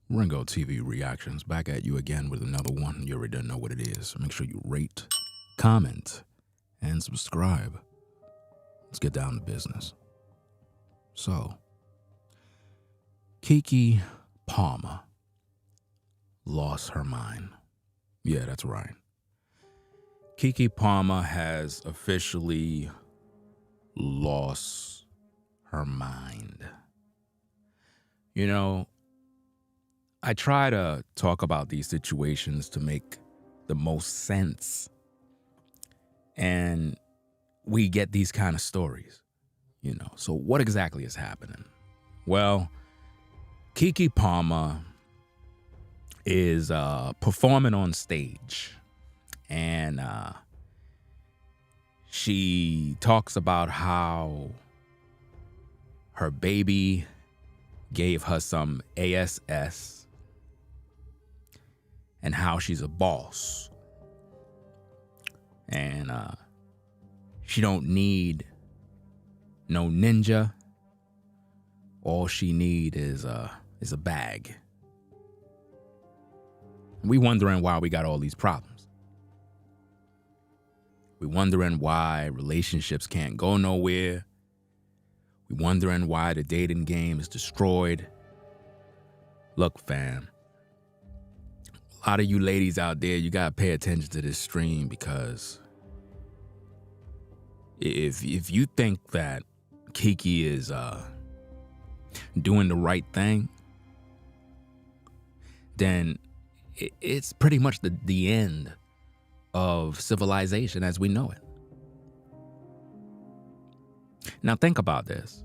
Ringo TV Reactions back at you again with another one. You already know what it is. Make sure you rate, comment, and subscribe. Let's get down to business. So, Keke Palmer lost her mind. Yeah, that's right. Keke Palmer has officially lost her mind. You know, I try to talk about these situations to make the most sense. And we get these kind of stories, you know. So what exactly is happening? Well, Keke Palmer is performing on stage. And she talks about how her baby gave her some ASS and how she's a boss. And she don't need no ninja. All she need is a bag. We wondering why we got all these problems. We wondering why relationships can't go nowhere. We wondering why the dating game is destroyed. Look, fam. A lot of you ladies out there, you gotta pay attention to this stream, because if you think that Keke is doing the right thing, then it's pretty much the end of civilization as we know it. Now think about this.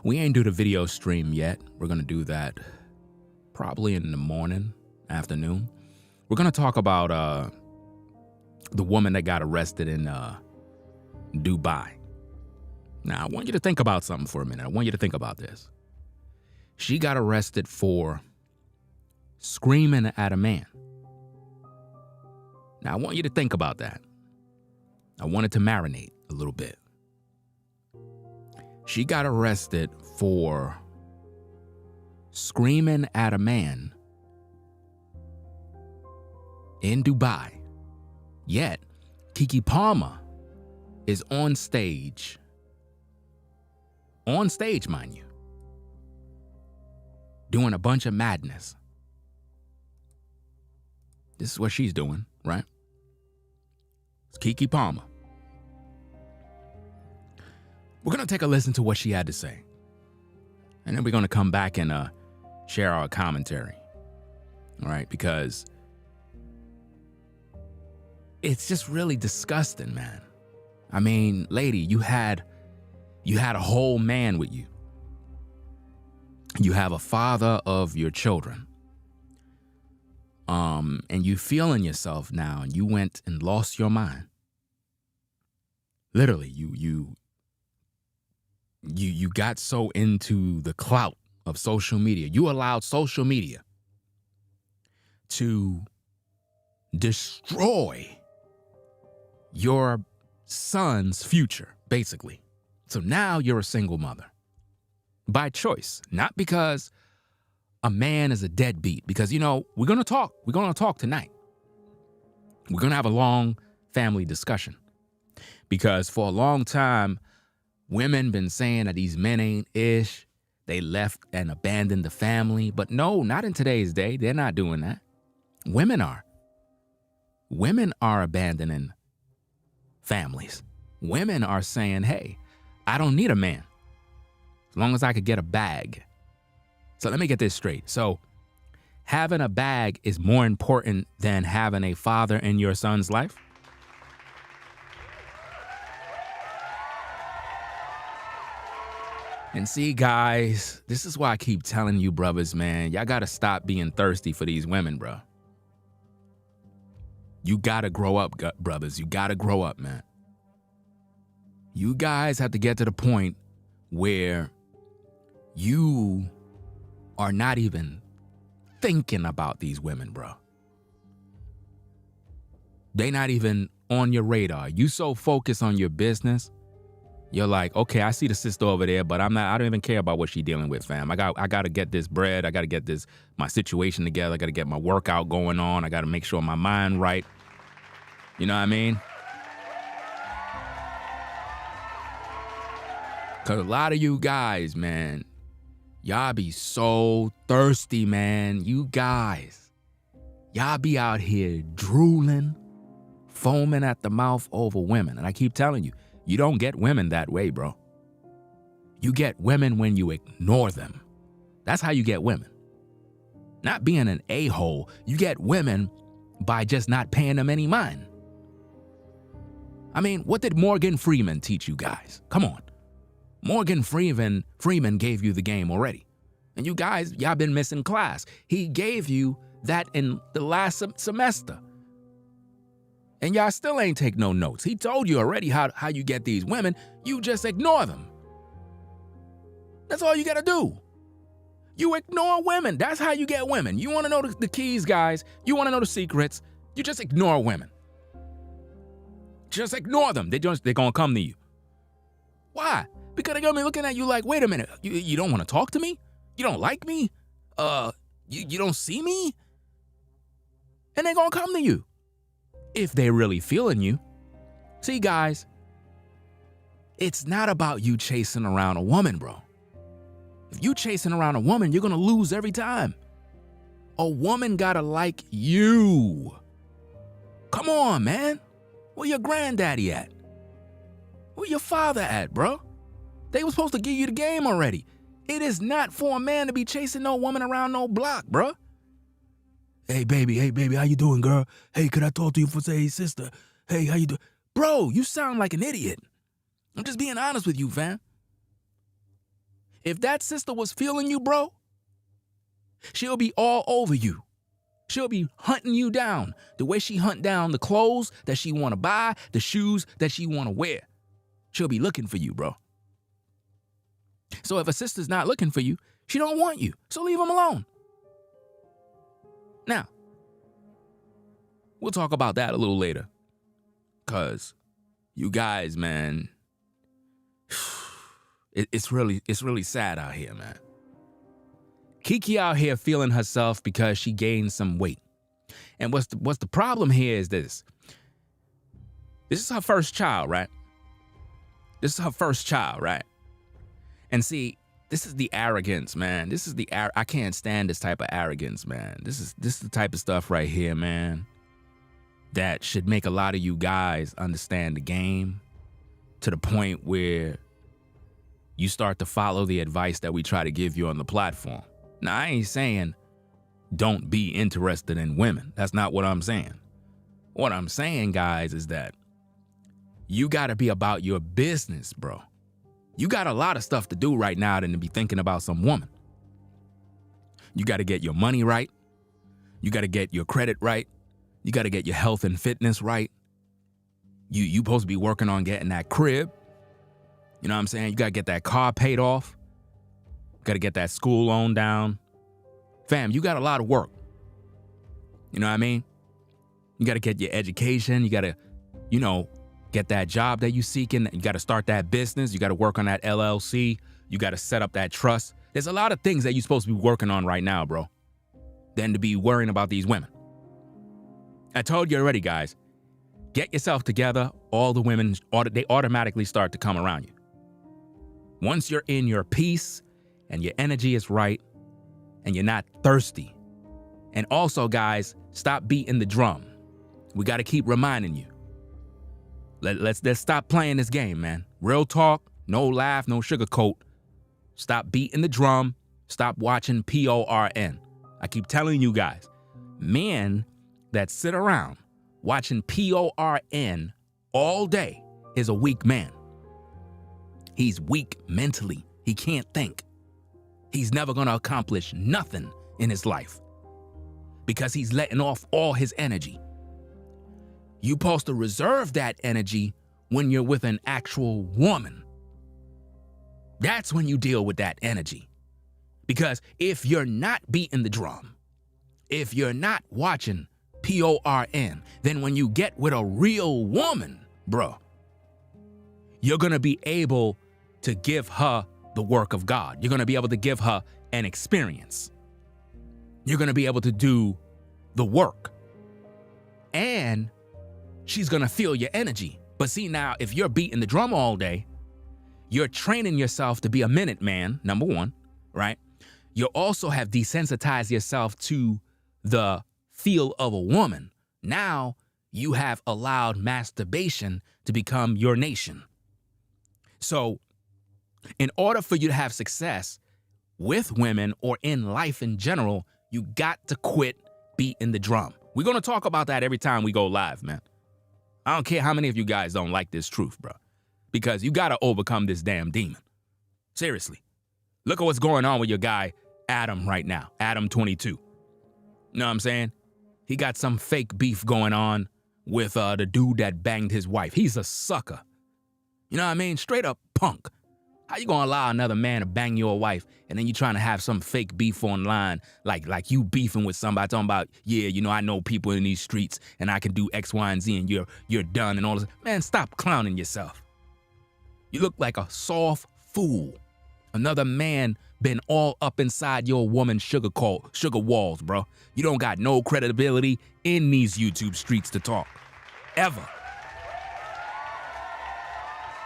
We ain't do the video stream yet. We're gonna do that probably in the morning, afternoon. We're gonna talk about the woman that got arrested in Dubai. Now I want you to think about something for a minute. I want you to think about this. She got arrested for screaming at a man. Now, I want you to think about that. I want it to marinate a little bit. She got arrested for screaming at a man in Dubai. Yet, Keke Palmer is on stage, mind you, doing a bunch of madness. This is what she's doing, right? It's Keke Palmer. We're going to take a listen to what she had to say. And then we're going to come back and share our commentary. All right? Because it's just really disgusting, man. I mean, lady, you had a whole man with you. You have a father of your children. And you feeling yourself now, and you went and lost your mind. Literally, you got so into the clout of social media. You allowed social media to destroy your son's future, basically. So now you're a single mother. By choice, not because a man is a deadbeat, because, you know, we're going to talk. We're going to talk tonight. We're going to have a long family discussion, because for a long time, women been saying that these men ain't ish. They left and abandoned the family. But no, not in today's day. They're not doing that. Women are. Women are abandoning families. Women are saying, hey, I don't need a man as long as I could get a bag. So let me get this straight. So having a bag is more important than having a father in your son's life? And see, guys, this is why I keep telling you, brothers, man, y'all got to stop being thirsty for these women, bro. You got to grow up, brothers. You got to grow up, man. You guys have to get to the point where you are not even thinking about these women, bro. They not even on your radar. You so focused on your business You're like, okay, I see the sister over there, but I don't even care about what she's dealing with, fam. I got to get this bread. I got to get my situation together. I got to get my workout going on. I got to make sure my mind right. You know what I mean? Because a lot of you guys, man, y'all be so thirsty, man. You guys, y'all be out here drooling, foaming at the mouth over women. And I keep telling you, you don't get women that way, bro. You get women when you ignore them. That's how you get women. Not being an a-hole. You get women by just not paying them any mind. I mean, what did Morgan Freeman teach you guys? Come on. Morgan Freeman gave you the game already. And you guys, y'all been missing class. He gave you that in the last semester. And y'all still ain't take no notes. He told you already how you get these women. You just ignore them. That's all you gotta do. You ignore women. That's how you get women. You wanna know the keys, guys. You wanna know the secrets. You just ignore women. Just ignore them. They're gonna come to you. Why? Because they're gonna be looking at you like, wait a minute, you don't wanna talk to me? You don't like me? You don't see me? And they're gonna come to you. If they're really feeling you. See, guys, it's not about you chasing around a woman, bro. If you chasing around a woman, you're gonna lose every time. A woman gotta like you. Come on, man. Where your granddaddy at? Where your father at, bro? They were supposed to give you the game already. It is not for a man to be chasing no woman around no block, bro. Hey, baby, how you doing, girl? Hey, could I talk to you for, say, sister? Hey, how you doing? Bro, you sound like an idiot. I'm just being honest with you, fam. If that sister was feeling you, bro, she'll be all over you. She'll be hunting you down the way she hunt down the clothes that she want to buy, the shoes that she want to wear. She'll be looking for you, bro. So if a sister's not looking for you, she don't want you. So leave them alone. Now, we'll talk about that a little later. Because you guys, man, it's really sad out here, man. Keke out here feeling herself because she gained some weight. And what's the problem here is this. This is her first child, right? And see, this is the arrogance, man. I can't stand this type of arrogance, man. This is the type of stuff right here, man, that should make a lot of you guys understand the game to the point where you start to follow the advice that we try to give you on the platform. Now, I ain't saying don't be interested in women. That's not what I'm saying. What I'm saying, guys, is that you got to be about your business, bro. You got a lot of stuff to do right now than to be thinking about some woman. You got to get your money right. You got to get your credit right. You got to get your health and fitness right. You supposed to be working on getting that crib. You know what I'm saying? You got to get that car paid off. Got to get that school loan down. Fam, you got a lot of work. You know what I mean? You got to get your education. You got to, get that job that you seeking. You got to start that business. You got to work on that LLC. You got to set up that trust. There's a lot of things that you're supposed to be working on right now, bro, than to be worrying about these women. I told you already, guys. Get yourself together. All the women, they automatically start to come around you. Once you're in your peace and your energy is right and you're not thirsty. And also, guys, stop beating the drum. We got to keep reminding you. Let's stop playing this game, man. Real talk, no laugh, no sugarcoat. Stop beating the drum. Stop watching PORN. I keep telling you guys, men that sit around watching PORN all day is a weak man. He's weak mentally. He can't think. He's never going to accomplish nothing in his life because he's letting off all his energy. You're supposed to reserve that energy when you're with an actual woman. That's when you deal with that energy. Because if you're not beating the drum, if you're not watching PORN, then when you get with a real woman, bro, you're going to be able to give her the work of God. You're going to be able to give her an experience. You're going to be able to do the work. And she's going to feel your energy. But see, now, if you're beating the drum all day, you're training yourself to be a minute man, number one, right? You also have desensitized yourself to the feel of a woman. Now you have allowed masturbation to become your nation. So in order for you to have success with women or in life in general, you got to quit beating the drum. We're going to talk about that every time we go live, man. I don't care how many of you guys don't like this truth, bro, because you got to overcome this damn demon. Seriously. Look at what's going on with your guy, Adam, right now. Adam 22. You know what I'm saying? He got some fake beef going on with the dude that banged his wife. He's a sucker. You know what I mean? Straight up punk. How you gonna allow another man to bang your wife and then you trying to have some fake beef online, like you beefing with somebody talking about, yeah, you know, I know people in these streets and I can do X, Y, and Z and you're done and all this. Man, stop clowning yourself. You look like a soft fool. Another man been all up inside your woman's sugar walls, bro. You don't got no credibility in these YouTube streets to talk. Ever.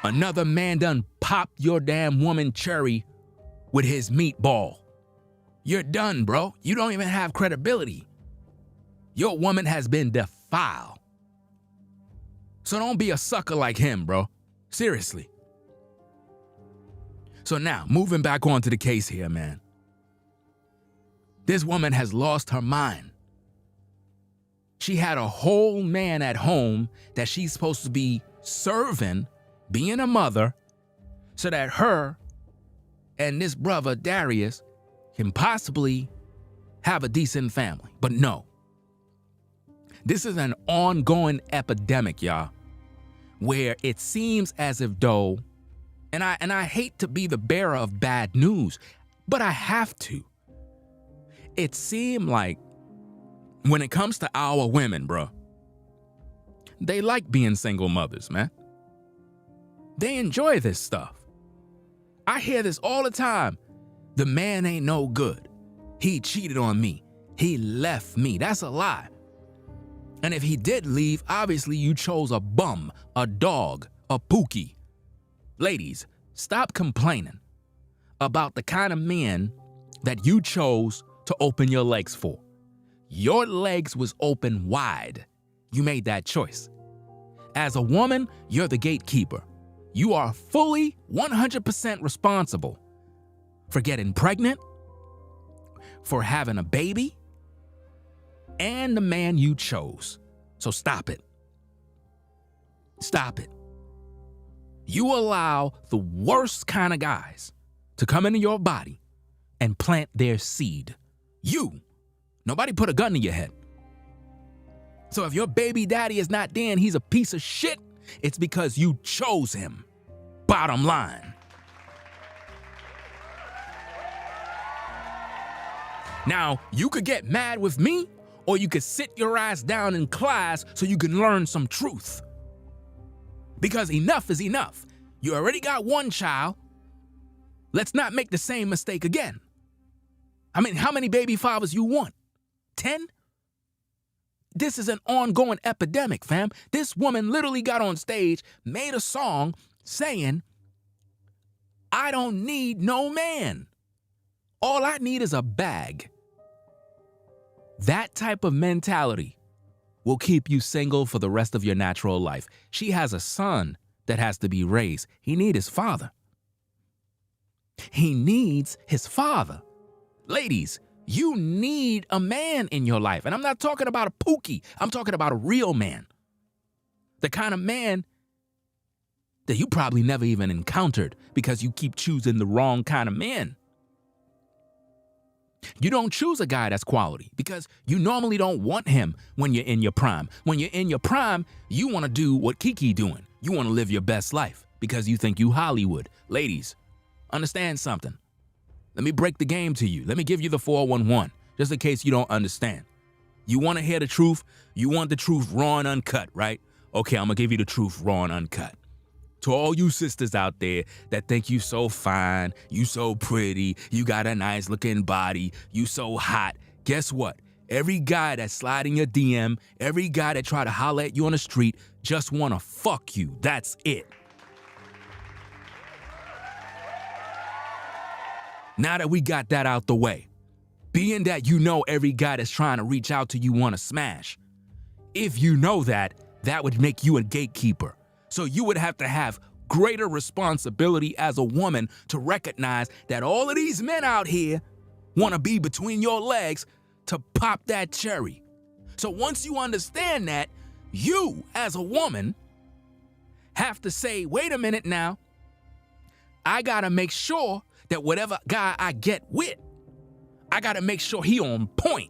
Another man done popped your damn woman cherry with his meatball. You're done, bro. You don't even have credibility. Your woman has been defiled. So don't be a sucker like him, bro. Seriously. So now, moving back onto the case here, man. This woman has lost her mind. She had a whole man at home that she's supposed to be serving, being a mother, so that her and this brother, Darius, can possibly have a decent family. But no. This is an ongoing epidemic, y'all, where it seems as if though, and I hate to be the bearer of bad news, but I have to. It seemed like when it comes to our women, bro, they like being single mothers, man. They enjoy this stuff. I hear this all the time. The man ain't no good. He cheated on me. He left me. That's a lie. And if he did leave, obviously you chose a bum, a dog, a pookie. Ladies, stop complaining about the kind of men that you chose to open your legs for. Your legs was open wide. You made that choice. As a woman, you're the gatekeeper. You are fully 100% responsible for getting pregnant, for having a baby, and the man you chose. So stop it. Stop it. You allow the worst kind of guys to come into your body and plant their seed. You. Nobody put a gun to your head. So if your baby daddy is not there and he's a piece of shit, it's because you chose him. Bottom line. Now, you could get mad with me, or you could sit your ass down in class so you can learn some truth. Because enough is enough. You already got one child. Let's not make the same mistake again. I mean, how many baby fathers you want? 10? This is an ongoing epidemic, fam. This woman literally got on stage, made a song saying, I don't need no man. All I need is a bag. That type of mentality will keep you single for the rest of your natural life. She has a son that has to be raised. He needs his father. He needs his father. Ladies, you need a man in your life. And I'm not talking about a pookie. I'm talking about a real man. The kind of man that you probably never even encountered because you keep choosing the wrong kind of men. You don't choose a guy that's quality because you normally don't want him when you're in your prime. When you're in your prime, you want to do what Keke doing. You want to live your best life because you think you Hollywood. Ladies, understand something. Let me break the game to you. Let me give you the 411, just in case you don't understand. You want to hear the truth? You want the truth raw and uncut, right? Okay, I'm going to give you the truth raw and uncut. To all you sisters out there that think you so fine, you so pretty, you got a nice looking body, you so hot, guess what? Every guy that's sliding your DM, every guy that try to holler at you on the street just wanna fuck you. That's it. Now that we got that out the way, being that you know every guy that's trying to reach out to you wanna smash, if you know that, that would make you a gatekeeper. So you would have to have greater responsibility as a woman to recognize that all of these men out here want to be between your legs to pop that cherry. So once you understand that, you as a woman have to say, wait a minute now, I gotta make sure that whatever guy I get with, I gotta make sure he on point.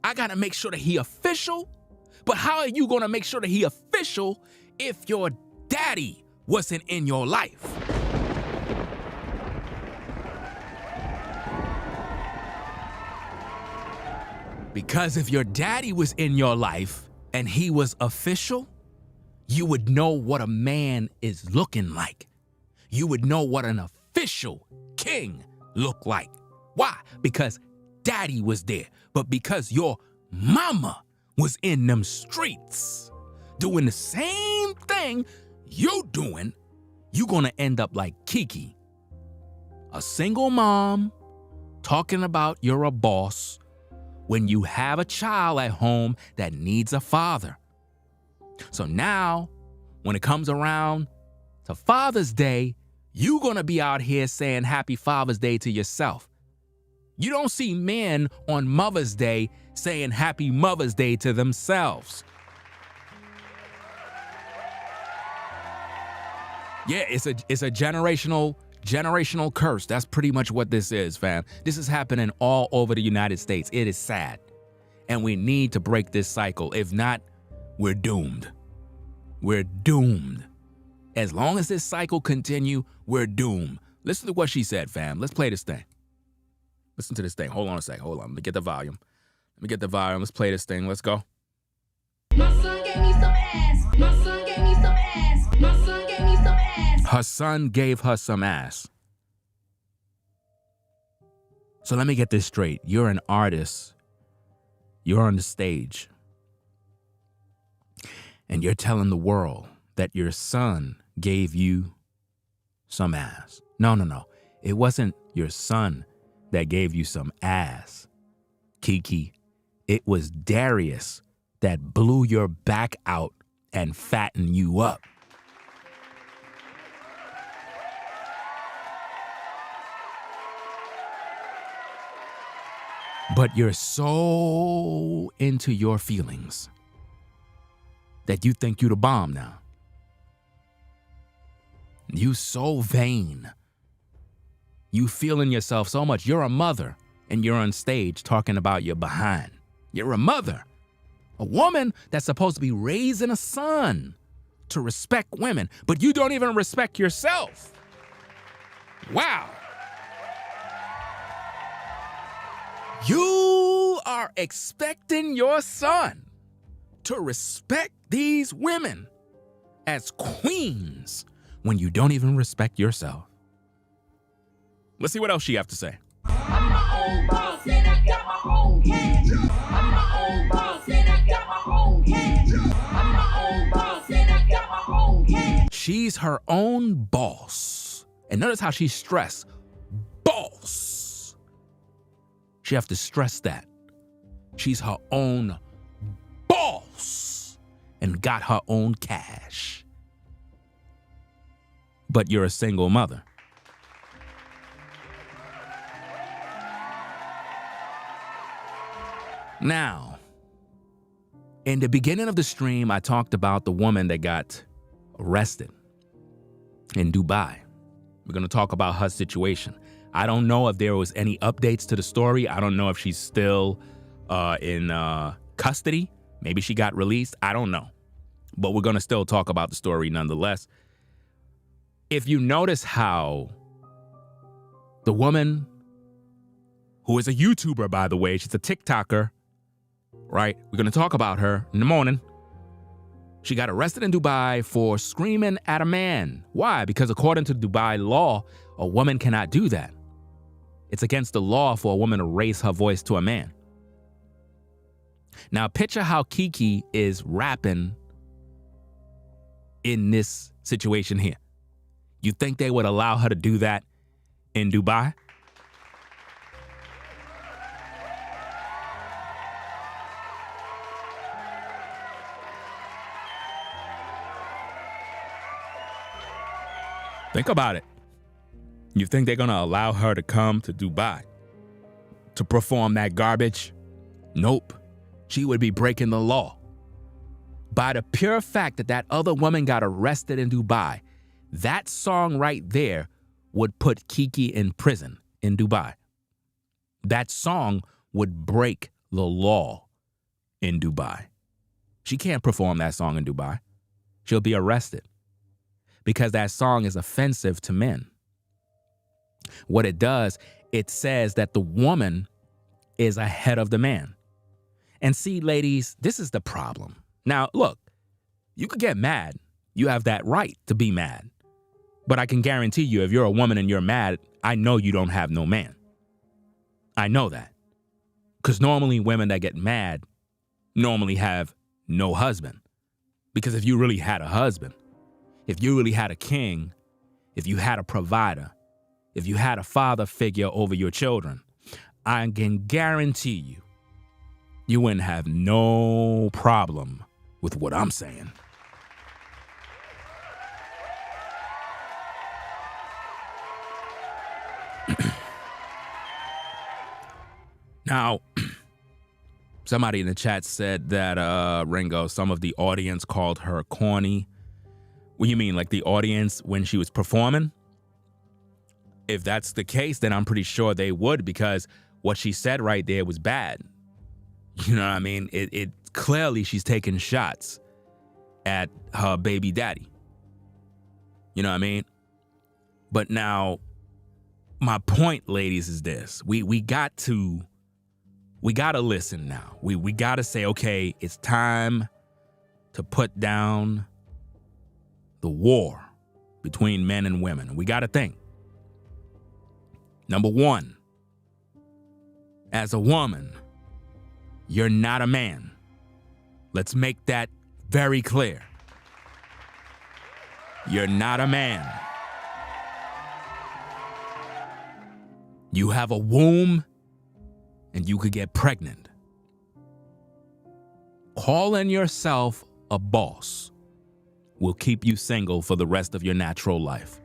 I gotta make sure that he official. But how are you gonna make sure that he official if your daddy wasn't in your life? Because if your daddy was in your life and he was official, you would know what a man is looking like. You would know what an official king looked like. Why? Because daddy was there. But because your mama was in them streets doing the same thing you doing, you gonna end up like Keke, a single mom talking about you're a boss when you have a child at home that needs a father. So now, when it comes around to Father's Day, you gonna be out here saying Happy Father's Day to yourself. You don't see men on Mother's Day saying Happy Mother's Day to themselves. Yeah, it's a generational curse. That's pretty much what this is, fam. This is happening all over the United States. It is sad. And we need to break this cycle. If not, we're doomed. We're doomed. As long as this cycle continue, we're doomed. Listen to what she said, fam. Let's play this thing. Listen to this thing. Hold on a sec. Hold on. Let me get the volume. Let's play this thing. Let's go. My son gave me some ass. My son gave me some ass. My son gave me some ass. Her son gave her some ass. So let me get this straight. You're an artist. You're on the stage. And you're telling the world that your son gave you some ass. No. It wasn't your son that gave you some ass, Keke. It was Darius that blew your back out and fattened you up. But you're so into your feelings that you think you the bomb now. You so vain. You feeling yourself so much. You're a mother and you're on stage talking about your behind. You're a mother, a woman that's supposed to be raising a son to respect women, but you don't even respect yourself. Wow. You are expecting your son to respect these women as queens when you don't even respect yourself. Let's see what else she have to say. I'm my own boss and I got my own cash. I'm my own boss and I got my own cash. I'm my own boss and I got my own cash. She's her own boss. And notice how she stressed, boss. She have to stress that. She's her own boss and got her own cash. But you're a single mother. Now, in the beginning of the stream, I talked about the woman that got arrested in Dubai. We're going to talk about her situation. I don't know if there was any updates to the story. I don't know if she's still in custody. Maybe she got released. I don't know. But we're going to still talk about the story nonetheless. If you notice how the woman, who is a YouTuber, by the way, she's a TikToker, right? We're going to talk about her in the morning. She got arrested in Dubai for screaming at a man. Why? Because according to Dubai law, a woman cannot do that. It's against the law for a woman to raise her voice to a man. Now, picture how Keke is rapping in this situation here. You think they would allow her to do that in Dubai? Think about it. You think they're going to allow her to come to Dubai to perform that garbage? Nope. She would be breaking the law. By the pure fact that that other woman got arrested in Dubai, that song right there would put Keke in prison in Dubai. That song would break the law in Dubai. She can't perform that song in Dubai. She'll be arrested because that song is offensive to men. What it does, it says that the woman is ahead of the man. And see, ladies, this is the problem. Now, look, you could get mad. You have that right to be mad. But I can guarantee you, if you're a woman and you're mad, I know you don't have no man. I know that. Because normally women that get mad normally have no husband. Because if you really had a husband, if you really had a king, if you had a provider, if you had a father figure over your children, I can guarantee you, you wouldn't have no problem with what I'm saying. Now, somebody in the chat said that, Ringo, some of the audience called her corny. What do you mean, like the audience when she was performing? If that's the case, then I'm pretty sure they would, because what she said right there was bad. You know what I mean? It clearly she's taking shots at her baby daddy. You know what I mean? But now, my point, ladies, is this. We got to listen now. We got to say, okay, it's time to put down the war between men and women. We got to think. Number one, as a woman, you're not a man. Let's make that very clear. You're not a man. You have a womb and you could get pregnant. Calling yourself a boss will keep you single for the rest of your natural life.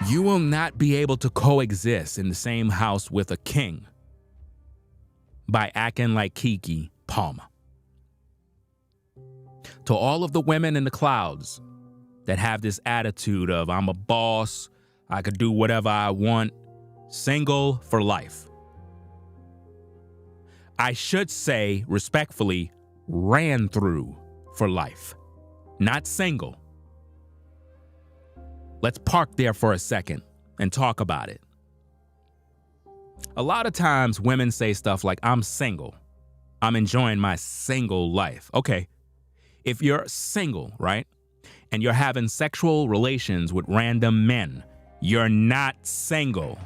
You will not be able to coexist in the same house with a king by acting like Keke Palmer. To all of the women in the clouds that have this attitude of, I'm a boss, I could do whatever I want, single for life. I should say, respectfully, ran through for life, not single. Let's park there for a second and talk about it. A lot of times women say stuff like, I'm single. I'm enjoying my single life. Okay, if you're single, right, and you're having sexual relations with random men, you're not single.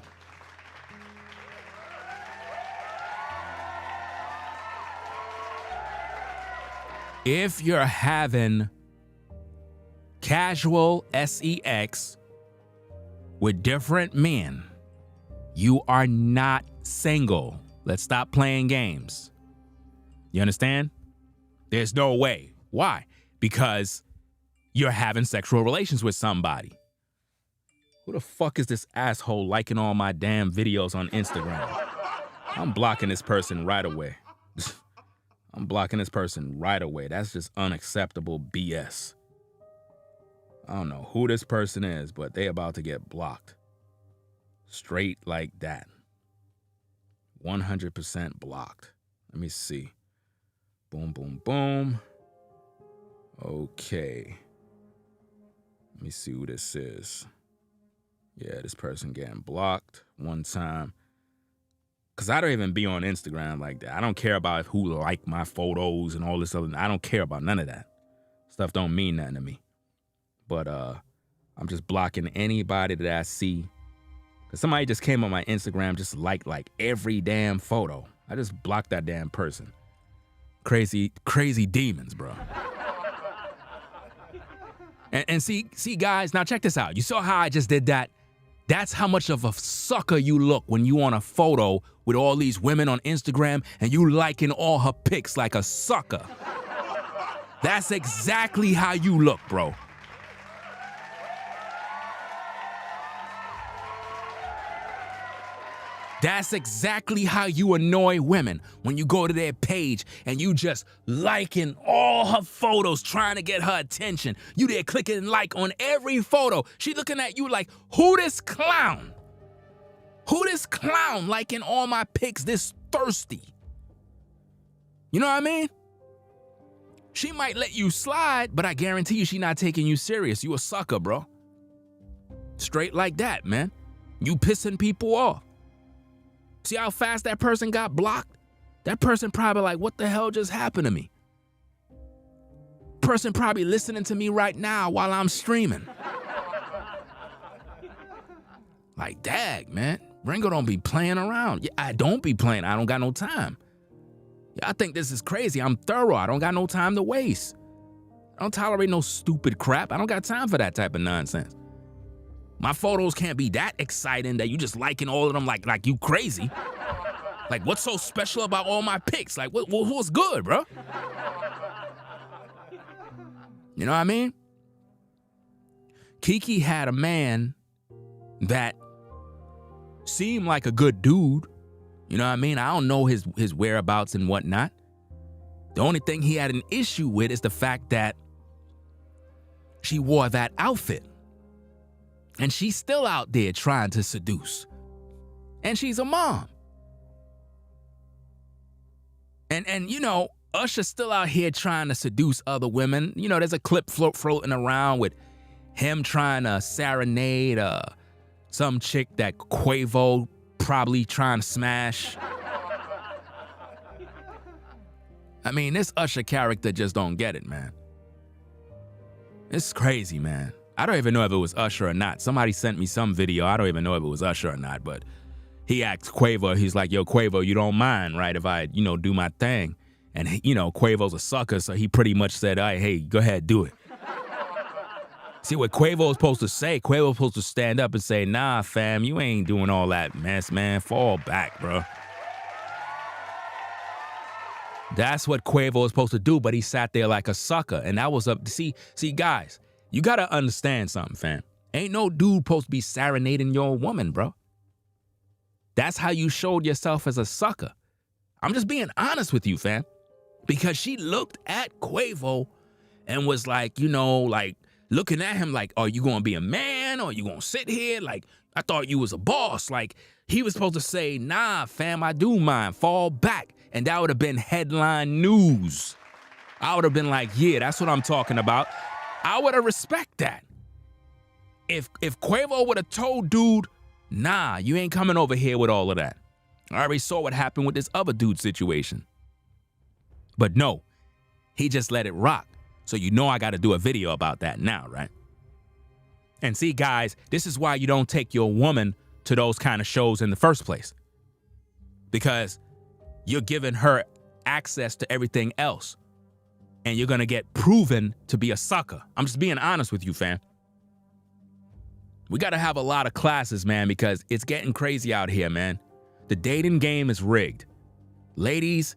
If you're having casual sex with different men, you are not single. Let's stop playing games. You understand? There's no way. Why? Because you're having sexual relations with somebody. Who the fuck is this asshole liking all my damn videos on Instagram? I'm blocking this person right away. I'm blocking this person right away. That's just unacceptable BS. I don't know who this person is, but they about to get blocked. Straight like that. 100% blocked. Let me see. Boom, boom, boom. Okay. Let me see who this is. Yeah, this person getting blocked one time. Because I don't even be on Instagram like that. I don't care about who like my photos and all this other. I don't care about none of that. Stuff don't mean nothing to me. But I'm just blocking anybody that I see. Because somebody just came on my Instagram, just liked like every damn photo. I just blocked that damn person. Crazy demons, bro. And see, guys, now check this out. You saw how I just did that? That's how much of a sucker you look when you on a photo with all these women on Instagram and you liking all her pics like a sucker. That's exactly how you look, bro. That's exactly how you annoy women when you go to their page and you just liking all her photos, trying to get her attention. You there clicking like on every photo. She looking at you like, who this clown? Who this clown liking all my pics this thirsty? You know what I mean? She might let you slide, but I guarantee you she not taking you serious. You a sucker, bro. Straight like that, man. You pissing people off. See how fast that person got blocked? That person probably like, what the hell just happened to me? Person probably listening to me right now while I'm streaming. Like, dag, man. Ringo don't be playing around. Yeah, I don't be playing. I don't got no time. Yeah, I think this is crazy. I'm thorough. I don't got no time to waste. I don't tolerate no stupid crap. I don't got time for that type of nonsense. My photos can't be that exciting that you just liking all of them like you crazy. Like, what's so special about all my pics? Like, what's good, bro? You know what I mean? Keke had a man that seemed like a good dude. You know what I mean? I don't know his whereabouts and whatnot. The only thing he had an issue with is the fact that she wore that outfit. And she's still out there trying to seduce. And she's a mom. And you know, Usher's still out here trying to seduce other women. You know, there's a clip floating around with him trying to serenade some chick that Quavo probably trying to smash. I mean, this Usher character just don't get it, man. It's crazy, man. I don't even know if it was Usher or not. Somebody sent me some video. I don't even know if it was Usher or not, but he asked Quavo, he's like, yo, Quavo, you don't mind, right, if I, do my thing? And, Quavo's a sucker, so he pretty much said, all right, hey, go ahead, do it. See, what Quavo was supposed to say, Quavo was supposed to stand up and say, nah, fam, you ain't doing all that mess, man. Fall back, bro. That's what Quavo was supposed to do, but he sat there like a sucker, and that was up. See, guys, you gotta understand something, fam. Ain't no dude supposed to be serenading your woman, bro. That's how you showed yourself as a sucker. I'm just being honest with you, fam. Because she looked at Quavo and was like, looking at him like, are you gonna be a man or are you gonna sit here? Like, I thought you was a boss. Like, he was supposed to say, nah, fam, I do mind. Fall back. And that would have been headline news. I would have been like, yeah, that's what I'm talking about. I would have respect that. If Quavo would have told dude, nah, you ain't coming over here with all of that. I already saw what happened with this other dude situation. But no, he just let it rock. So I got to do a video about that now, right? And see, guys, this is why you don't take your woman to those kind of shows in the first place. Because you're giving her access to everything else. And you're going to get proven to be a sucker. I'm just being honest with you, fam. We got to have a lot of classes, man, because it's getting crazy out here, man. The dating game is rigged. Ladies,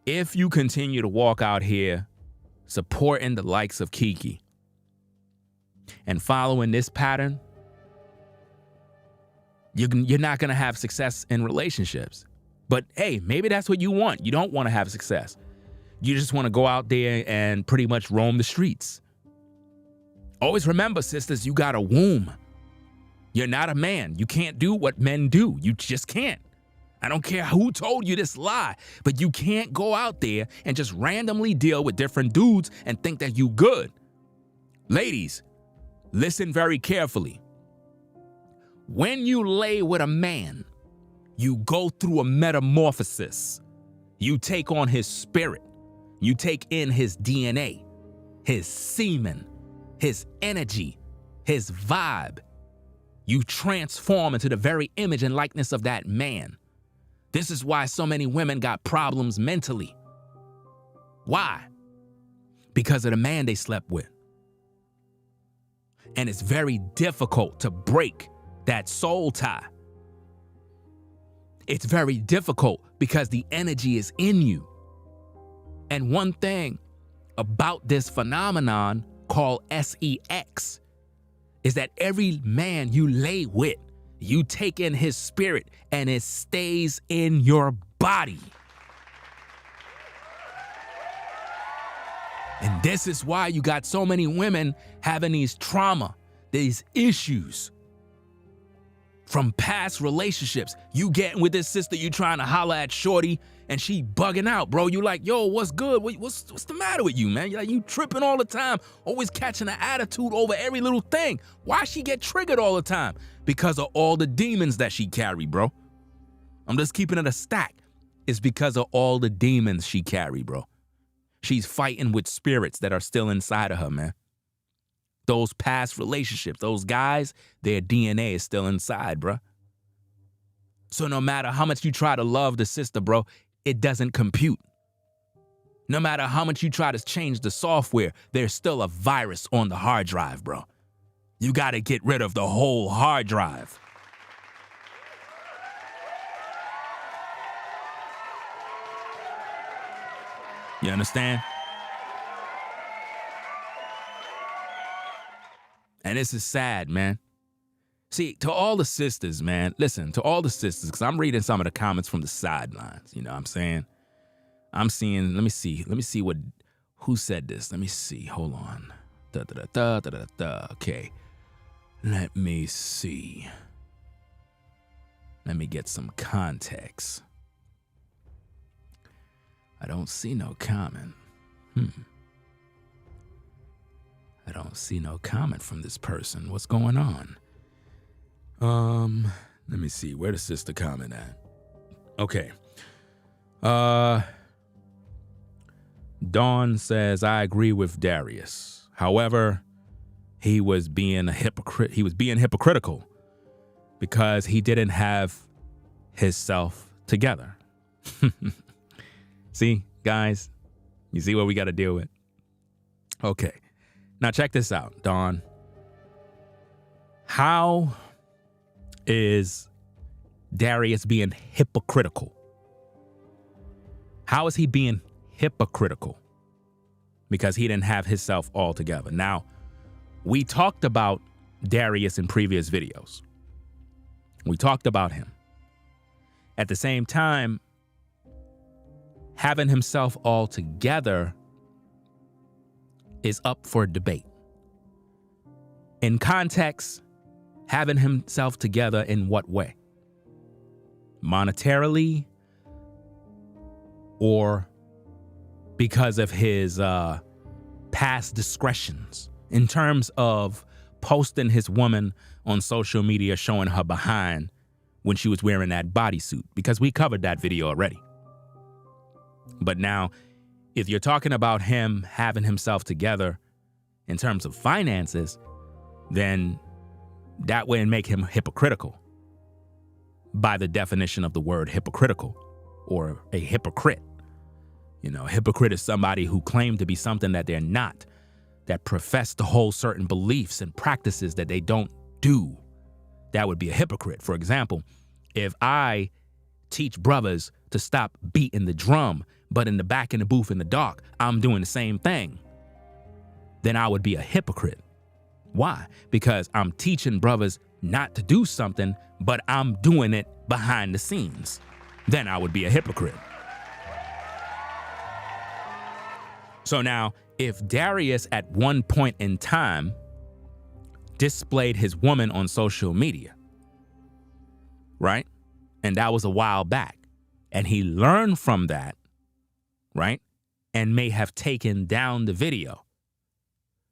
if you continue to walk out here supporting the likes of Keke and following this pattern, you're not going to have success in relationships. But hey, maybe that's what you want. You don't want to have success. You just want to go out there and pretty much roam the streets. Always remember, sisters, you got a womb. You're not a man. You can't do what men do. You just can't. I don't care who told you this lie, but you can't go out there and just randomly deal with different dudes and think that you good. Ladies, listen very carefully. When you lay with a man, You go through a metamorphosis. You take on his spirit. You take in his DNA, his semen, his energy, his vibe. You transform into the very image and likeness of that man. This is why so many women got problems mentally. Why? Because of the man they slept with. And it's very difficult to break that soul tie. It's very difficult because the energy is in you. And one thing about this phenomenon called sex is that every man you lay with, you take in his spirit and it stays in your body. And this is why you got so many women having these trauma, these issues from past relationships. You getting with this sister, you trying to holler at shorty, and she bugging out, bro. You like, yo, what's good? What's the matter with you, man? You're like, you tripping all the time, always catching an attitude over every little thing. Why she get triggered all the time? Because of all the demons that she carry, bro. I'm just keeping it a stack. It's because of all the demons she carry, bro. She's fighting with spirits that are still inside of her, man. Those past relationships, those guys, their DNA is still inside, bro. So no matter how much you try to love the sister, bro, it doesn't compute. No matter how much you try to change the software, there's still a virus on the hard drive, bro. You got to get rid of the whole hard drive. You understand? And this is sad, man. See, to all the sisters, man, listen, to all the sisters, because I'm reading some of the comments from the sidelines, you know what I'm saying? I'm seeing, let me see who said this? Let me see, hold on. Okay, let me see. Let me get some context. I don't see no comment. I don't see no comment from this person. What's going on? Let me see. Where the sister comment at? Okay. Dawn says, I agree with Darius. However, he was being a hypocrite. He was being hypocritical because he didn't have himself together. See, guys, you see what we got to deal with? Okay. Now check this out, Dawn. How is Darius being hypocritical? How is he being hypocritical? Because he didn't have himself all together. Now, we talked about Darius in previous videos. We talked about him. At the same time, having himself all together is up for debate. In context, having himself together in what way? Monetarily, or because of his past discretions in terms of posting his woman on social media showing her behind when she was wearing that bodysuit, because we covered that video already. But now, if you're talking about him having himself together in terms of finances, then that wouldn't make him hypocritical by the definition of the word hypocritical or a hypocrite. You know, a hypocrite is somebody who claims to be something that they're not, that profess to hold certain beliefs and practices that they don't do. That would be a hypocrite. For example, if I teach brothers to stop beating the drum, but in the back in the booth in the dark, I'm doing the same thing, then I would be a hypocrite. Why? Because I'm teaching brothers not to do something, but I'm doing it behind the scenes. Then I would be a hypocrite. So now, if Darius at one point in time displayed his woman on social media, right? And that was a while back, and he learned from that, right? And may have taken down the video.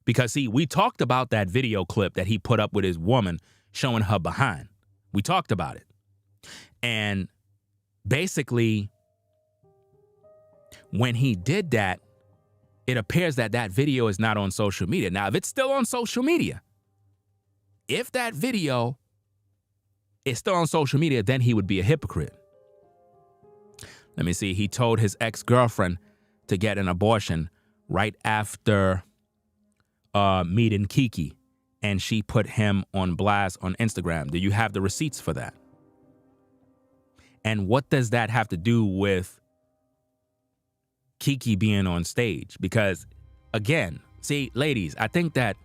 Because see, we talked about that video clip that he put up with his woman showing her behind. We talked about it. And basically, when he did that, it appears that that video is not on social media. Now, if it's still on social media, if that video is still on social media, then he would be a hypocrite. Let me see. He told his ex-girlfriend to get an abortion right after meeting Keke, and she put him on blast on Instagram. Do you have the receipts for that? And what does that have to do with Keke being on stage? Because, again, see, ladies, I think that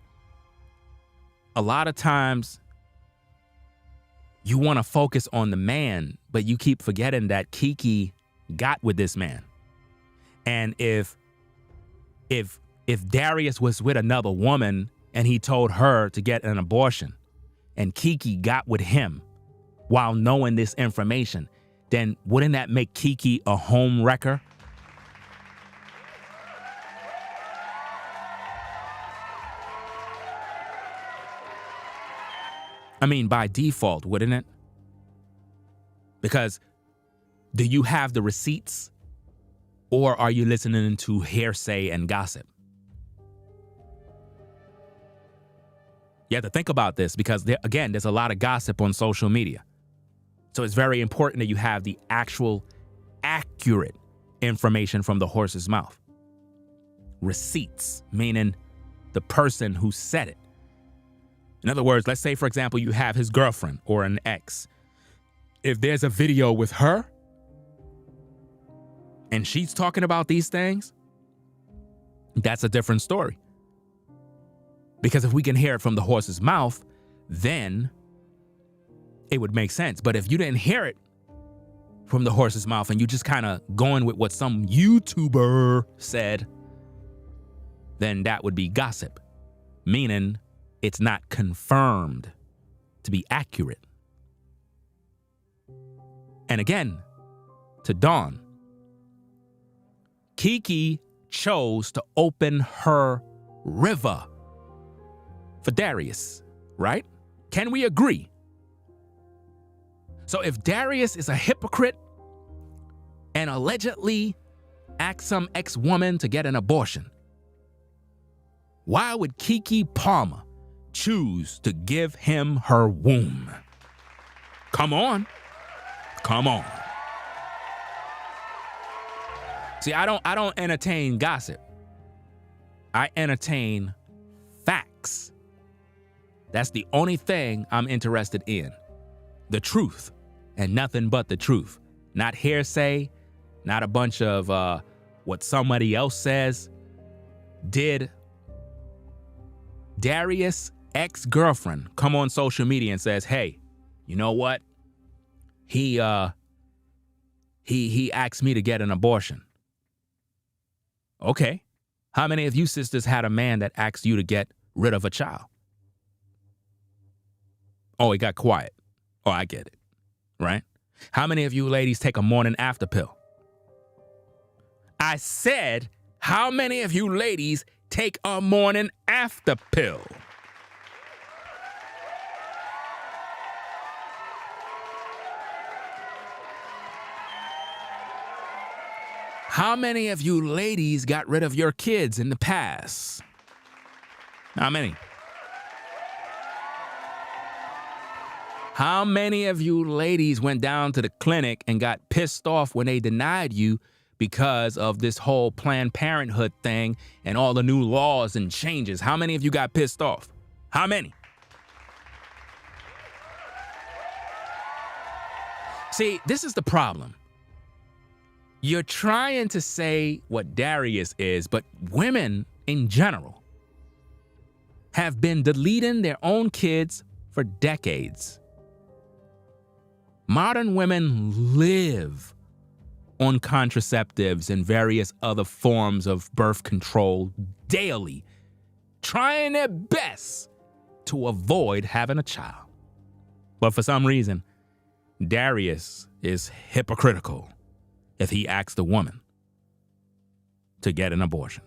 a lot of times you want to focus on the man, but you keep forgetting that Keke got with this man. And if Darius was with another woman and he told her to get an abortion and Keke got with him while knowing this information, then wouldn't that make Keke a home wrecker? I mean, by default, wouldn't it? Because do you have the receipts, or are you listening to hearsay and gossip? You have to think about this because, there's a lot of gossip on social media. So it's very important that you have the actual accurate information from the horse's mouth. Receipts, meaning the person who said it. In other words, let's say, for example, you have his girlfriend or an ex. If there's a video with her and she's talking about these things, that's a different story. Because if we can hear it from the horse's mouth, then it would make sense. But if you didn't hear it from the horse's mouth and you just kind of going with what some YouTuber said, then that would be gossip, meaning it's not confirmed to be accurate. And again, to Dawn, Keke chose to open her river for Darius, right? Can we agree? So if Darius is a hypocrite and allegedly asked some ex-woman to get an abortion, why would Keke Palmer choose to give him her womb? Come on. Come on. See, I don't entertain gossip. I entertain facts. That's the only thing I'm interested in. The truth, and nothing but the truth. Not hearsay, not a bunch of what somebody else says. Did Darius' ex-girlfriend come on social media and says, hey, you know what? He asked me to get an abortion. Okay. How many of you sisters had a man that asked you to get rid of a child? Oh, he got quiet. Oh, I get it. Right? How many of you ladies take a morning after pill? I said, how many of you ladies take a morning after pill? How many of you ladies got rid of your kids in the past? How many? How many of you ladies went down to the clinic and got pissed off when they denied you because of this whole Planned Parenthood thing and all the new laws and changes? How many of you got pissed off? How many? See, this is the problem. You're trying to say what Darius is, but women in general have been deleting their own kids for decades. Modern women live on contraceptives and various other forms of birth control daily, trying their best to avoid having a child. But for some reason, Darius is hypocritical if he asks the woman to get an abortion.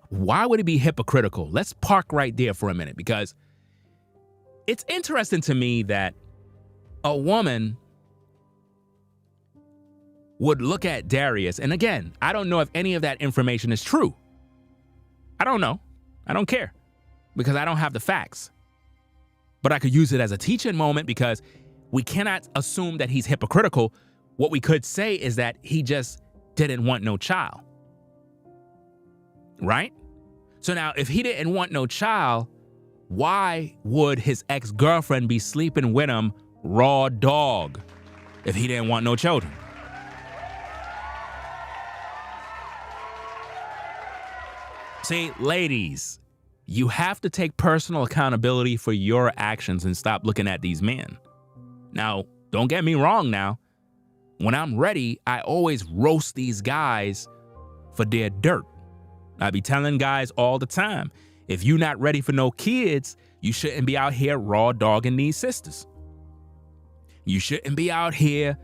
Why would he be hypocritical? Let's park right there for a minute, because it's interesting to me that a woman would look at Darius, and again, I don't know if any of that information is true. I don't know. I don't care because I don't have the facts. But I could use it as a teaching moment because we cannot assume that he's hypocritical. What we could say is that he just didn't want no child. Right? So now, if he didn't want no child, why would his ex-girlfriend be sleeping with him raw dog if he didn't want no children? See, ladies, you have to take personal accountability for your actions and stop looking at these men. Now, don't get me wrong now. When I'm ready, I always roast these guys for their dirt. I be telling guys all the time, if you're not ready for no kids, you shouldn't be out here raw dogging these sisters. You shouldn't be out here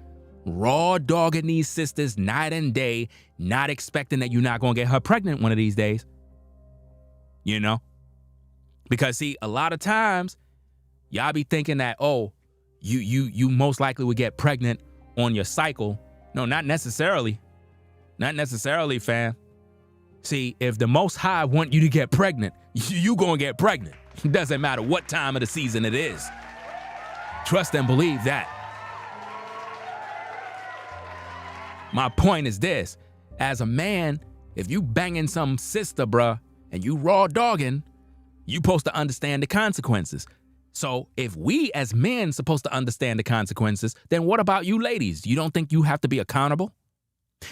raw dogging these sisters night and day, not expecting that you're not going to get her pregnant one of these days. You know? Because see, a lot of times, y'all be thinking that, oh, you most likely would get pregnant on your cycle. No, not necessarily. Not necessarily, fam. See, if the Most High want you to get pregnant, you gonna get pregnant. It doesn't matter what time of the season it is. Trust and believe that. My point is this. As a man, if you banging some sister, bruh, and you raw dogging, you supposed to understand the consequences. So if we as men supposed to understand the consequences, then what about you ladies? You don't think you have to be accountable?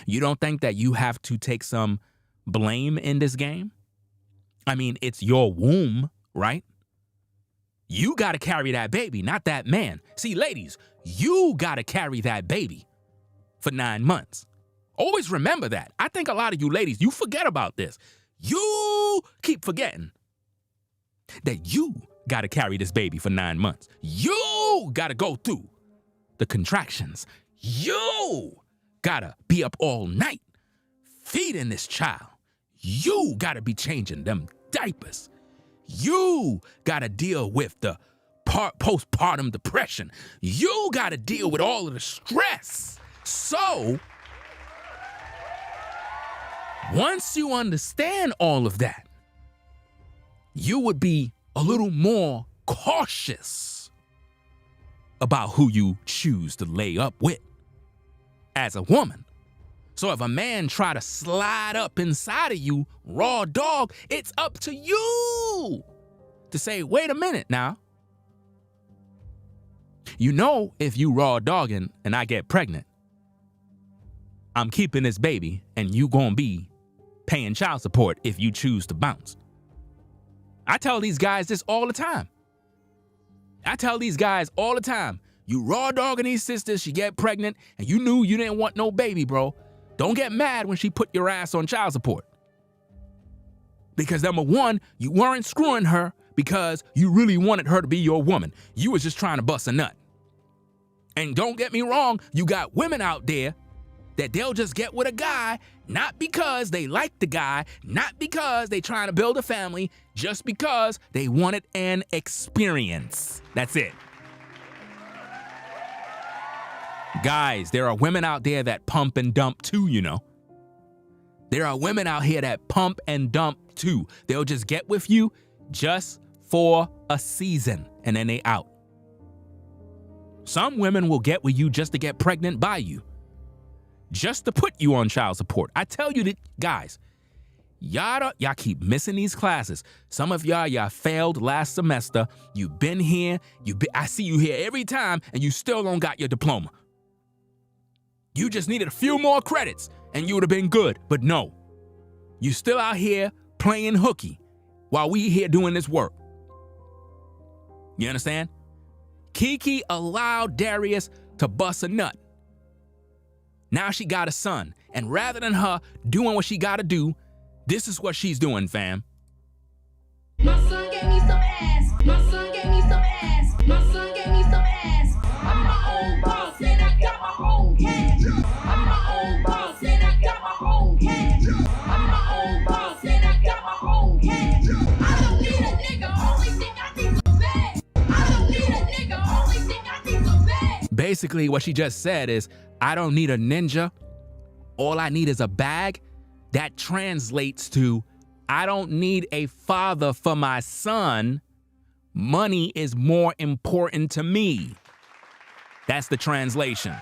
You don't think that you have to take some blame in this game? I mean, it's your womb, right? You got to carry that baby, not that man. See, ladies, you got to carry that baby for 9 months. Always remember that. I think a lot of you ladies, you forget about this. You keep forgetting that you got to carry this baby for 9 months. You got to go through the contractions. You got to be up all night feeding this child. You got to be changing them diapers. You got to deal with the postpartum depression. You got to deal with all of the stress. So, once you understand all of that, you would be a little more cautious about who you choose to lay up with as a woman. So if a man try to slide up inside of you, raw dog, it's up to you to say, wait a minute now. You know, if you raw dogging and I get pregnant, I'm keeping this baby and you gonna be paying child support if you choose to bounce. I tell these guys this all the time. You raw dogging these sisters, she get pregnant, and you knew you didn't want no baby, bro. Don't get mad when she put your ass on child support. Because number one, you weren't screwing her because you really wanted her to be your woman. You was just trying to bust a nut. And don't get me wrong, you got women out there that they'll just get with a guy, not because they like the guy, not because they trying to build a family, just because they wanted an experience. That's it. Guys, there are women out there that pump and dump too, you know. There are women out here that pump and dump too. They'll just get with you just for a season and then they out. Some women will get with you just to get pregnant by you. Just to put you on child support. I tell you that, guys, y'all keep missing these classes. Some of y'all failed last semester. You've been here. I see you here every time, and you still don't got your diploma. You just needed a few more credits, and you would have been good. But no, you still out here playing hooky while we here doing this work. You understand? Keke allowed Darius to bust a nut. Now she got a son, and rather than her doing what she gotta do, this is what she's doing, fam. My son gave me some ass. My son gave me some ass. My son gave me some ass. I'm my own boss and I got my own cash. I'm my own boss and I got my own cash. I'm my own boss and I got my own cash. I don't need a nigga, only thing I need some bag. I don't need a nigga, only thing I need some bag. basically what she just said is, I don't need a ninja. All I need is a bag. That translates to, I don't need a father for my son. Money is more important to me. That's the translation.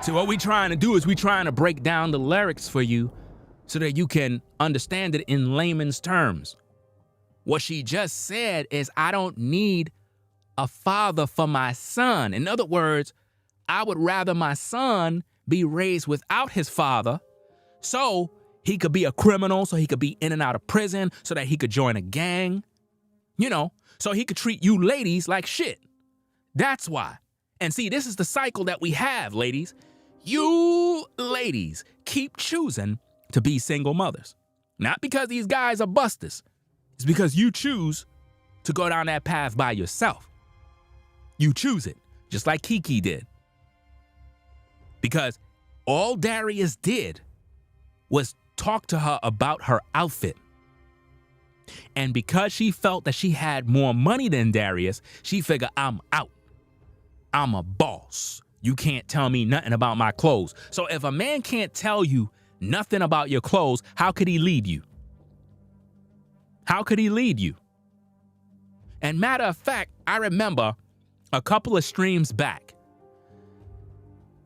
So what we're trying to do is we're trying to break down the lyrics for you so that you can understand it in layman's terms. What she just said is, I don't need a father for my son. In other words, I would rather my son be raised without his father so he could be a criminal, so he could be in and out of prison, so that he could join a gang, so he could treat you ladies like shit. That's why. And see, this is the cycle that we have, ladies. You ladies keep choosing to be single mothers. Not because these guys are busters. It's because you choose to go down that path by yourself. You choose it, just like Keke did. Because all Darius did was talk to her about her outfit. And because she felt that she had more money than Darius, she figured, I'm out. I'm a boss. You can't tell me nothing about my clothes. So if a man can't tell you nothing about your clothes, how could he lead you? How could he lead you? And matter of fact, I remember a couple of streams back,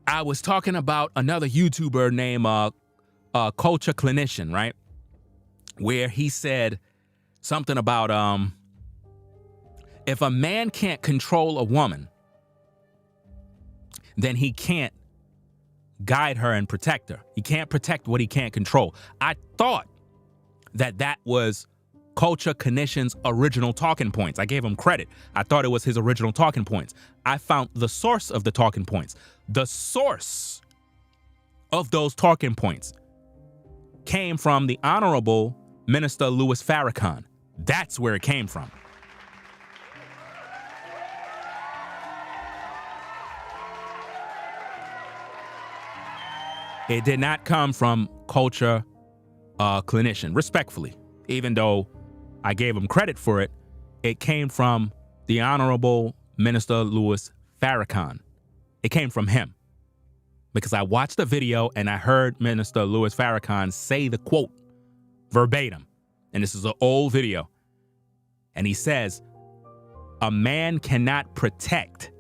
I was talking about another YouTuber named Culture Clinician, right? Where he said something about if a man can't control a woman, then he can't guide her and protect her. He can't protect what he can't control. I thought that was Culture Clinician's original talking points. I gave him credit. I thought it was his original talking points. I found the source of the talking points. The source of those talking points came from the Honorable Minister Louis Farrakhan. That's where it came from. It did not come from Culture Clinician, respectfully. Even though I gave him credit for it, it came from the Honorable Minister Louis Farrakhan. It came from him. Because I watched the video and I heard Minister Louis Farrakhan say the quote verbatim. And this is an old video. And he says, a man cannot protect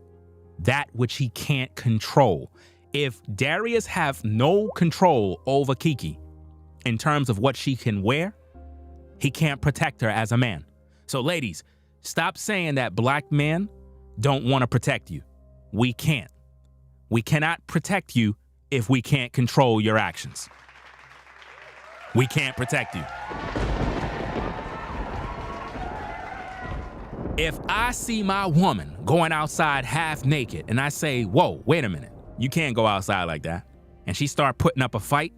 that which he can't control. If Darius have no control over Keke in terms of what she can wear, he can't protect her as a man. So ladies, stop saying that black men don't want to protect you. We can't. We cannot protect you if we can't control your actions. We can't protect you. If I see my woman going outside half naked and I say, whoa, wait a minute, you can't go outside like that, and she start putting up a fight,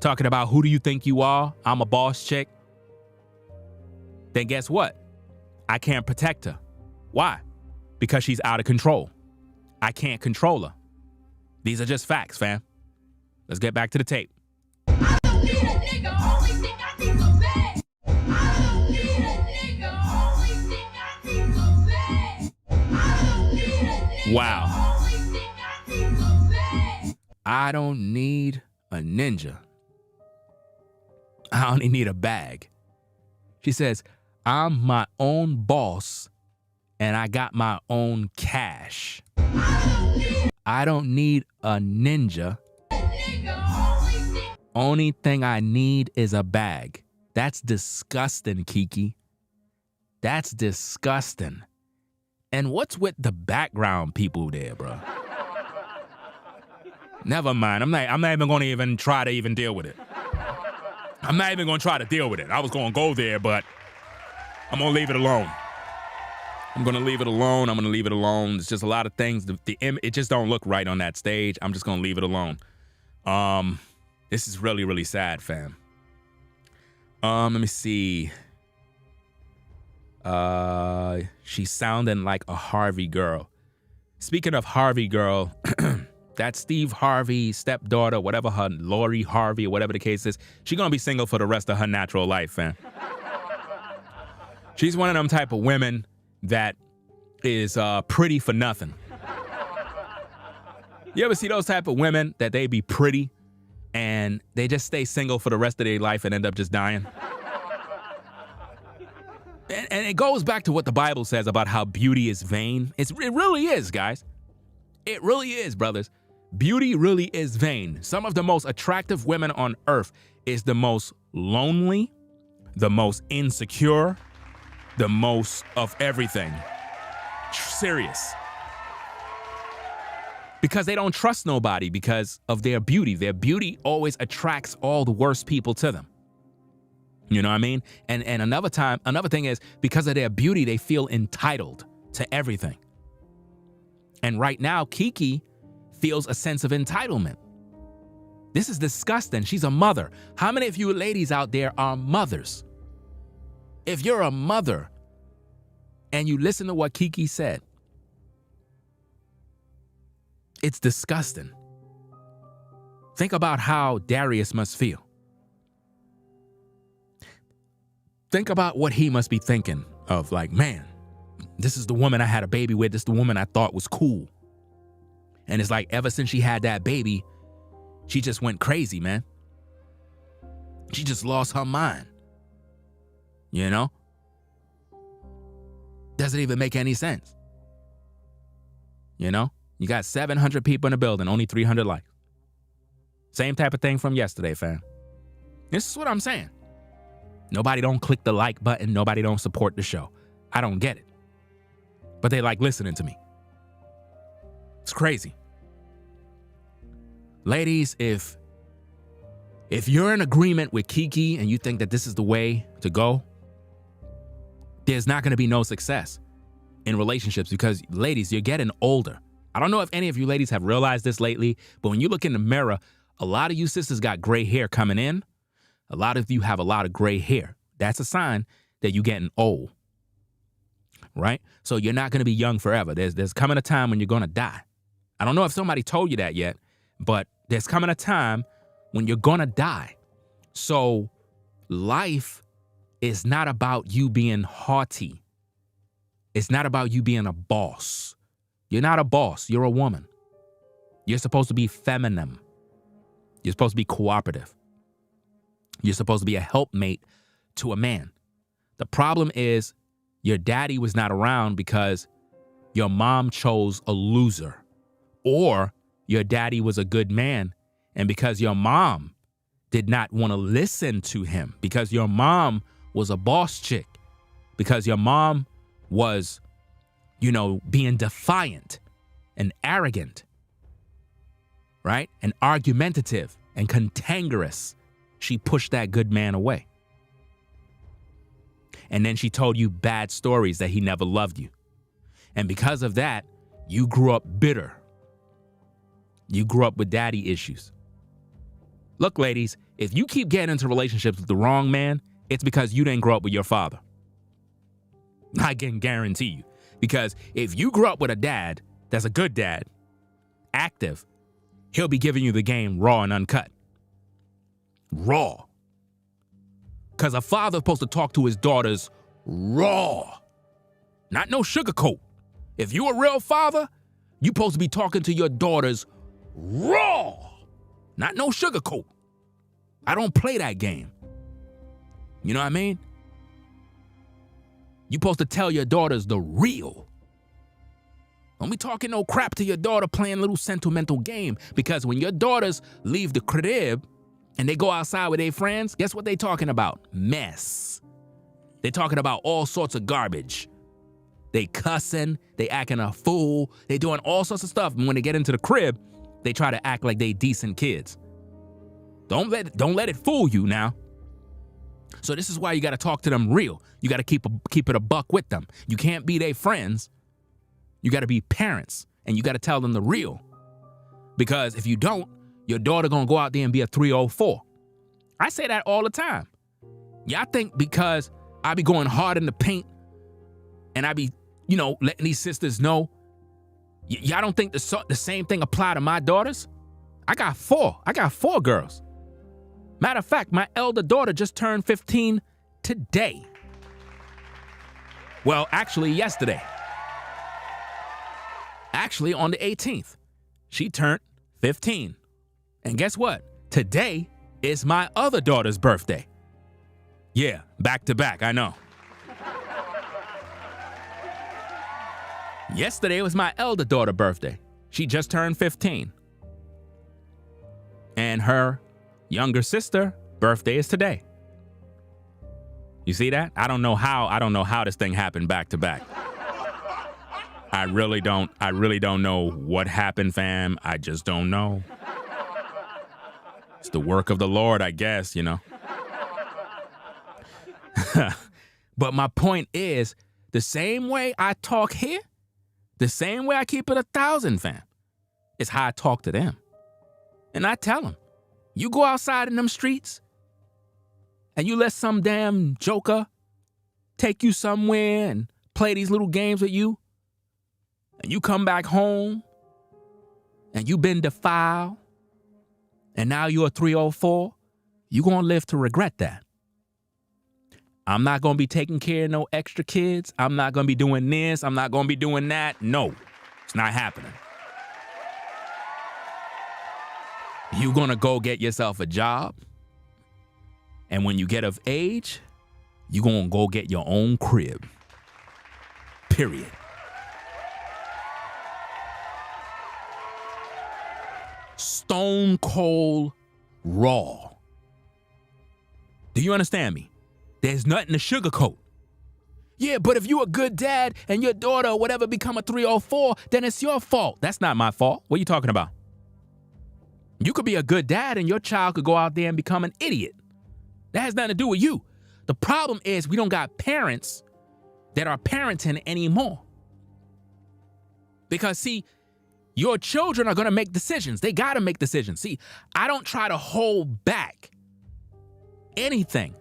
talking about who do you think you are? I'm a boss chick. Then guess what? I can't protect her. Why? Because she's out of control. I can't control her. These are just facts, fam. Let's get back to the tape. I don't need a nigga, only thing I need some bag. I don't need a nigga, only thing I need some bag. I don't need a nigga, Wow. only thing I need some bag. I don't need a ninja. I only need a bag. She says, I'm my own boss and I got my own cash. I don't need a ninja. Only thing I need is a bag. That's disgusting, Keke. That's disgusting. And what's with the background people there, bro? Never mind. I'm not even going to even try to even deal with it. I'm not even going to try to deal with it. I was going to go there, but I'm going to leave it alone. I'm going to leave it alone. I'm going to leave it alone. There's just a lot of things. It just don't look right on that stage. I'm just going to leave it alone. This is really, really sad, fam. Let me see. She's sounding like a Harvey girl. Speaking of Harvey girl, that Steve Harvey stepdaughter, whatever her, Lori Harvey, or whatever the case is, she's going to be single for the rest of her natural life, fam. She's one of them type of women that is pretty for nothing. You ever see those type of women that they be pretty and they just stay single for the rest of their life and end up just dying? And it goes back to what the Bible says about how beauty is vain. It really is, guys. It really is, brothers. Beauty really is vain. Some of the most attractive women on earth is the most lonely, the most insecure, the most of everything. Serious. Because they don't trust nobody because of their beauty. Their beauty always attracts all the worst people to them. You know what I mean? And another thing is because of their beauty, they feel entitled to everything. And right now, Keke feels a sense of entitlement. This is disgusting. She's a mother. How many of you ladies out there are mothers? If you're a mother and you listen to what Keke said, it's disgusting. Think about how Darius must feel. Think about what he must be thinking of, like, man, this is the woman I had a baby with. This is the woman I thought was cool. And it's like, ever since she had that baby, she just went crazy, man. She just lost her mind. You know? Doesn't even make any sense. You know? You got 700 people in the building, only 300 likes. Same type of thing from yesterday, fam. This is what I'm saying. Nobody don't click the like button. Nobody don't support the show. I don't get it. But they like listening to me. It's crazy. Ladies, if you're in agreement with Keke and you think that this is the way to go, there's not going to be no success in relationships because, ladies, you're getting older. I don't know if any of you ladies have realized this lately, but when you look in the mirror, a lot of you sisters got gray hair coming in. A lot of you have a lot of gray hair. That's a sign that you're getting old, right? So you're not going to be young forever. There's coming a time when you're going to die. I don't know if somebody told you that yet, but there's coming a time when you're going to die. So life is not about you being haughty. It's not about you being a boss. You're not a boss. You're a woman. You're supposed to be feminine. You're supposed to be cooperative. You're supposed to be a helpmate to a man. The problem is your daddy was not around because your mom chose a loser, or your daddy was a good man, and because your mom did not want to listen to him, because your mom was a boss chick, because your mom was, being defiant and arrogant, right? And argumentative and cantankerous. She pushed that good man away. And then she told you bad stories that he never loved you. And because of that, you grew up bitter. You grew up with daddy issues. Look, ladies, if you keep getting into relationships with the wrong man, it's because you didn't grow up with your father. I can guarantee you. Because if you grew up with a dad that's a good dad, active, he'll be giving you the game raw and uncut. Raw. Because a father's supposed to talk to his daughters raw. Not no sugarcoat. If you're a real father, you're supposed to be talking to your daughters raw. Not no sugarcoat. I don't play that game. You know what I mean? You're supposed to tell your daughters the real. Don't be talking no crap to your daughter playing a little sentimental game. Because when your daughters leave the crib and they go outside with their friends, guess what they talking about? Mess. They talking about all sorts of garbage. They cussing, they acting a fool, they doing all sorts of stuff. And when they get into the crib, they try to act like they decent kids. Don't let it fool you now. So this is why you got to talk to them real. You got to keep it a buck with them. You can't be their friends. You got to be parents, and you got to tell them the real. Because if you don't, your daughter going to go out there and be a 304. I say that all the time. Y'all think because I be going hard in the paint and I be, letting these sisters know, y'all don't think the same thing apply to my daughters? I got four girls. Matter of fact, my elder daughter just turned 15 today. Well, actually yesterday. Actually on the 18th. She turned 15. And guess what? Today is my other daughter's birthday. Yeah, back to back, I know. Yesterday was my elder daughter's birthday. She just turned 15. And her younger sister birthday is today. You see that? I don't know how this thing happened back to back. I really don't know what happened, fam. I just don't know. It's the work of the Lord, I guess, you know. But my point is, the same way I talk here, the same way I keep it 1,000, fam, is how I talk to them. And I tell them, you go outside in them streets and you let some damn joker take you somewhere and play these little games with you, and you come back home and you've been defiled, and now you're a 304, you're going to live to regret that. I'm not going to be taking care of no extra kids. I'm not going to be doing this. I'm not going to be doing that. No, it's not happening. You're going to go get yourself a job. And when you get of age, you're going to go get your own crib. Period. Stone cold raw. Do you understand me? There's nothing to sugarcoat. Yeah, but if you're a good dad and your daughter or whatever become a 304, then it's your fault. That's not my fault. What are you talking about? You could be a good dad and your child could go out there and become an idiot. That has nothing to do with you. The problem is we don't got parents that are parenting anymore. Because, see, your children are going to make decisions. They got to make decisions. See, I don't try to hold back anything.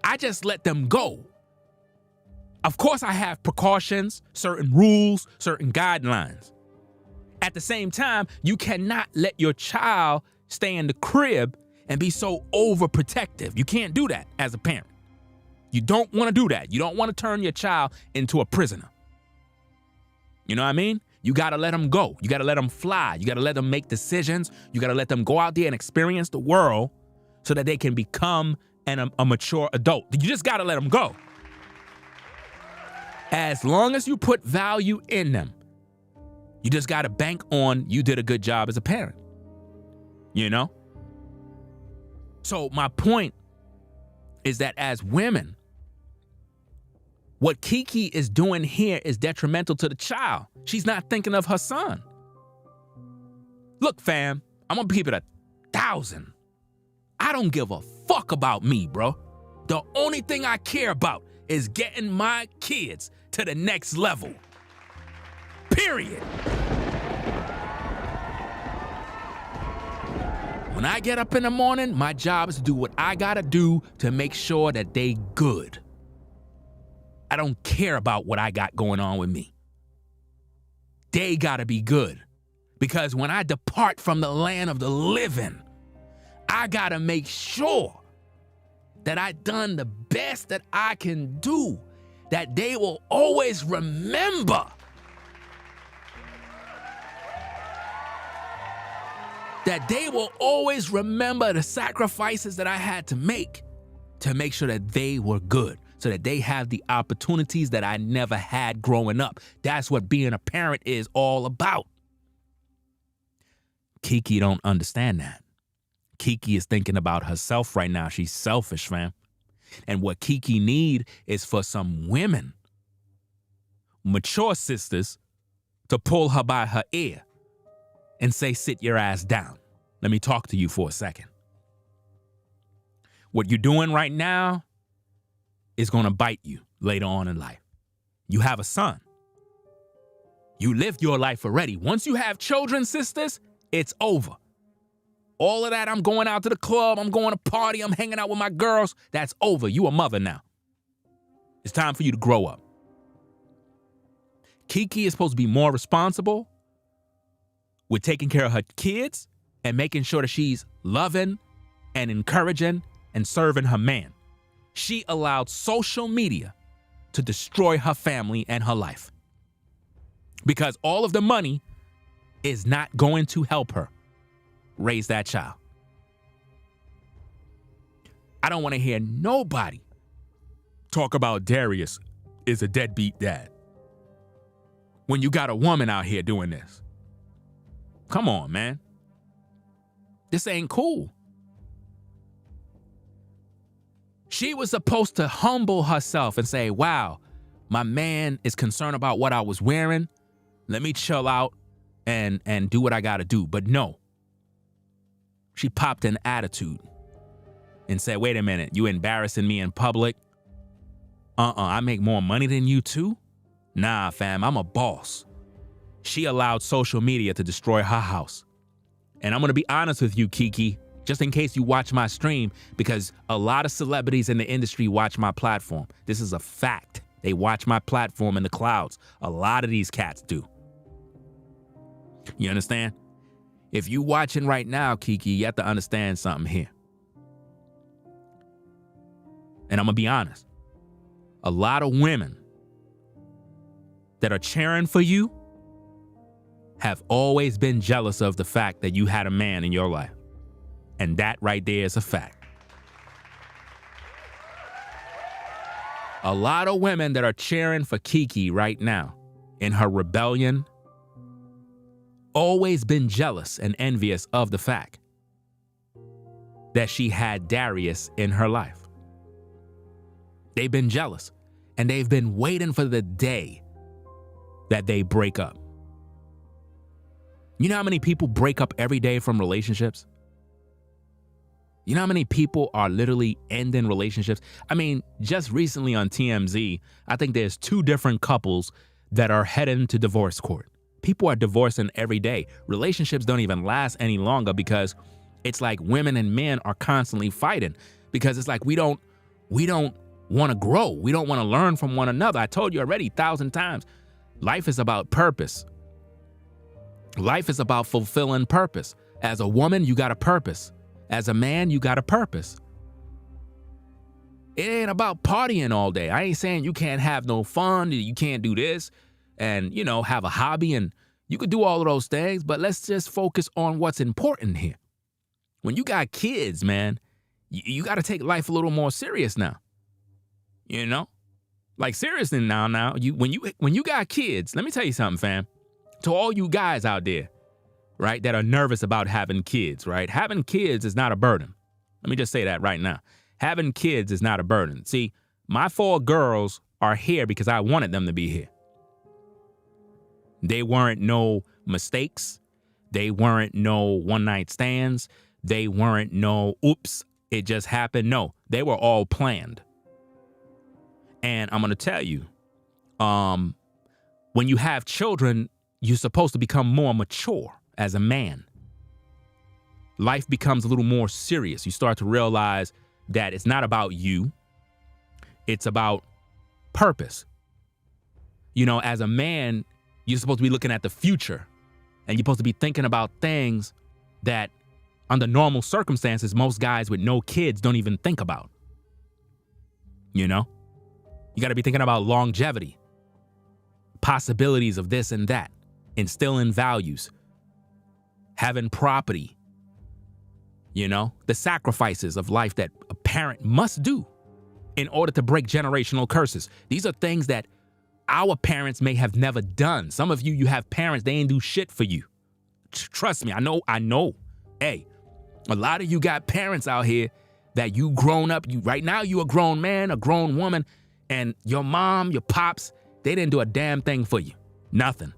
I just let them go. Of course, I have precautions, certain rules, certain guidelines. At the same time, you cannot let your child stay in the crib and be so overprotective. You can't do that as a parent. You don't want to do that. You don't want to turn your child into a prisoner. You know what I mean? You got to let them go. You got to let them fly. You got to let them make decisions. You got to let them go out there and experience the world so that they can become a mature adult. You just got to let them go. As long as you put value in them, you just got to bank on you did a good job as a parent. You know? So my point is that as women, what Keke is doing here is detrimental to the child. She's not thinking of her son. Look, fam, I'm gonna keep it 1,000. I don't give a fuck about me, bro. The only thing I care about is getting my kids to the next level. Period. When I get up in the morning, my job is to do what I gotta do to make sure that they good. I don't care about what I got going on with me. They gotta be good. Because when I depart from the land of the living, I gotta make sure that I done the best that I can do, that they will always remember. That they will always remember the sacrifices that I had to make sure that they were good, so that they have the opportunities that I never had growing up. That's what being a parent is all about. Keke don't understand that. Keke is thinking about herself right now. She's selfish, fam. And what Keke need is for some women, mature sisters, to pull her by her ear and say, sit your ass down. Let me talk to you for a second. What you're doing right now is going to bite you later on in life. You have a son. You lived your life already. Once you have children, sisters, it's over. All of that, I'm going out to the club, I'm going to party, I'm hanging out with my girls, that's over. You a mother now. It's time for you to grow up. Keke is supposed to be more responsible with taking care of her kids and making sure that she's loving and encouraging and serving her man. She allowed social media to destroy her family and her life. Because all of the money is not going to help her raise that child. I don't want to hear nobody talk about Darius is a deadbeat dad when you got a woman out here doing this. Come on, man. This ain't cool. She was supposed to humble herself and say, wow, my man is concerned about what I was wearing. Let me chill out and do what I got to do. But no, she popped an attitude and said, wait a minute, you embarrassing me in public? I make more money than you too? Nah, fam, I'm a boss. She allowed social media to destroy her house. And I'm going to be honest with you, Keke, just in case you watch my stream, because a lot of celebrities in the industry watch my platform. This is a fact. They watch my platform in the clouds. A lot of these cats do. You understand? If you watching right now, Keke, you have to understand something here. And I'm going to be honest. A lot of women that are cheering for you have always been jealous of the fact that you had a man in your life. And that right there is a fact. A lot of women that are cheering for Keke right now in her rebellion always been jealous and envious of the fact that she had Darius in her life. They've been jealous, and they've been waiting for the day that they break up. You know how many people break up every day from relationships? You know how many people are literally ending relationships? I mean, just recently on TMZ, I think there's 2 different couples that are heading to divorce court. People are divorcing every day. Relationships don't even last any longer because it's like women and men are constantly fighting because it's like we don't want to grow. We don't want to learn from one another. I told you already 1,000 times. Life is about purpose. Life is about fulfilling purpose. As a woman, you got a purpose. As a man, you got a purpose. It ain't about partying all day. I ain't saying you can't have no fun, you can't do this and, have a hobby, and you could do all of those things, but let's just focus on what's important here. When you got kids, man, you got to take life a little more serious now. Like seriously now, when you got kids, let me tell you something, fam. To all you guys out there, right, that are nervous about having kids, right? Having kids is not a burden. Let me just say that right now. Having kids is not a burden. See, my 4 girls are here because I wanted them to be here. They weren't no mistakes. They weren't no one-night stands. They weren't no, oops, it just happened. No, they were all planned. And I'm going to tell you, when you have children, you're supposed to become more mature as a man. Life becomes a little more serious. You start to realize that it's not about you. It's about purpose. As a man, you're supposed to be looking at the future, and you're supposed to be thinking about things that under normal circumstances, most guys with no kids don't even think about. You got to be thinking about longevity, possibilities of this and that, instilling values, having property, the sacrifices of life that a parent must do in order to break generational curses. These are things that our parents may have never done. Some of you have parents, they ain't do shit for you. Trust me, I know. Hey, a lot of you got parents out here that you grown up, right now you a grown man, a grown woman, and your mom, your pops, they didn't do a damn thing for you. Nothing.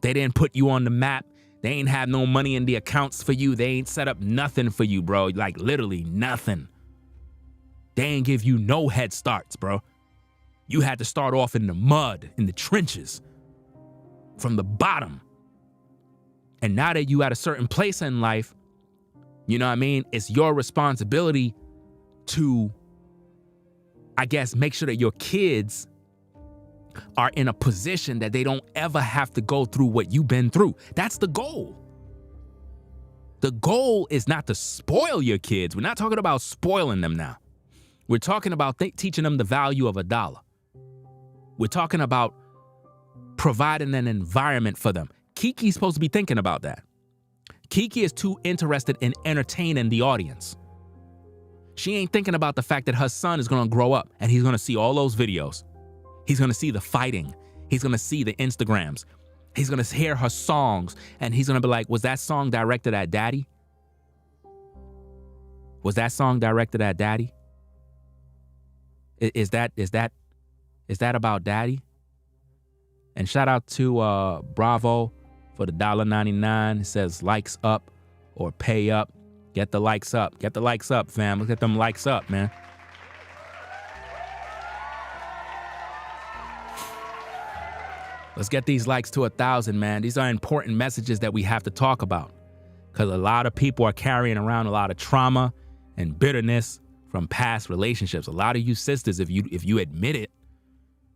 They didn't put you on the map. They ain't have no money in the accounts for you. They ain't set up nothing for you, bro. Like literally nothing. They ain't give you no head starts, bro. You had to start off in the mud, in the trenches, from the bottom. And now that you at a certain place in life, it's your responsibility to, I guess, make sure that your kids are in a position that they don't ever have to go through what you've been through. That's the goal. The goal is not to spoil your kids. We're not talking about spoiling them now. We're talking about teaching them the value of $1. We're talking about providing an environment for them. Keke's supposed to be thinking about that. Keke is too interested in entertaining the audience. She ain't thinking about the fact that her son is going to grow up and he's going to see all those videos. He's going to see the fighting. He's going to see the Instagrams. He's going to hear her songs and he's going to be like, was that song directed at daddy? Was that song directed at daddy? Is that about daddy? And shout out to Bravo for the $1.99. It says likes up or pay up. Get the likes up. Get the likes up, fam. Let's get them likes up, man. Let's get these likes to 1,000, man. These are important messages that we have to talk about because a lot of people are carrying around a lot of trauma and bitterness from past relationships. A lot of you sisters, if you admit it,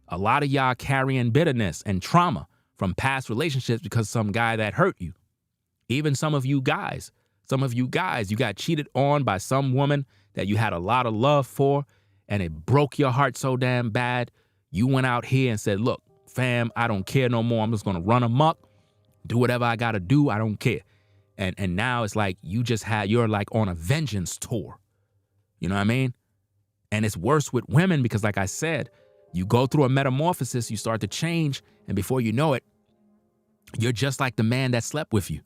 a lot of y'all carrying bitterness and trauma from past relationships because some guy that hurt you. Even some of you guys, you got cheated on by some woman that you had a lot of love for and it broke your heart so damn bad. You went out here and said, look, fam, I don't care no more. I'm just going to run amok, do whatever I got to do. I don't care. And now it's like you're like on a vengeance tour. You know what I mean? And it's worse with women because like I said, you go through a metamorphosis, you start to change, and before you know it, you're just like the man that slept with you.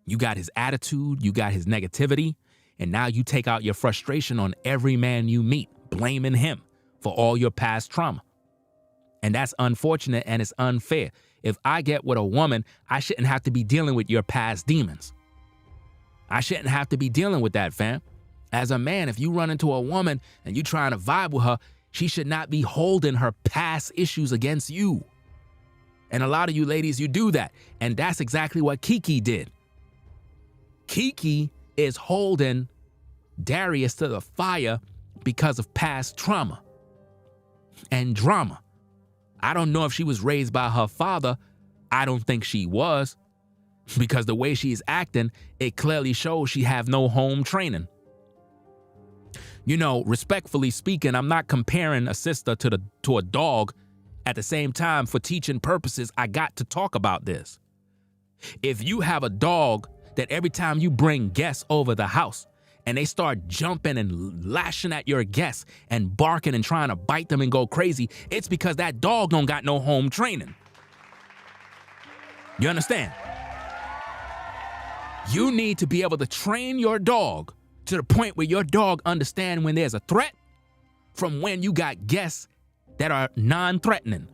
You got his attitude, you got his negativity, and now you take out your frustration on every man you meet, blaming him for all your past trauma. And that's unfortunate and it's unfair. If I get with a woman, I shouldn't have to be dealing with your past demons. I shouldn't have to be dealing with that, fam. As a man, if you run into a woman and you trying to vibe with her, she should not be holding her past issues against you. And a lot of you ladies, you do that. And that's exactly what Keke did. Keke is holding Darius to the fire because of past trauma and drama. I don't know if she was raised by her father. I don't think she was, because the way she's acting, it clearly shows she have no home training. You know, respectfully speaking, I'm not comparing a sister to a dog. At the same time, for teaching purposes, I got to talk about this. If you have a dog that every time you bring guests over the house and they start jumping and lashing at your guests and barking and trying to bite them and go crazy, it's because that dog don't got no home training. You understand? You need to be able to train your dog to the point where your dog understands when there's a threat from when you got guests that are non-threatening.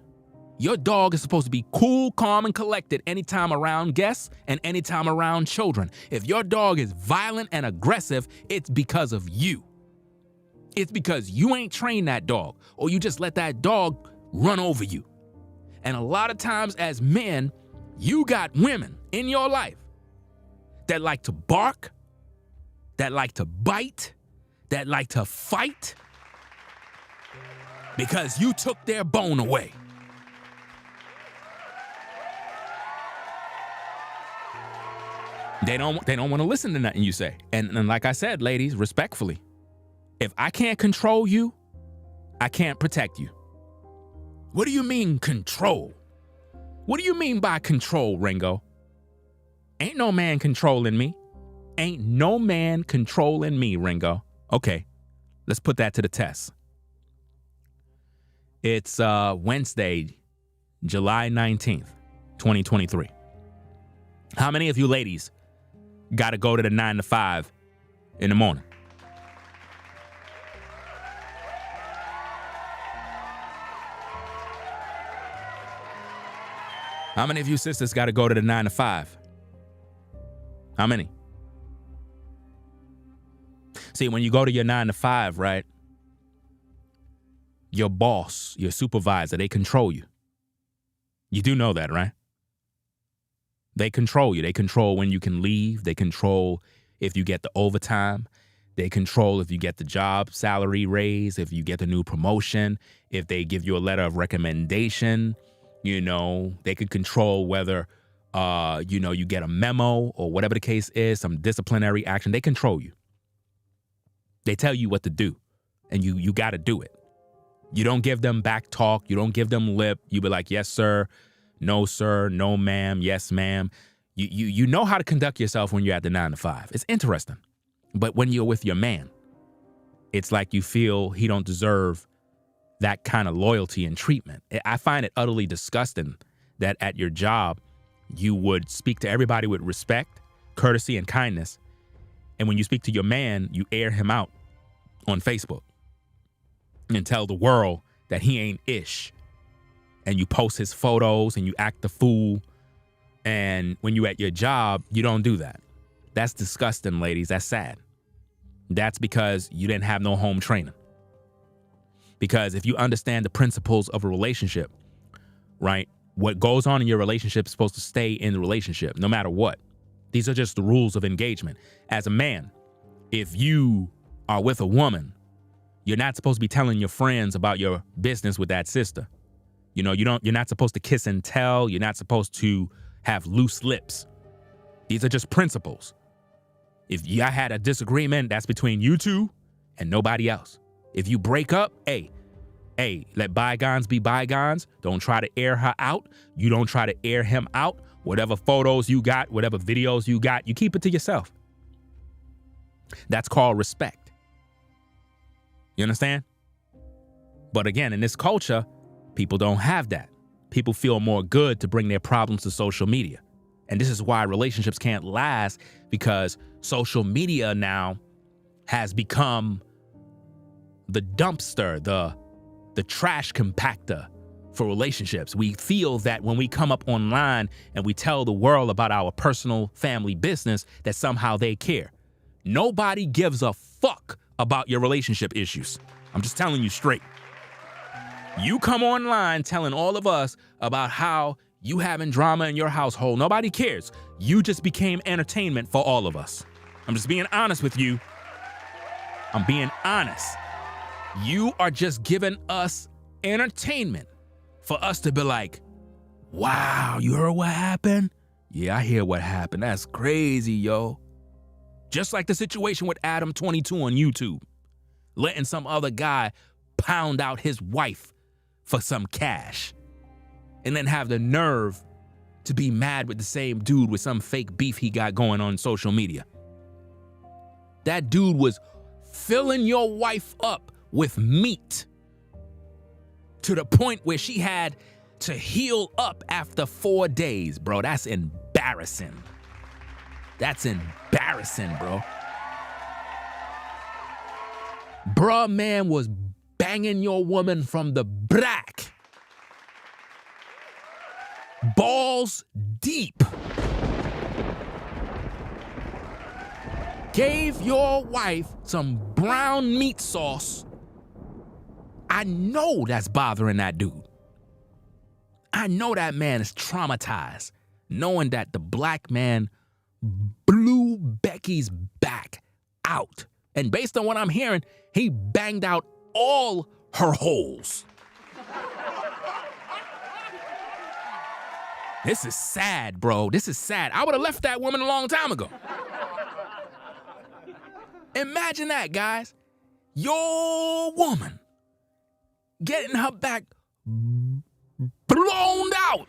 Your dog is supposed to be cool, calm, and collected anytime around guests and anytime around children. If your dog is violent and aggressive, it's because of you. It's because you ain't trained that dog, or you just let that dog run over you. And a lot of times as men, you got women in your life that like to bark, that like to bite, that like to fight, because you took their bone away. They don't want to listen to nothing you say. And like I said, ladies, respectfully, if I can't control you, I can't protect you. What do you mean control? What do you mean by control, Ringo? Ain't no man controlling me. Ain't no man controlling me, Ringo. Okay, let's put that to the test. It's Wednesday, July 19th, 2023. How many of you ladies got to go to the 9 to 5 in the morning? How many of you sisters got to go to the 9 to 5? How many? See, when you go to your 9 to 5, right? Your boss, your supervisor, they control you. You do know that, right? They control you. They control when you can leave. They control if you get the overtime. They control if you get the job salary raise, if you get the new promotion, if they give you a letter of recommendation. You know, they can control whether, you get a memo or whatever the case is, some disciplinary action. They control you. They tell you what to do, and you got to do it. You don't give them back talk. You don't give them lip. You be like, yes, sir. No, ma'am. Yes, ma'am. You know how to conduct yourself when you're at the 9 to 5. It's interesting. But when you're with your man, it's like you feel he don't deserve that kind of loyalty and treatment. I find it utterly disgusting that at your job, you would speak to everybody with respect, courtesy, and kindness. And when you speak to your man, you air him out on Facebook and tell the world that he ain't ish. And you post his photos and you act the fool. And when you at your job, you don't do that. That's disgusting, ladies. That's sad. That's because you didn't have no home training. Because if you understand the principles of a relationship, right, what goes on in your relationship is supposed to stay in the relationship, no matter what. These are just the rules of engagement. As a man, if you are with a woman, you're not supposed to be telling your friends about your business with that sister. You know, you're not supposed to kiss and tell. You're not supposed to have loose lips. These are just principles. If you had a disagreement, that's between you two and nobody else. If you break up, hey, let bygones be bygones. Don't try to air her out. You don't try to air him out. Whatever photos you got, whatever videos you got, you keep it to yourself. That's called respect. You understand? But again, in this culture, people don't have that. People feel more good to bring their problems to social media. And this is why relationships can't last, because social media now has become the dumpster, the trash compactor for relationships. We feel that when we come up online and we tell the world about our personal family business, that somehow they care. Nobody gives a fuck about your relationship issues. I'm just telling you straight. You come online telling all of us about how you having drama in your household. Nobody cares. You just became entertainment for all of us. I'm just being honest with you. I'm being honest. You are just giving us entertainment for us to be like, wow, you heard what happened? Yeah, I hear what happened. That's crazy, yo. Just like the situation with Adam 22 on YouTube, letting some other guy pound out his wife for some cash, and then have the nerve to be mad with the same dude with some fake beef he got going on social media. That dude was filling your wife up with meat to the point where she had to heal up after 4 days, bro. That's embarrassing. That's embarrassing, bro. Bruh, man was banging your woman from the back. Balls deep. Gave your wife some brown meat sauce. I know that's bothering that dude. I know that man is traumatized, knowing that the black man blew Becky's back out. And based on what I'm hearing, he banged out all her holes. This is sad, bro. This is sad. I would have left that woman a long time ago. Imagine that, guys. Your woman getting her back blown out.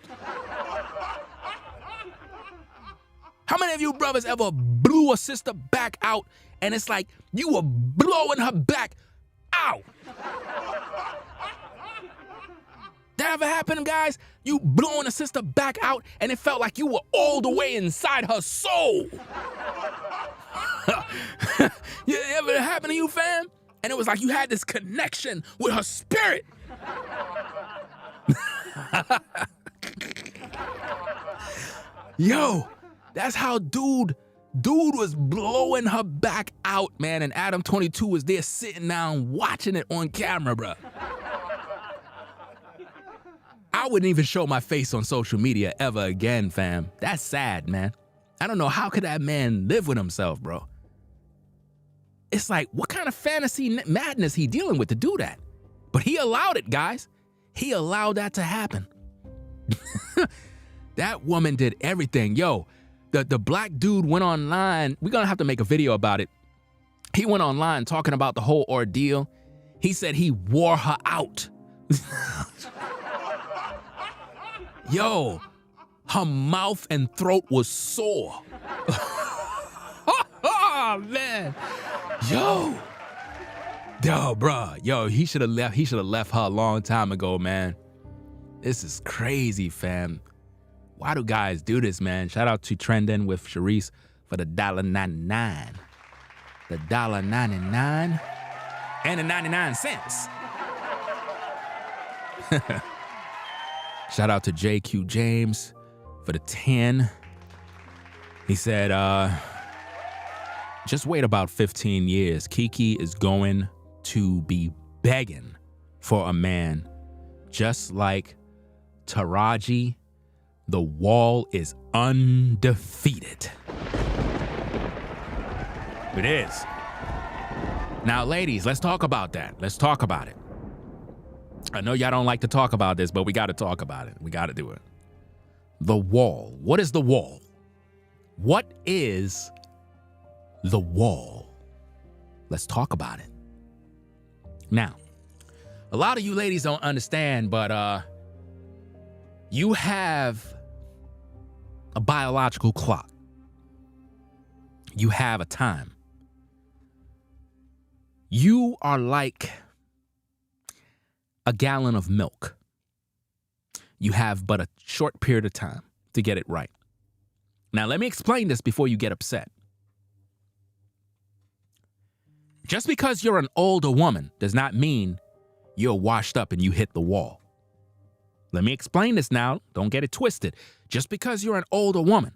How many of you brothers ever blew a sister back out and it's like you were blowing her back out? That ever happened, guys? You blowing a sister back out and it felt like you were all the way inside her soul. Ever happened to you, fam? And it was like you had this connection with her spirit. Yo, that's how dude was blowing her back out, man. And Adam 22 was there sitting down watching it on camera, bro. I wouldn't even show my face on social media ever again, fam. That's sad, man. I don't know, how could that man live with himself, bro? It's like, what kind of fantasy madness he dealing with to do that? But he allowed it, guys. He allowed that to happen. That woman did everything. Yo, the black dude went online. We're gonna have to make a video about it. He went online talking about the whole ordeal. He said he wore her out Yo, her mouth and throat was sore. Oh, man. Yo, bruh. Yo, he should have left. He should have left her a long time ago, man. This is crazy, fam. Why do guys do this, man? Shout out to Trending with Sharice for the $1.99. The $1.99 and the 99 cents. Shout out to JQ James for the 10. He said, just wait about 15 years. Keke is going to be begging for a man just like Taraji. The wall is undefeated. It is. Now, ladies, let's talk about that. Let's talk about it. I know y'all don't like to talk about this, but we got to talk about it. We got to do it. The wall. What is the wall? What is the wall? Let's talk about it. Now, a lot of you ladies don't understand, but you have a biological clock. You have a time. You are like a gallon of milk. You have but a short period of time to get it right. Now, let me explain this before you get upset. Just because you're an older woman does not mean you're washed up and you hit the wall. Let me explain this now. Don't get it twisted. Just because you're an older woman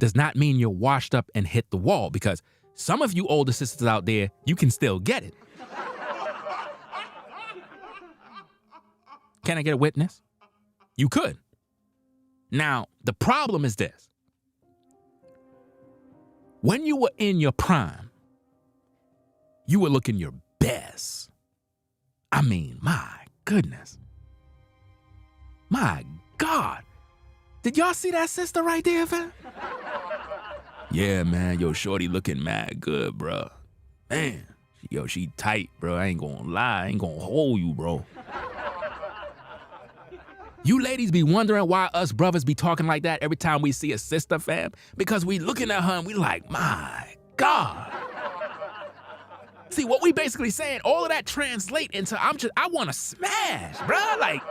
does not mean you're washed up and hit the wall, because some of you older sisters out there, you can still get it. Can I get a witness? You could. Now, the problem is this. When you were in your prime, you were looking your best. I mean, my goodness. My God. Did y'all see that sister right there, fam? Yeah, man. Yo, shorty looking mad good, bro. Man. Yo, she tight, bro. I ain't gonna lie. I ain't gonna hold you, bro. You ladies be wondering why us brothers be talking like that every time we see a sister, fam? Because we looking at her and we like, my God. See, what we basically saying, all of that translate into, I want to smash, bro. Like,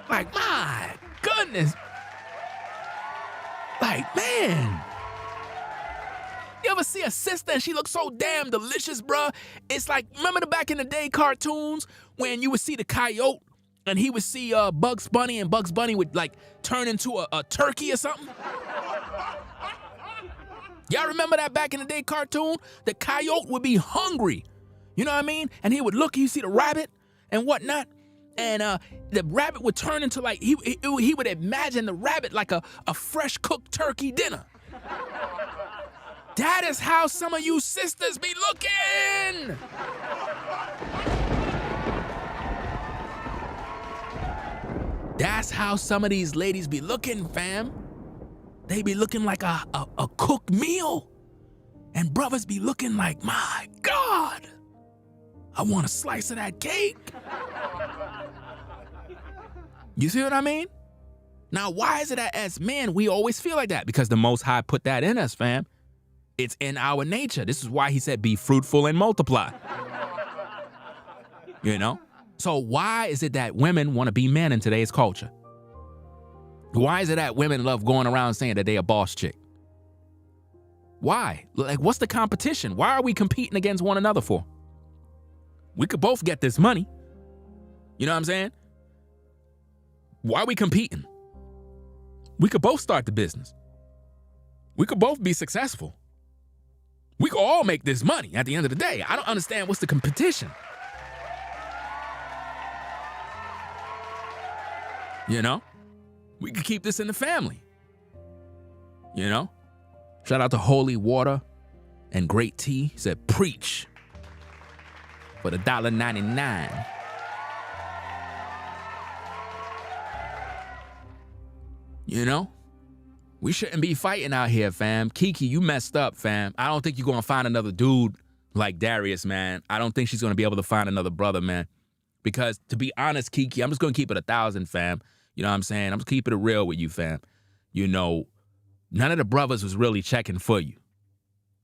my goodness. Like, man. You ever see a sister and she looks so damn delicious, bro? It's like, remember the back in the day cartoons when you would see the coyote and he would see Bugs Bunny, and Bugs Bunny would like turn into a turkey or something? Y'all remember that back in the day cartoon? The coyote would be hungry. You know what I mean? And he would look, you see the rabbit and whatnot. And the rabbit would turn into like, he would imagine the rabbit like a fresh cooked turkey dinner. That is how some of you sisters be looking. That's how some of these ladies be looking, fam. They be looking like a cooked meal. And brothers be looking like, my God, I want a slice of that cake. You see what I mean? Now, why is it that as men, we always feel like that? Because the Most High put that in us, fam. It's in our nature. This is why he said, be fruitful and multiply. You know? So why is it that women want to be men in today's culture? Why is it that women love going around saying that they a boss chick? Why? Like, what's the competition? Why are we competing against one another for? We could both get this money. You know what I'm saying? Why are we competing? We could both start the business. We could both be successful. We could all make this money at the end of the day. I don't understand what's the competition. You know? We could keep this in the family. You know? Shout out to Holy Water and Great Tea. He said, preach for the $1.99. You know? We shouldn't be fighting out here, fam. Keke, you messed up, fam. I don't think you're going to find another dude like Darius, man. I don't think she's going to be able to find another brother, man. Because to be honest, Keke, I'm just going to keep it 1,000, fam. You know what I'm saying? I'm just keeping it real with you, fam. You know, none of the brothers was really checking for you.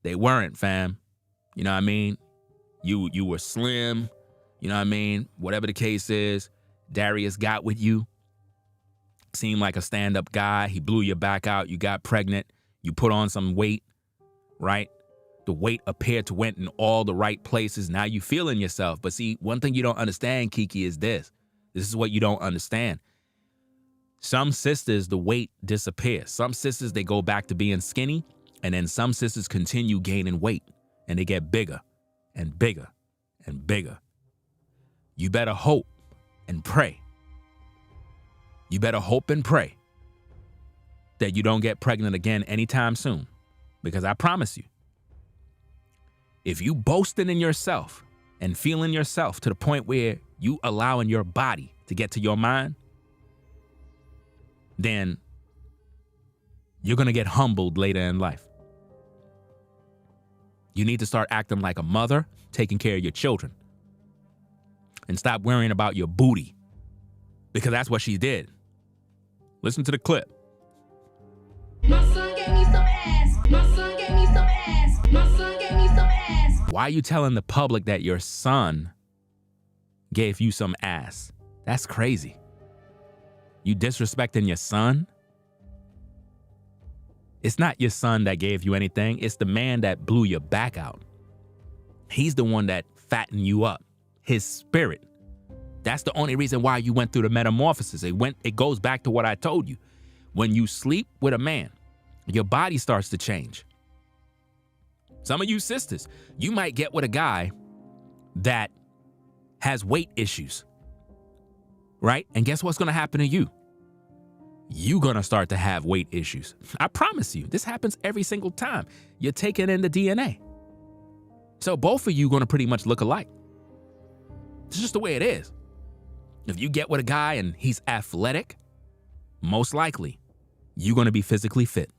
They weren't, fam. You know what I mean? You were slim. You know what I mean? Whatever the case is, Darius got with you. Seemed like a stand-up guy. He blew your back out. You got pregnant. You put on some weight, right? The weight appeared to went in all the right places. Now you feeling yourself. But see, one thing you don't understand, Keke, is this. This is what you don't understand. Some sisters, the weight disappears. Some sisters, they go back to being skinny. And then some sisters continue gaining weight. And they get bigger and bigger and bigger. You better hope and pray. You better hope and pray that you don't get pregnant again anytime soon. Because I promise you, if you boasting in yourself and feeling yourself to the point where you allowing your body to get to your mind, then you're going to get humbled later in life. You need to start acting like a mother, taking care of your children. And stop worrying about your booty. Because that's what she did. Listen to the clip. My son gave me some ass. My son gave me some ass. My son gave me some ass. Why are you telling the public that your son gave you some ass? That's crazy. You disrespecting your son? It's not your son that gave you anything. It's the man that blew your back out. He's the one that fattened you up. His spirit. That's the only reason why you went through the metamorphosis. It goes back to what I told you. When you sleep with a man, your body starts to change. Some of you sisters, you might get with a guy that has weight issues, right? And guess what's going to happen to you? You're going to start to have weight issues. I promise you, this happens every single time. You're taking in the DNA. So both of you are going to pretty much look alike. It's just the way it is. If you get with a guy and he's athletic, most likely you're going to be physically fit.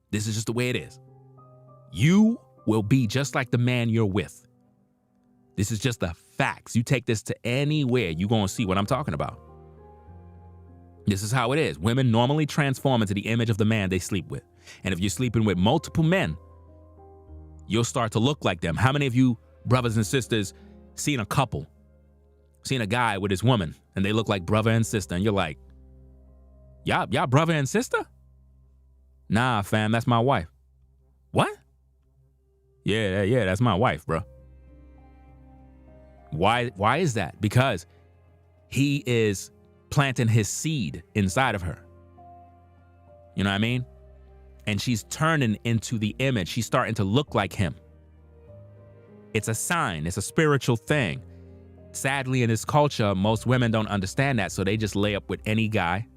This is just the way it is. You will be just like the man you're with. This is just the facts. You take this to anywhere, you're going to see what I'm talking about. This is how it is. Women normally transform into the image of the man they sleep with. And if you're sleeping with multiple men, you'll start to look like them. How many of you brothers and sisters seen a couple, seen a guy with his woman, and they look like brother and sister, and you're like, y'all brother and sister? Nah, fam, that's my wife. What? Yeah, that's my wife, bro. Why is that? Because he is planting his seed inside of her. You know what I mean? And she's turning into the image. She's starting to look like him. It's a sign. It's a spiritual thing. Sadly, in this culture, most women don't understand that, so they just lay up with any guy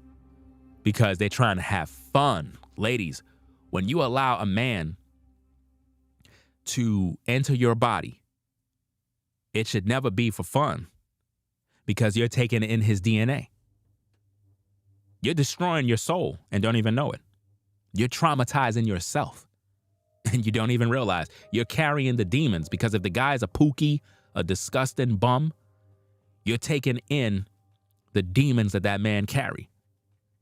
because they're trying to have fun. Ladies, when you allow a man to enter your body, it should never be for fun because you're taking in his DNA. You're destroying your soul and don't even know it. You're traumatizing yourself and you don't even realize you're carrying the demons, because if the guy's a pookie, a disgusting bum, you're taking in the demons that man carry.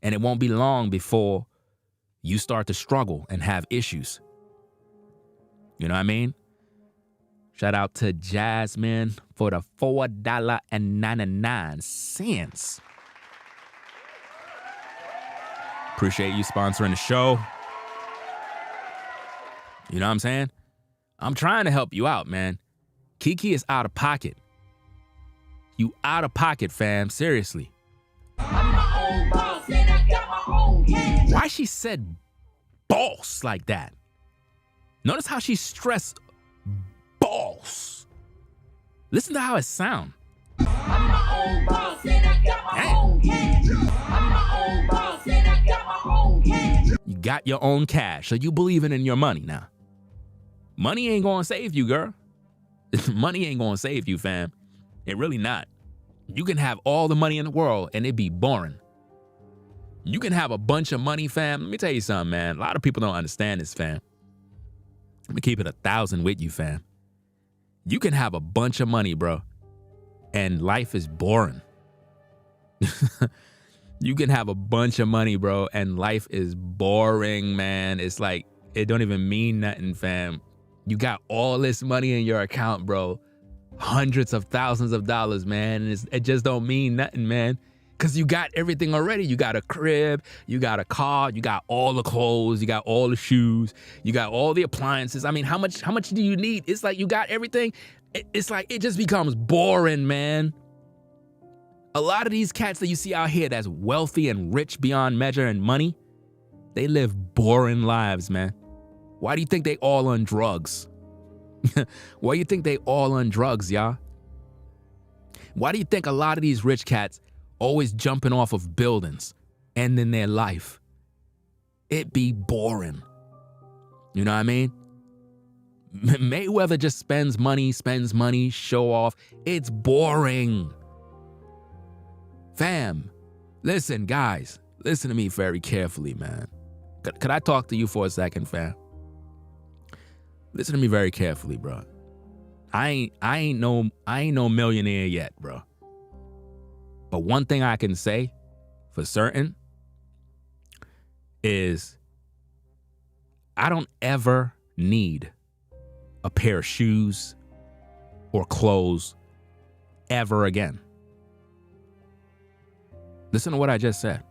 And it won't be long before you start to struggle and have issues. You know what I mean? Shout out to Jasmine for the $4.99. Appreciate you sponsoring the show. You know what I'm saying? I'm trying to help you out, man. Keke is out of pocket. You out of pocket, fam. Seriously. I'm my own boss and I got my own cash. Why she said boss like that? Notice how she stressed boss. Listen to how it sounds. I'm my own boss and I got my own cash. I'm my own boss and I got my own cash. You got your own cash, so you believing in your money now. Money ain't gonna save you, girl. Money ain't gonna save you, fam. It really not. You can have all the money in the world and it be boring. You can have a bunch of money, fam. Let me tell you something, man. A lot of people don't understand this, fam. Let me keep it 1,000 with you, fam. You can have a bunch of money, bro. and life is boring. You can have a bunch of money, bro, and life is boring, man. It's like, it don't even mean nothing, fam. You got all this money in your account, bro. Hundreds of thousands of dollars, man. And it just don't mean nothing, man. Because you got everything already. You got a crib, you got a car, you got all the clothes, you got all the shoes, you got all the appliances. I mean, how much do you need? It's like you got everything. It's like it just becomes boring, man. A lot of these cats that you see out here that's wealthy and rich beyond measure and money, they live boring lives, man. Why do you think they all on drugs? Why do you think they all on drugs, y'all? Why do you think a lot of these rich cats always jumping off of buildings, ending their life? It be boring. You know what I mean? Mayweather just spends money, show off. It's boring. Fam, listen, guys, listen to me very carefully, man. Could I talk to you for a second, fam? Listen to me very carefully, bro. I ain't no millionaire yet, bro. But one thing I can say for certain is I don't ever need a pair of shoes or clothes ever again. Listen to what I just said.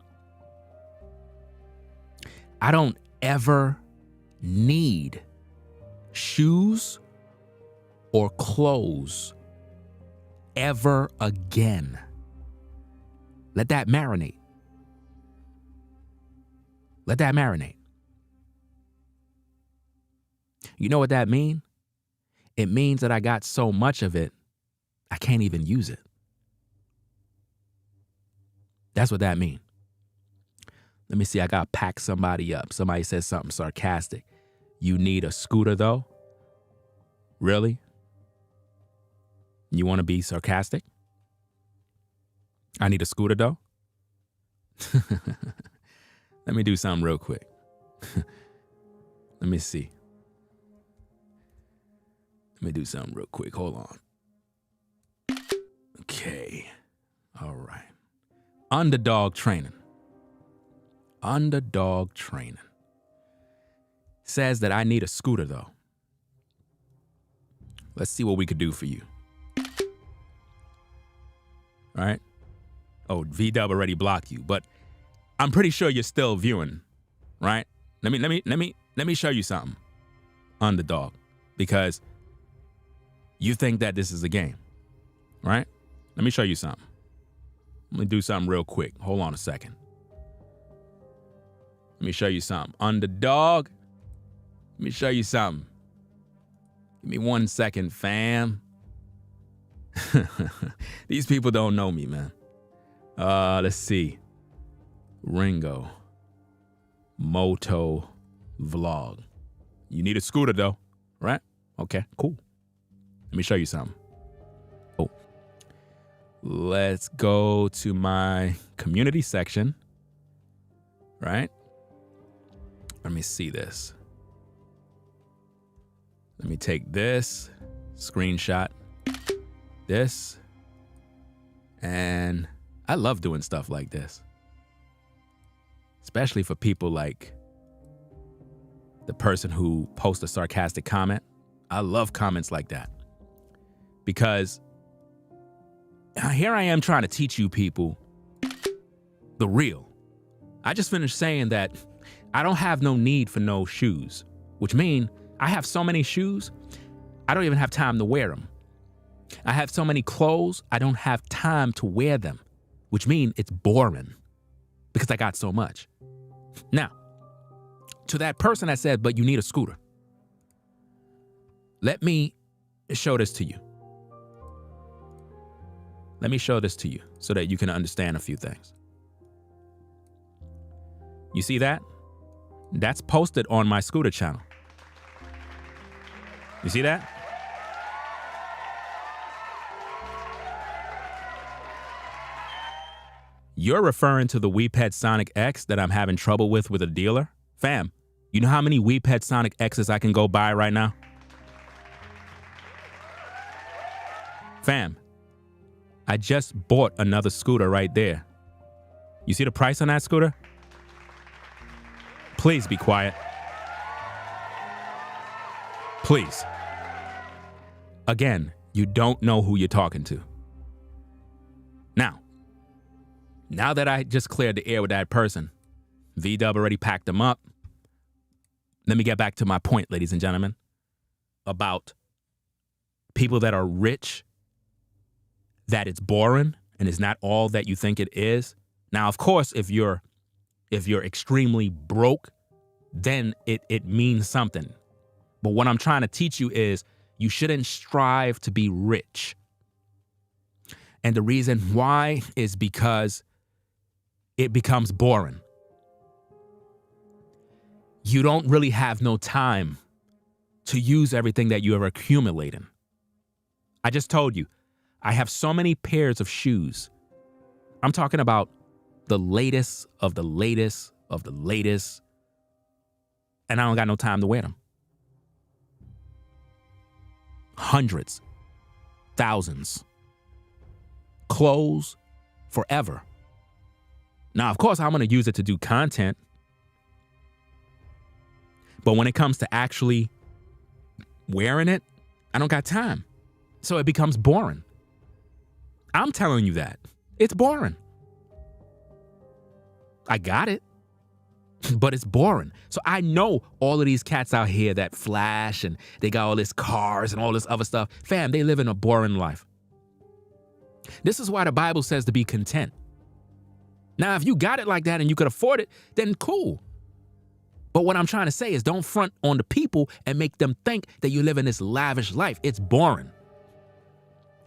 I don't ever need shoes or clothes ever again. Let that marinate. Let that marinate. You know what that means? It means that I got so much of it, I can't even use it. That's what that means. Let me see. I got to pack somebody up. Somebody says something sarcastic. You need a scooter, though? Really? You want to be sarcastic? I need a scooter, though? Let me do something real quick. Let me see. Let me do something real quick. Hold on. Okay. All right. Underdog training. Underdog training. Says that I need a scooter, though. Let's see what we could do for you. All right. Oh, V-Dub already blocked you, but I'm pretty sure you're still viewing, right? Let me show you something. Underdog. Because you think that this is a game, right? Let me show you something. Let me do something real quick. Hold on a second. Let me show you something. Underdog. Let me show you something. Give me 1 second, fam. These people don't know me, man. Let's see. Ringo. Moto vlog. You need a scooter, though, right? Okay, cool. Let me show you something. Oh. Let's go to my community section, right? Let me see this. Let me take this, screenshot this, and I love doing stuff like this. Especially for people like the person who posts a sarcastic comment. I love comments like that. Because here I am trying to teach you people the real. I just finished saying that I don't have no need for no shoes, which means I have so many shoes, I don't even have time to wear them. I have so many clothes, I don't have time to wear them, which means it's boring because I got so much. Now, to that person that said, but you need a scooter, let me show this to you. Let me show this to you so that you can understand a few things. You see that? That's posted on my scooter channel. You see that? You're referring to the WePet Sonic X that I'm having trouble with a dealer? Fam, you know how many WePet Sonic X's I can go buy right now? Fam, I just bought another scooter right there. You see the price on that scooter? Please be quiet. Please. Again, you don't know who you're talking to. Now that I just cleared the air with that person, V-Dub already packed them up. Let me get back to my point, ladies and gentlemen, about people that are rich, that it's boring and is not all that you think it is. Now, of course, if you're extremely broke, then it means something. But what I'm trying to teach you is you shouldn't strive to be rich. And the reason why is because it becomes boring. You don't really have no time to use everything that you are accumulating. I just told you, I have so many pairs of shoes. I'm talking about the latest of the latest of the latest, and I don't got no time to wear them. Hundreds, thousands, clothes forever. Now, of course, I'm going to use it to do content, but when it comes to actually wearing it, I don't got time. So it becomes boring. I'm telling you that. It's boring. I got it, but it's boring. So I know all of these cats out here that flash and they got all this cars and all this other stuff. Fam, they live in a boring life. This is why the Bible says to be content. Now, if you got it like that and you could afford it, then cool. But what I'm trying to say is don't front on the people and make them think that you live in this lavish life. It's boring.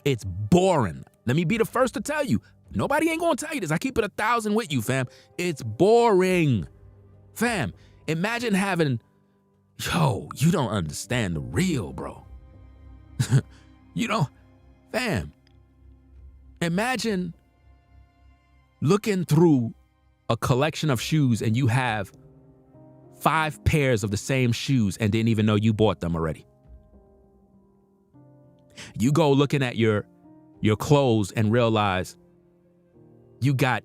It's boring. Let me be the first to tell you. Nobody ain't gonna tell you this. I keep it 1,000 with you, fam. It's boring. Fam, imagine having, you don't understand the real, bro. You know, fam, imagine looking through a collection of shoes and you have 5 pairs of the same shoes and didn't even know you bought them already. You go looking at your clothes and realize you got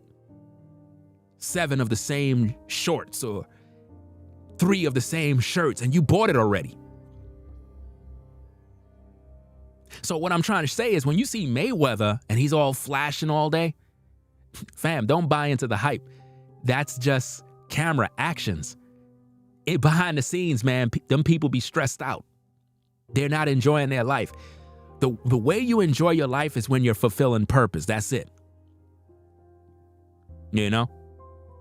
7 of the same shorts or 3 of the same shirts and you bought it already. So what I'm trying to say is when you see Mayweather and he's all flashing all day, fam, don't buy into the hype. That's just camera actions. Behind the scenes, man, them people be stressed out. They're not enjoying their life. The way you enjoy your life is when you're fulfilling purpose. That's it. You know?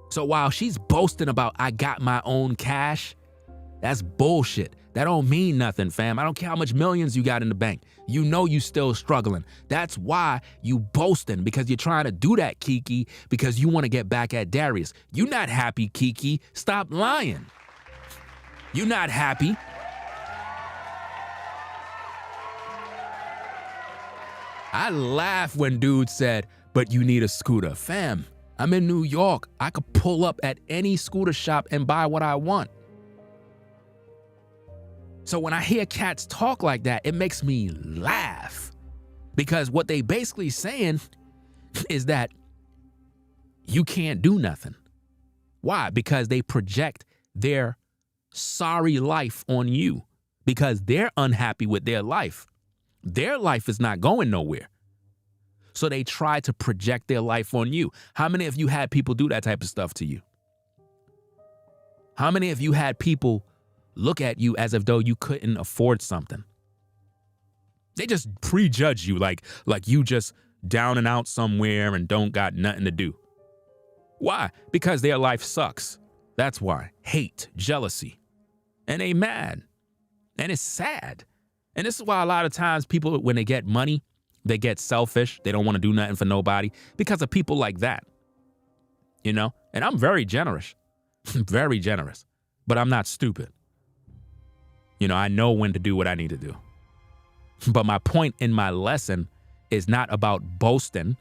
So while she's boasting about, I got my own cash, that's bullshit. That don't mean nothing, fam. I don't care how much millions you got in the bank. You know you still struggling. That's why you boasting, because you're trying to do that, Keke, because you want to get back at Darius. You not happy, Keke. Stop lying. You not happy. I laugh when dudes said, but you need a scooter. Fam, I'm in New York. I could pull up at any scooter shop and buy what I want. So when I hear cats talk like that, it makes me laugh. Because what they basically saying is that you can't do nothing. Why? Because they project their sorry life on you. Because they're unhappy with their life. Their life is not going nowhere. So they try to project their life on you. How many of you had people do that type of stuff to you? How many of you had people look at you as if though you couldn't afford something? They just prejudge you like you just down and out somewhere and don't got nothing to do. Why? Because their life sucks. That's why. Hate, jealousy. And they mad. And it's sad. And this is why a lot of times people, when they get money, they get selfish. They don't want to do nothing for nobody because of people like that. You know? And I'm very generous. Very generous. But I'm not stupid. You know, I know when to do what I need to do. But my point in my lesson is not about boasting.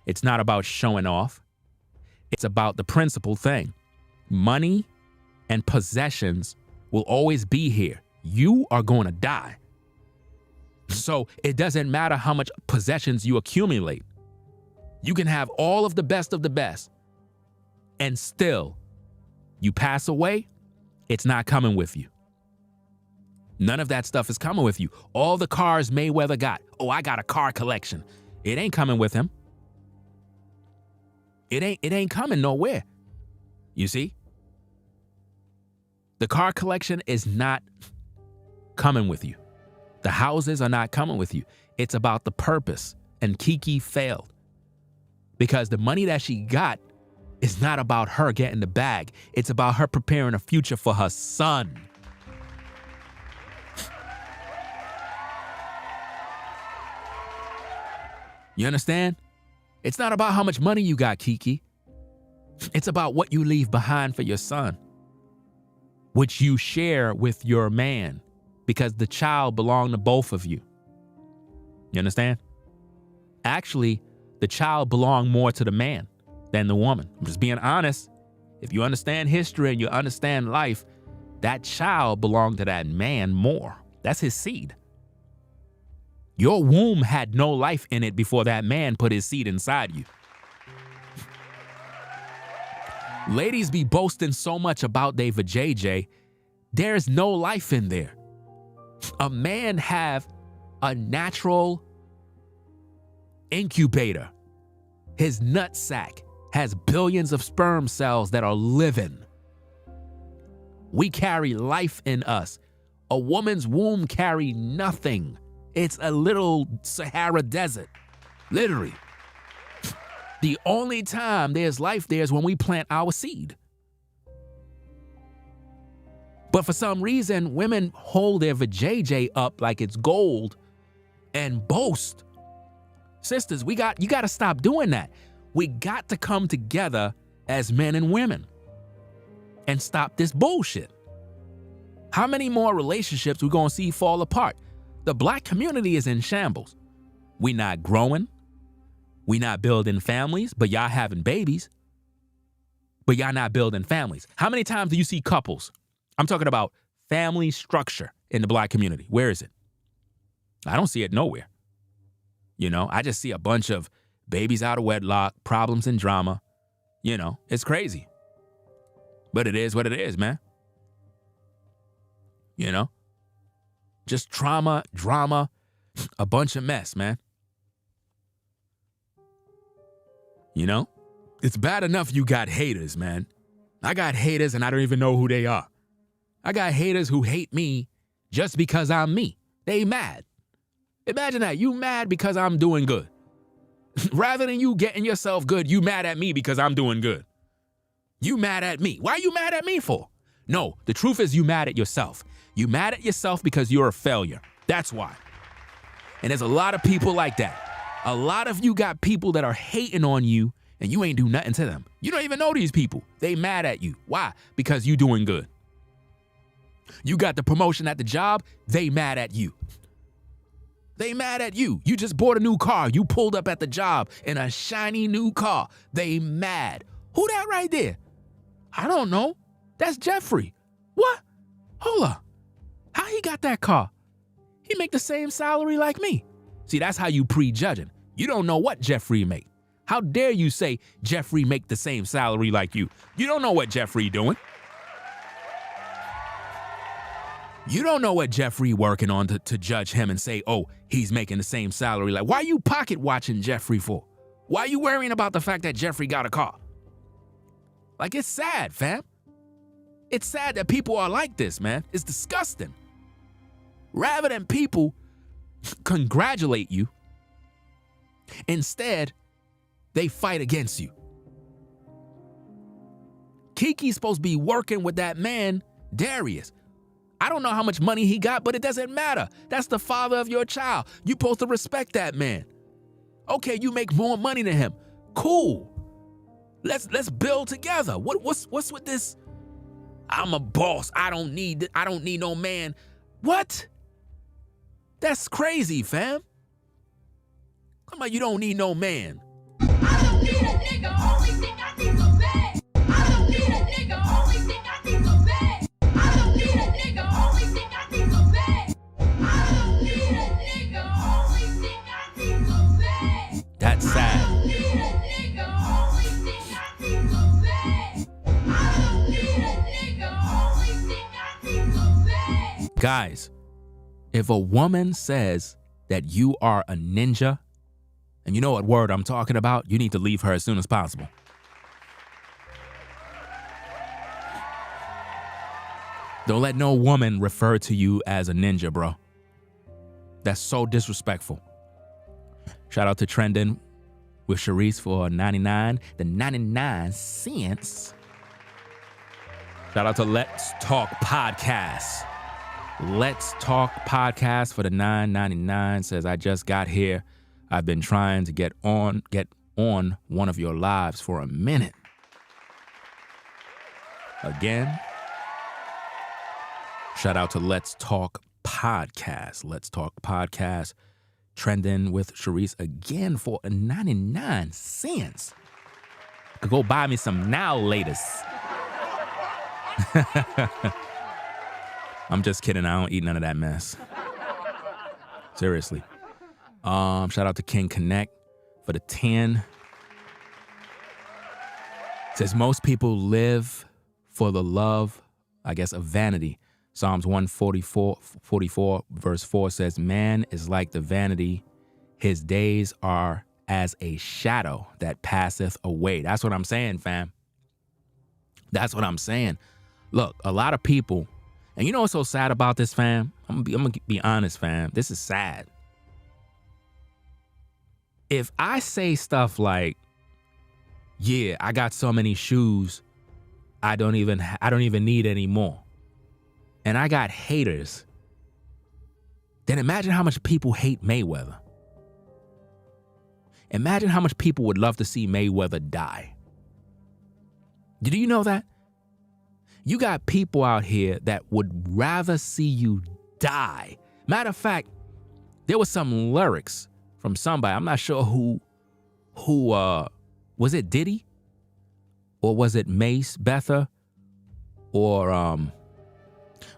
It's not about showing off. It's about the principal thing. Money and possessions will always be here. You are going to die. So it doesn't matter how much possessions you accumulate. You can have all of the best, and still, you pass away, it's not coming with you. None of that stuff is coming with you. All the cars Mayweather got. Oh, I got a car collection. It ain't coming with him. It ain't coming nowhere. You see? The car collection is not coming with you. The houses are not coming with you. It's about the purpose. And Keke failed. Because the money that she got is not about her getting the bag. It's about her preparing a future for her son. You understand? It's not about how much money you got, Keke. It's about what you leave behind for your son, which you share with your man, because the child belonged to both of you. You understand? Actually, the child belonged more to the man than the woman. I'm just being honest. If you understand history and you understand life, that child belonged to that man more. That's his seed. Your womb had no life in it before that man put his seed inside you. Ladies be boasting so much about their vajayjay. There's no life in there. A man have a natural incubator. His nut sack has billions of sperm cells that are living. We carry life in us. A woman's womb carry nothing. It's a little Sahara desert, literally. The only time there's life there is when we plant our seed. But for some reason, women hold their vajayjay up like it's gold and boast. Sisters, you got to stop doing that. We got to come together as men and women and stop this bullshit. How many more relationships we gonna see fall apart? The black community is in shambles. We not growing. We not building families, but y'all having babies. But y'all not building families. How many times do you see couples? I'm talking about family structure in the black community. Where is it? I don't see it nowhere. You know, I just see a bunch of babies out of wedlock, problems and drama. You know, it's crazy. But it is what it is, man. You know? Just trauma, drama, a bunch of mess, man. You know? It's bad enough you got haters, man. I got haters and I don't even know who they are. I got haters who hate me just because I'm me. They mad. Imagine that. You mad because I'm doing good. Rather than you getting yourself good, you mad at me because I'm doing good. You mad at me. Why are you mad at me for? No, the truth is you mad at yourself. You mad at yourself because you're a failure. That's why. And there's a lot of people like that. A lot of you got people that are hating on you and you ain't do nothing to them. You don't even know these people. They mad at you. Why? Because you doing good. You got the promotion at the job, they mad at you. They mad at you. You just bought a new car. You pulled up at the job in a shiny new car. They mad. Who that right there? I don't know. That's Jeffrey. What? Hold up. How he got that car? He make the same salary like me. See, that's how you prejudging. You don't know what Jeffrey make. How dare you say Jeffrey make the same salary like you? You don't know what Jeffrey doing. You don't know what Jeffrey working on to judge him and say, oh, he's making the same salary. Like, why are you pocket watching Jeffrey for? Why are you worrying about the fact that Jeffrey got a car? Like, it's sad, fam. It's sad that people are like this, man. It's disgusting. Rather than people congratulate you, instead, they fight against you. Keke's supposed to be working with that man, Darius. I don't know how much money he got, but it doesn't matter. That's the father of your child. You're supposed to respect that man. Okay, you make more money than him. Cool. Let's build together. What's with this? I'm a boss. I don't need no man. What? That's crazy, fam. Come on, you don't need no man. I don't need a nigga, only thing I need some bag. I don't need a nigga, only thing I need some bag. I don't need a nigga, only thing I need some bag. I don't need a nigga, only thing I need some bag. That's sad. I don't need a Guys, if a woman says that you are a ninja, and you know what word I'm talking about, you need to leave her as soon as possible. Don't let no woman refer to you as a ninja, bro. That's so disrespectful. Shout out to Trending with Sharice for 99 cents. Shout out to Let's Talk Podcast. Let's Talk Podcast for the $9.99 says, I just got here. I've been trying to get on one of your lives for a minute. Again, shout out to Let's Talk Podcast. Let's Talk Podcast. Trending with Sharice again for 99 cents. Could go buy me some now latest. I'm just kidding. I don't eat none of that mess. Seriously. Shout out to King Connect for the 10. Says most people live for the love, I guess, of vanity. Psalms 144 verse 4 says, man is like the vanity. His days are as a shadow that passeth away. That's what I'm saying, fam. That's what I'm saying. Look, a lot of people, and you know what's so sad about this, fam? I'm gonna be honest, fam. This is sad. If I say stuff like, yeah, I got so many shoes, I don't even need any more, and I got haters, then imagine how much people hate Mayweather. Imagine how much people would love to see Mayweather die. Did you know that? You got people out here that would rather see you die. Matter of fact, there was some lyrics from somebody. I'm not sure who was it Diddy? Or was it Mace Betha? Or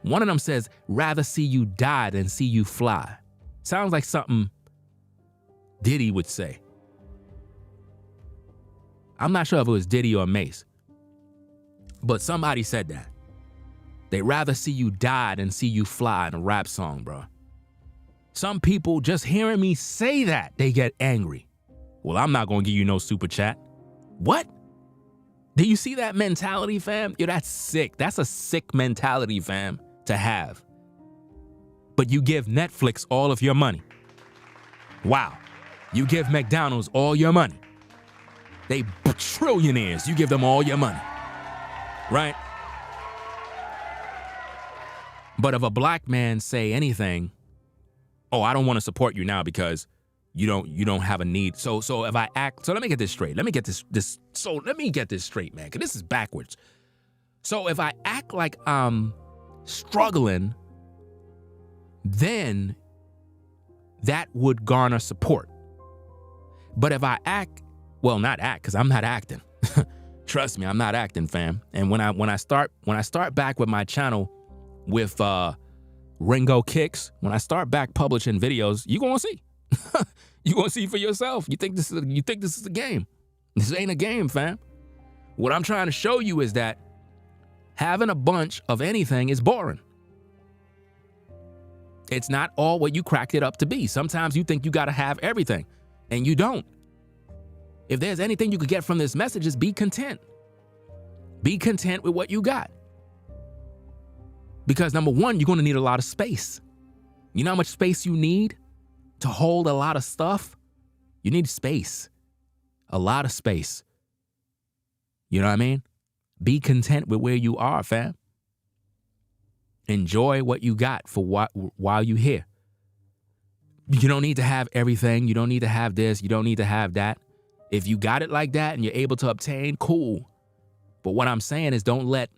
one of them says, rather see you die than see you fly. Sounds like something Diddy would say. I'm not sure if it was Diddy or Mace, but somebody said that. They rather see you die than see you fly in a rap song, bro. Some people, just hearing me say that, they get angry. Well, I'm not gonna give you no super chat. What? Do you see that mentality, fam? Yo, that's sick. That's a sick mentality, fam, to have. But you give Netflix all of your money. Wow. You give McDonald's all your money. They trillionaires. You give them all your money. Right? But if a black man say anything, oh, I don't want to support you now because you don't have a need. So if I act, so let me get this straight. Let me get this straight, man, because this is backwards. So if I act like I'm struggling, then that would garner support. But if I act, well, not act, because I'm not acting. Trust me, I'm not acting, fam. And when I start back with my channel with Ringo Kicks, when I start back publishing videos, you gonna see. You gonna see for yourself. You think this is a game? This ain't a game, fam. What I'm trying to show you is that having a bunch of anything is boring. It's not all what you cracked it up to be. Sometimes you think you gotta have everything, and you don't. If there's anything you could get from this message, is be content. Be content with what you got. Because number one, you're gonna need a lot of space. You know how much space you need to hold a lot of stuff? You need space. A lot of space. You know what I mean? Be content with where you are, fam. Enjoy what you got for while you're here. You don't need to have everything. You don't need to have this. You don't need to have that. If you got it like that and you're able to obtain, cool. But what I'm saying is don't let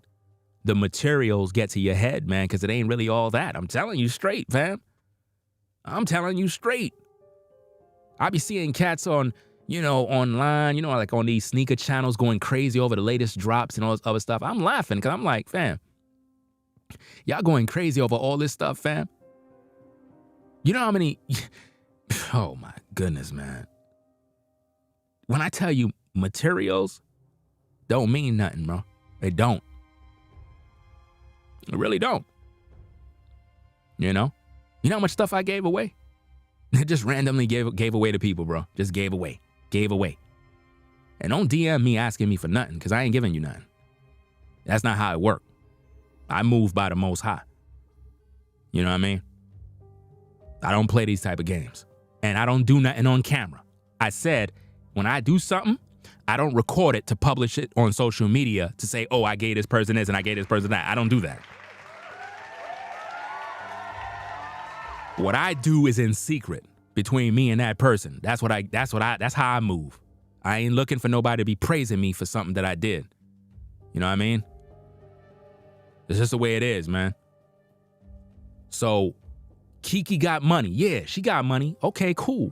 the materials get to your head, man, because it ain't really all that. I'm telling you straight, fam. I'm telling you straight. I be seeing cats on, online, like on these sneaker channels going crazy over the latest drops and all this other stuff. I'm laughing because I'm like, fam, y'all going crazy over all this stuff, fam. You know how many, oh my goodness, man. When I tell you materials don't mean nothing, bro. They don't. They really don't. You know how much stuff I gave away? Just randomly gave away to people, bro. Just gave away. And don't DM me asking me for nothing, because I ain't giving you nothing. That's not how it works. I move by the Most High. You know what I mean? I don't play these type of games. And I don't do nothing on camera. I said, when I do something, I don't record it to publish it on social media to say, oh, I gave this person this and I gave this person that. I don't do that. What I do is in secret between me and that person. That's how I move. I ain't looking for nobody to be praising me for something that I did. You know what I mean? It's just the way it is, man. So Keke got money. Yeah, she got money. Okay, cool.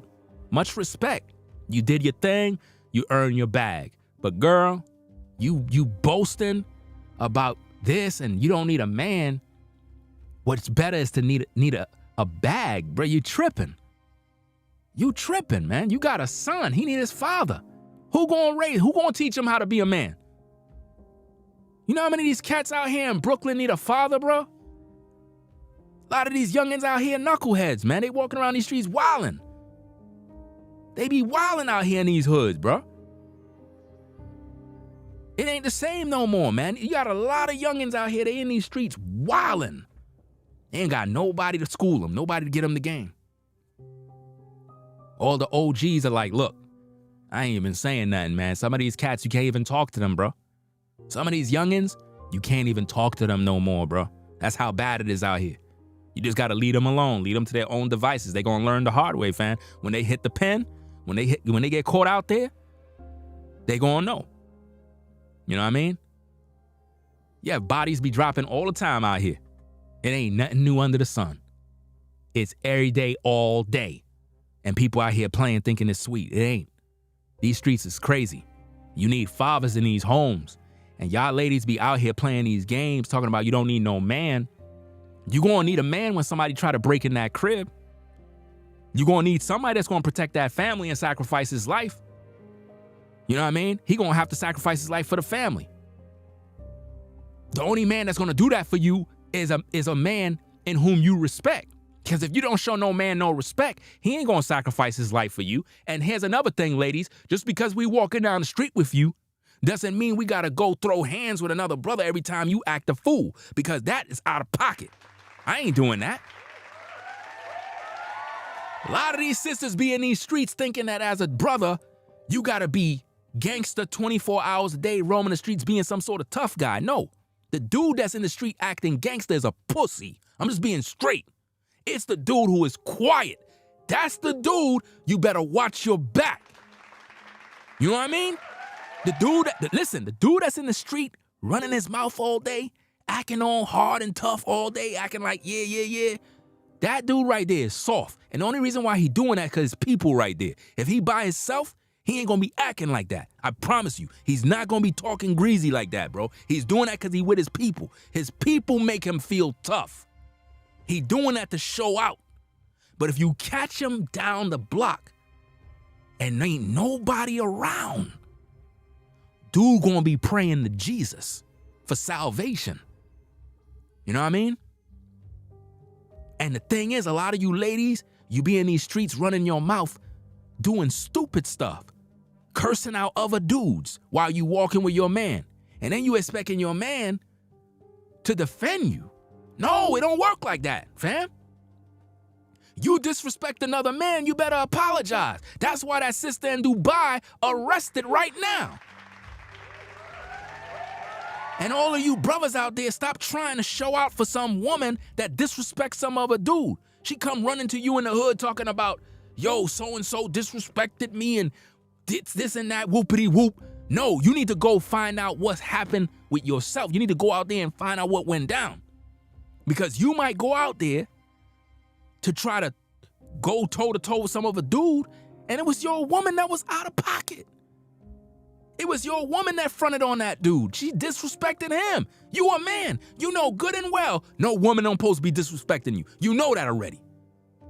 Much respect. You did your thing. You earned your bag. But girl, you boasting about this and you don't need a man. What's better is to need a bag, bro. You tripping, man. You got a son. He need his father. Who gonna teach him how to be a man? You know how many of these cats out here in Brooklyn need a father, bro? A lot of these youngins out here knuckleheads, man. They walking around these streets wilding. They be wilding out here in these hoods, bro. It ain't the same no more, man. You got a lot of youngins out here, they in these streets wilding. They ain't got nobody to school them, nobody to get them the game. All the OGs are like, look, I ain't even saying nothing, man. Some of these cats, you can't even talk to them, bro. Some of these youngins, you can't even talk to them no more, bro. That's how bad it is out here. You just gotta leave them alone, lead them to their own devices. They gonna learn the hard way, fam. When they hit the pen, when they get caught out there, they gonna know. You know what I mean? Yeah, bodies be dropping all the time out here. It ain't nothing new under the sun. It's every day, all day. And people out here playing thinking it's sweet. It ain't. These streets is crazy. You need fathers in these homes. And y'all ladies be out here playing these games talking about you don't need no man. You gonna need a man when somebody try to break in that crib. You gonna need somebody that's gonna protect that family and sacrifice his life. You know what I mean? He gonna have to sacrifice his life for the family. The only man that's gonna do that for you is a man in whom you respect. Because if you don't show no man no respect, he ain't gonna sacrifice his life for you. And here's another thing, ladies. Just because we walking down the street with you doesn't mean we gotta go throw hands with another brother every time you act a fool. Because that is out of pocket. I ain't doing that. A lot of these sisters be in these streets thinking that as a brother, you gotta be gangster 24 hours a day, roaming the streets, being some sort of tough guy. No, the dude that's in the street acting gangster is a pussy. I'm just being straight. It's the dude who is quiet. That's the dude you better watch your back. You know what I mean? The dude that's in the street running his mouth all day, acting all hard and tough all day, acting like, yeah. That dude right there is soft. And the only reason why he doing that because people right there. If he by himself, he ain't gonna be acting like that. I promise you. He's not gonna be talking greasy like that, bro. He's doing that because he with his people. His people make him feel tough. He doing that to show out. But if you catch him down the block and ain't nobody around, dude gonna be praying to Jesus for salvation. You know what I mean? And the thing is, a lot of you ladies, you be in these streets running your mouth, doing stupid stuff, cursing out other dudes while you walking with your man. And then you expecting your man to defend you. No, it don't work like that, fam. You disrespect another man, you better apologize. That's why that sister in Dubai arrested right now. And all of you brothers out there, stop trying to show out for some woman that disrespects some other dude. She come running to you in the hood talking about, yo, so-and-so disrespected me and did this and that, whoopity whoop. No, you need to go find out what's happened with yourself. You need to go out there and find out what went down. Because you might go out there to try to go toe-to-toe with some other dude, and it was your woman that was out of pocket. It was your woman that fronted on that dude. She disrespected him. You a man. You know good and well no woman don't supposed to be disrespecting you. You know that already.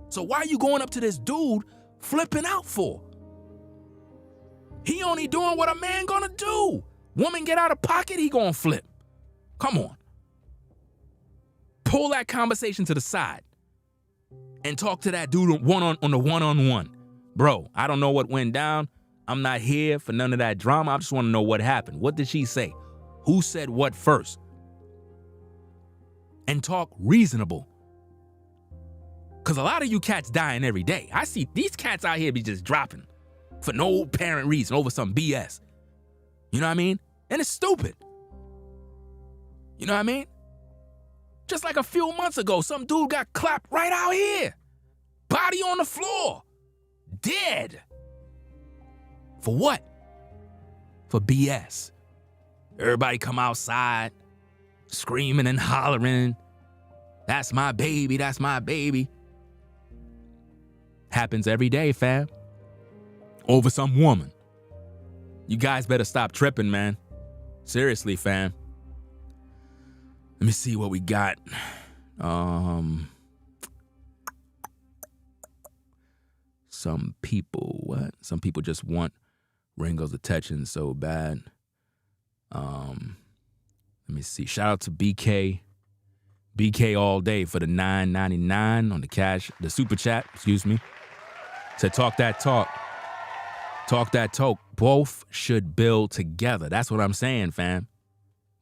So why are you going up to this dude flipping out for? He only doing what a man gonna do. Woman get out of pocket, he gonna flip. Come on. Pull that conversation to the side. and talk to that dude on the one-on-one. Bro, I don't know what went down. I'm not here for none of that drama. I just want to know what happened. What did she say? Who said what first? And talk reasonable. Because a lot of you cats dying every day. I see these cats out here be just dropping for no apparent reason over some BS. You know what I mean? And it's stupid. You know what I mean? Just like a few months ago, some dude got clapped right out here. Body on the floor. Dead. For what? For BS. Everybody come outside, screaming and hollering. That's my baby, that's my baby. Happens every day, fam. Over some woman. You guys better stop tripping, man. Seriously, fam. Let me see what we got. Some people just want Ringo's attention so bad. Let me see. Shout out to BK. BK all day for the $9.99 on the super chat, excuse me. Said talk that talk. Talk that talk. Both should build together. That's what I'm saying, fam.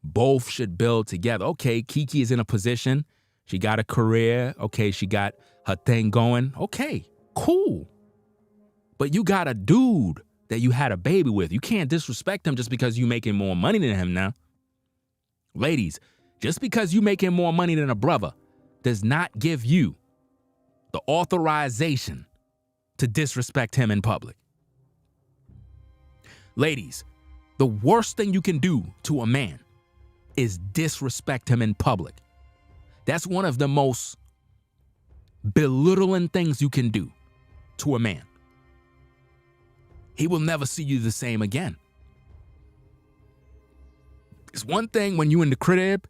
Both should build together. Okay, Keke is in a position. She got a career. Okay, she got her thing going. Okay, cool. But you got a dude that you had a baby with. You can't disrespect him just because you making more money than him now. Ladies, just because you making more money than a brother does not give you the authorization to disrespect him in public. Ladies, the worst thing you can do to a man is disrespect him in public. That's one of the most belittling things you can do to a man. He will never see you the same again. It's one thing when you in the crib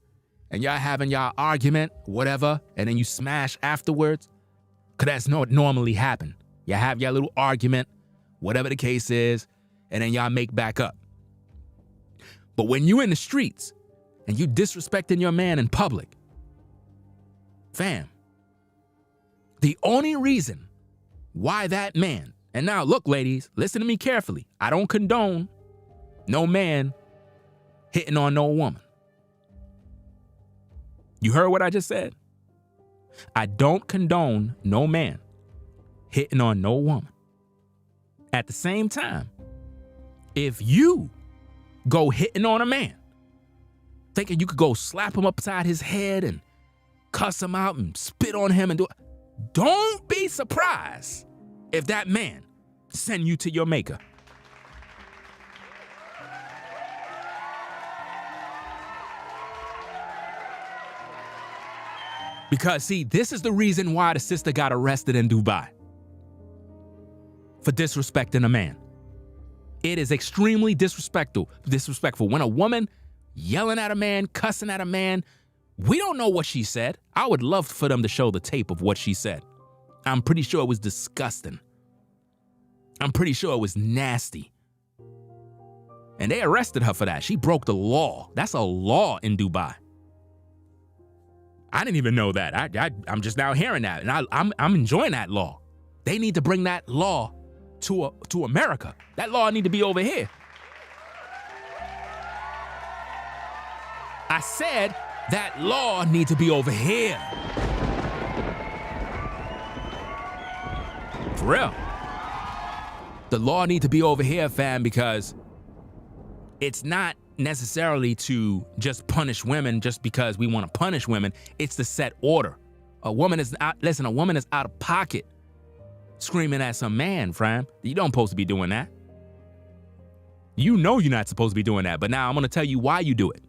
and y'all having y'all argument, whatever, and then you smash afterwards, because that's not normally happen. You have your little argument, whatever the case is, and then y'all make back up. But when you in the streets and you disrespecting your man in public, fam, the only reason why that man, and now look, ladies, listen to me carefully. I don't condone no man hitting on no woman. You heard what I just said? I don't condone no man hitting on no woman. At the same time, if you go hitting on a man, thinking you could go slap him upside his head and cuss him out and spit on him and don't be surprised if that man send you to your maker. Because see, this is the reason why the sister got arrested in Dubai. For disrespecting a man. It is extremely disrespectful. When a woman yelling at a man, cussing at a man, we don't know what she said. I would love for them to show the tape of what she said. I'm pretty sure it was disgusting. I'm pretty sure it was nasty. And they arrested her for that. She broke the law. That's a law in Dubai. I didn't even know that. I'm just now hearing that, and I'm enjoying that law. They need to bring that law to America. That law need to be over here. I said that law need to be over here. For real. The law need to be over here, fam, because it's not necessarily to just punish women just because we want to punish women. It's to set order. A woman is out of pocket screaming at some man, fam. You don't supposed to be doing that. You know you're not supposed to be doing that, but now I'm going to tell you why you do it.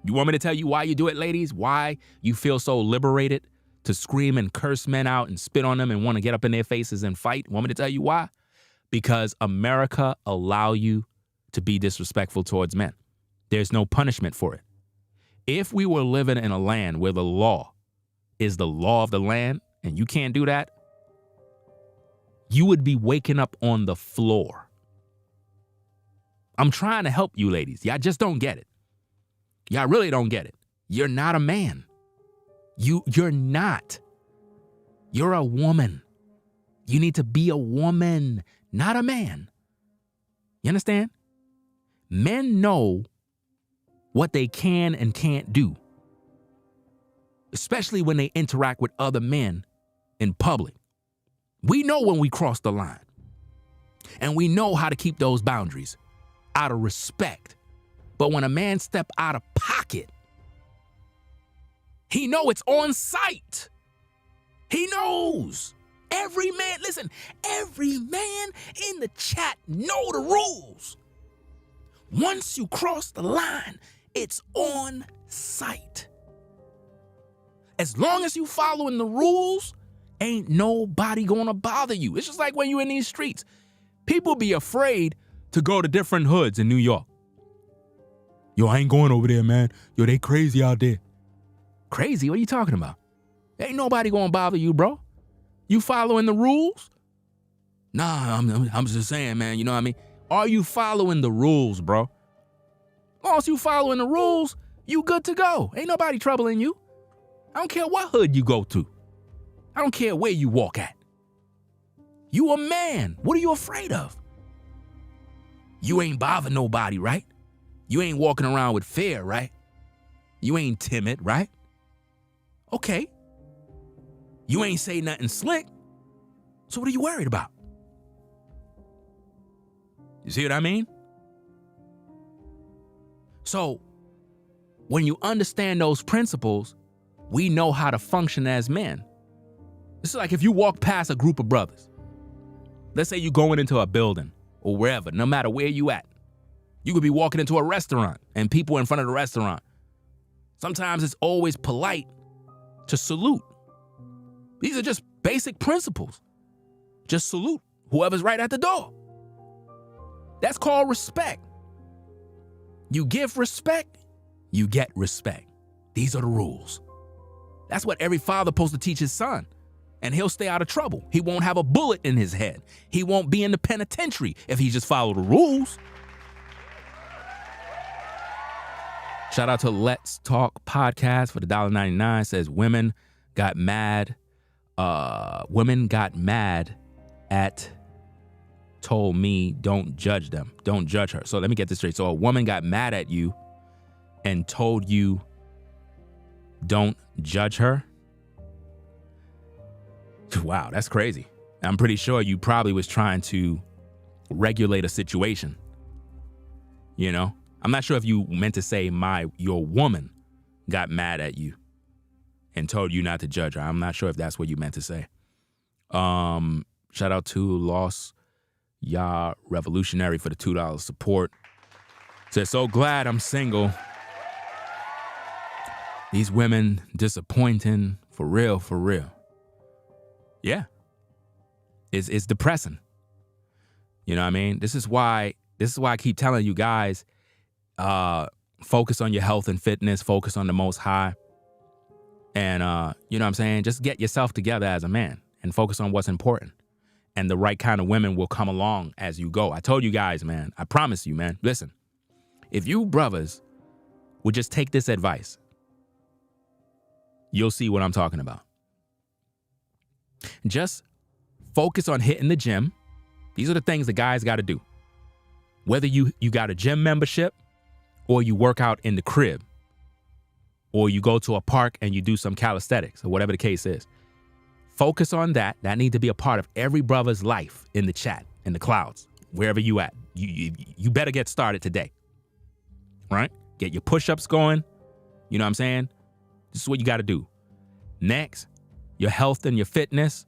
You want me to tell you why you do it, ladies? Why you feel so liberated to scream and curse men out and spit on them and want to get up in their faces and fight? Want me to tell you why? Because America allow you to be disrespectful towards men. There's no punishment for it. If we were living in a land where the law is the law of the land and you can't do that, you would be waking up on the floor. I'm trying to help you ladies. Y'all just don't get it. Y'all really don't get it. You're not a man. You're not. You're a woman. You need to be a woman, not a man. You understand? Men know what they can and can't do, especially when they interact with other men in public. We know when we cross the line, and we know how to keep those boundaries out of respect. But when a man step out of pocket, he know it's on sight. He knows. Every man, listen, every man in the chat know the rules. Once you cross the line, it's on sight. As long as you following the rules, ain't nobody gonna bother you. It's just like when you in these streets. People be afraid to go to different hoods in New York. Yo, I ain't going over there, man. Yo, they crazy out there. Crazy? What are you talking about? Ain't nobody gonna bother you, bro. You following the rules? Nah, I'm just saying, man, you know what I mean? Are you following the rules, bro? Once you following the rules, you good to go. Ain't nobody troubling you. I don't care what hood you go to. I don't care where you walk at. You a man. What are you afraid of? You ain't bother nobody, right? You ain't walking around with fear, right? You ain't timid, right? Okay. You ain't say nothing slick. So what are you worried about? You see what I mean? So when you understand those principles, we know how to function as men. It's like if you walk past a group of brothers. Let's say you're going into a building or wherever, no matter where you at. You could be walking into a restaurant and people in front of the restaurant. Sometimes it's always polite to salute. These are just basic principles. Just salute whoever's right at the door. That's called respect. You give respect, you get respect. These are the rules. That's what every father supposed to teach his son. And he'll stay out of trouble. He won't have a bullet in his head. He won't be in the penitentiary if he just follow the rules. Shout out to Let's Talk Podcast for the $1.99. Says women got mad at told me don't judge them. Don't judge her. So let me get this straight. So a woman got mad at you and told you don't judge her. Wow, that's crazy. I'm pretty sure you probably was trying to regulate a situation. You know? I'm not sure if you meant to say your woman got mad at you and told you not to judge her. I'm not sure if that's what you meant to say. Shout out to Lost Ya Revolutionary for the $2 support. Says, so glad I'm single. These women disappointing for real, for real. Yeah. It's depressing. You know what I mean? This is why I keep telling you guys, focus on your health and fitness, focus on the Most High. And, you know what I'm saying? Just get yourself together as a man and focus on what's important. And the right kind of women will come along as you go. I told you guys, man, I promise you, man, listen, if you brothers would just take this advice, you'll see what I'm talking about. Just focus on hitting the gym. These are the things the guys got to do. Whether you got a gym membership or you work out in the crib or you go to a park and you do some calisthenics or whatever the case is. Focus on that. That needs to be a part of every brother's life in the chat, in the clouds, wherever you at. You better get started today, right? Get your push-ups going. You know what I'm saying? This is what you got to do. Next, your health and your fitness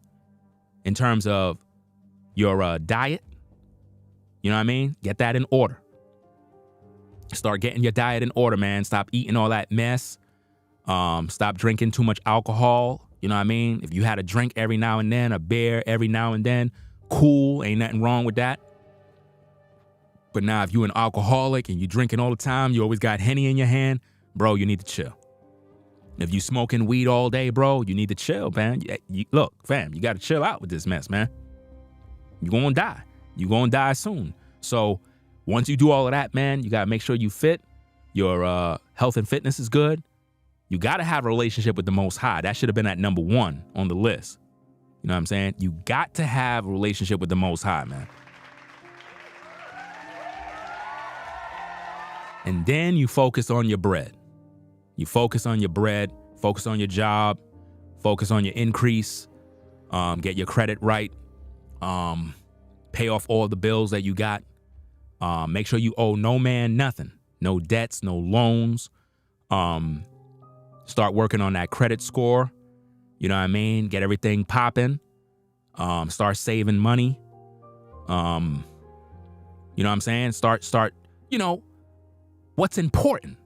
in terms of your diet. You know what I mean? Get that in order. Start getting your diet in order, man. Stop eating all that mess. Stop drinking too much alcohol. You know what I mean? If you had a drink every now and then, a beer every now and then, cool. Ain't nothing wrong with that. But now if you're an alcoholic and you drinking all the time, you always got Henny in your hand, bro, you need to chill. If you smoking weed all day, bro, you need to chill, man. Look, fam, you got to chill out with this mess, man. You're going to die. You're going to die soon. So once you do all of that, man, you got to make sure you fit. Your health and fitness is good. You got to have a relationship with the Most High. That should have been at number 1 on the list. You know what I'm saying? You got to have a relationship with the Most High, man. And then you focus on your bread. You focus on your bread, focus on your job, focus on your increase, get your credit right, pay off all the bills that you got. Make sure you owe no man nothing, no debts, no loans. Start working on that credit score. You know what I mean? Get everything popping. Start saving money. You know what I'm saying? Start, what's important.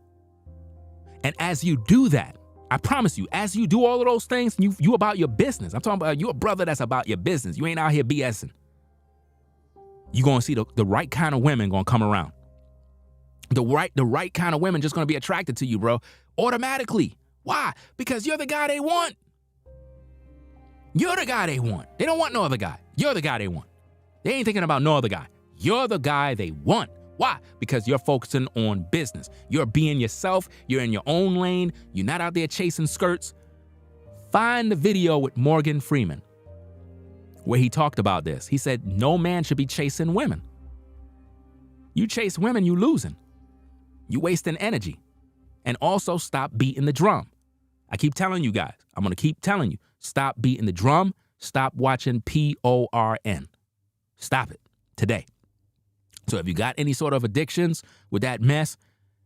And as you do that, I promise you, as you do all of those things, you about your business. I'm talking about you a brother that's about your business. You ain't out here BSing. You're going to see the right kind of women going to come around. The right kind of women just going to be attracted to you, bro. Automatically. Why? Because you're the guy they want. You're the guy they want. They don't want no other guy. You're the guy they want. They ain't thinking about no other guy. You're the guy they want. Why? Because you're focusing on business. You're being yourself. You're in your own lane. You're not out there chasing skirts. Find the video with Morgan Freeman where he talked about this. He said, no man should be chasing women. You chase women, you losing. You wasting energy. And also stop beating the drum. I keep telling you guys, I'm going to keep telling you, stop beating the drum. Stop watching PORN. Stop it today. So if you got any sort of addictions with that mess,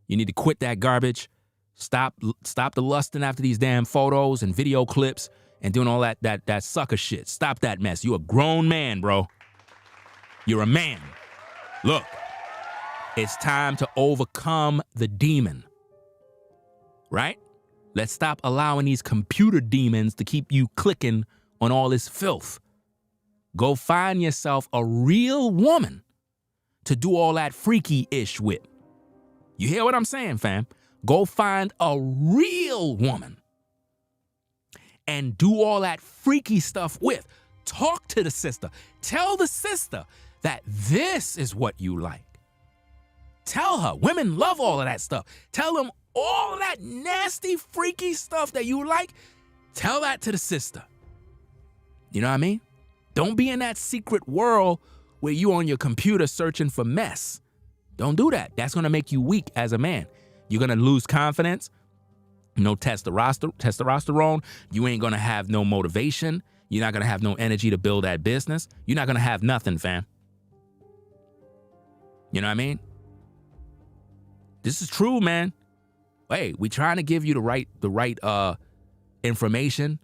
you need to quit that garbage. Stop the lusting after these damn photos and video clips and doing all that sucker shit. Stop that mess. You're a grown man, bro. You're a man. Look, it's time to overcome the demon. Right? Let's stop allowing these computer demons to keep you clicking on all this filth. Go find yourself a real woman to do all that freaky-ish with. You hear what I'm saying, fam? Go find a real woman and do all that freaky stuff with. Talk to the sister. Tell the sister that this is what you like. Tell her. Women love all of that stuff. Tell them all of that nasty, freaky stuff that you like. Tell that to the sister. You know what I mean? Don't be in that secret world where you on your computer searching for mess. Don't do that. That's going to make you weak as a man. You're going to lose confidence. No testosterone. You ain't going to have no motivation. You're not going to have no energy to build that business. You're not going to have nothing, fam. You know what I mean? This is true, man. Hey, we trying to give you the right information.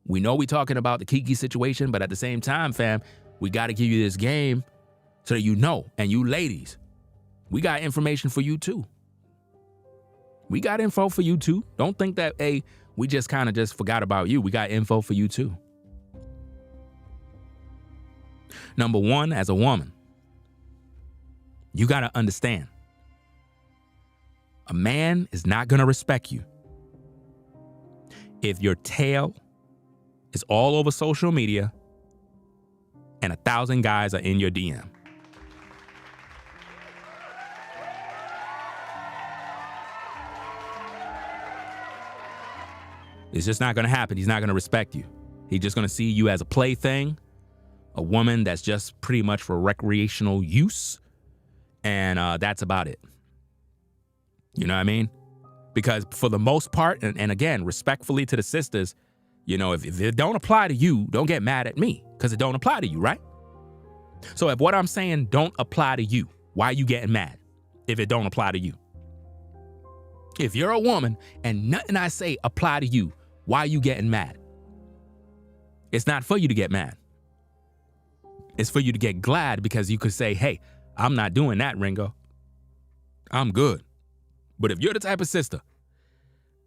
We know we talking about the Keke situation, but at the same time, fam, we got to give you this game so that you know. And you ladies, we got information for you too. We got info for you too. Don't think that, hey, we just kind of just forgot about you. We got info for you too. Number one, as a woman, you got to understand. A man is not going to respect you if your tail is all over social media and 1,000 guys are in your DM. It's just not going to happen. He's not going to respect you. He's just going to see you as a plaything, a woman that's just pretty much for recreational use, and that's about it. You know what I mean? Because for the most part, and again, respectfully to the sisters, you know, if it don't apply to you, don't get mad at me because it don't apply to you, right? So if what I'm saying don't apply to you, why are you getting mad if it don't apply to you? If you're a woman and nothing I say apply to you, why are you getting mad? It's not for you to get mad. It's for you to get glad because you could say, hey, I'm not doing that, Ringo. I'm good. But if you're the type of sister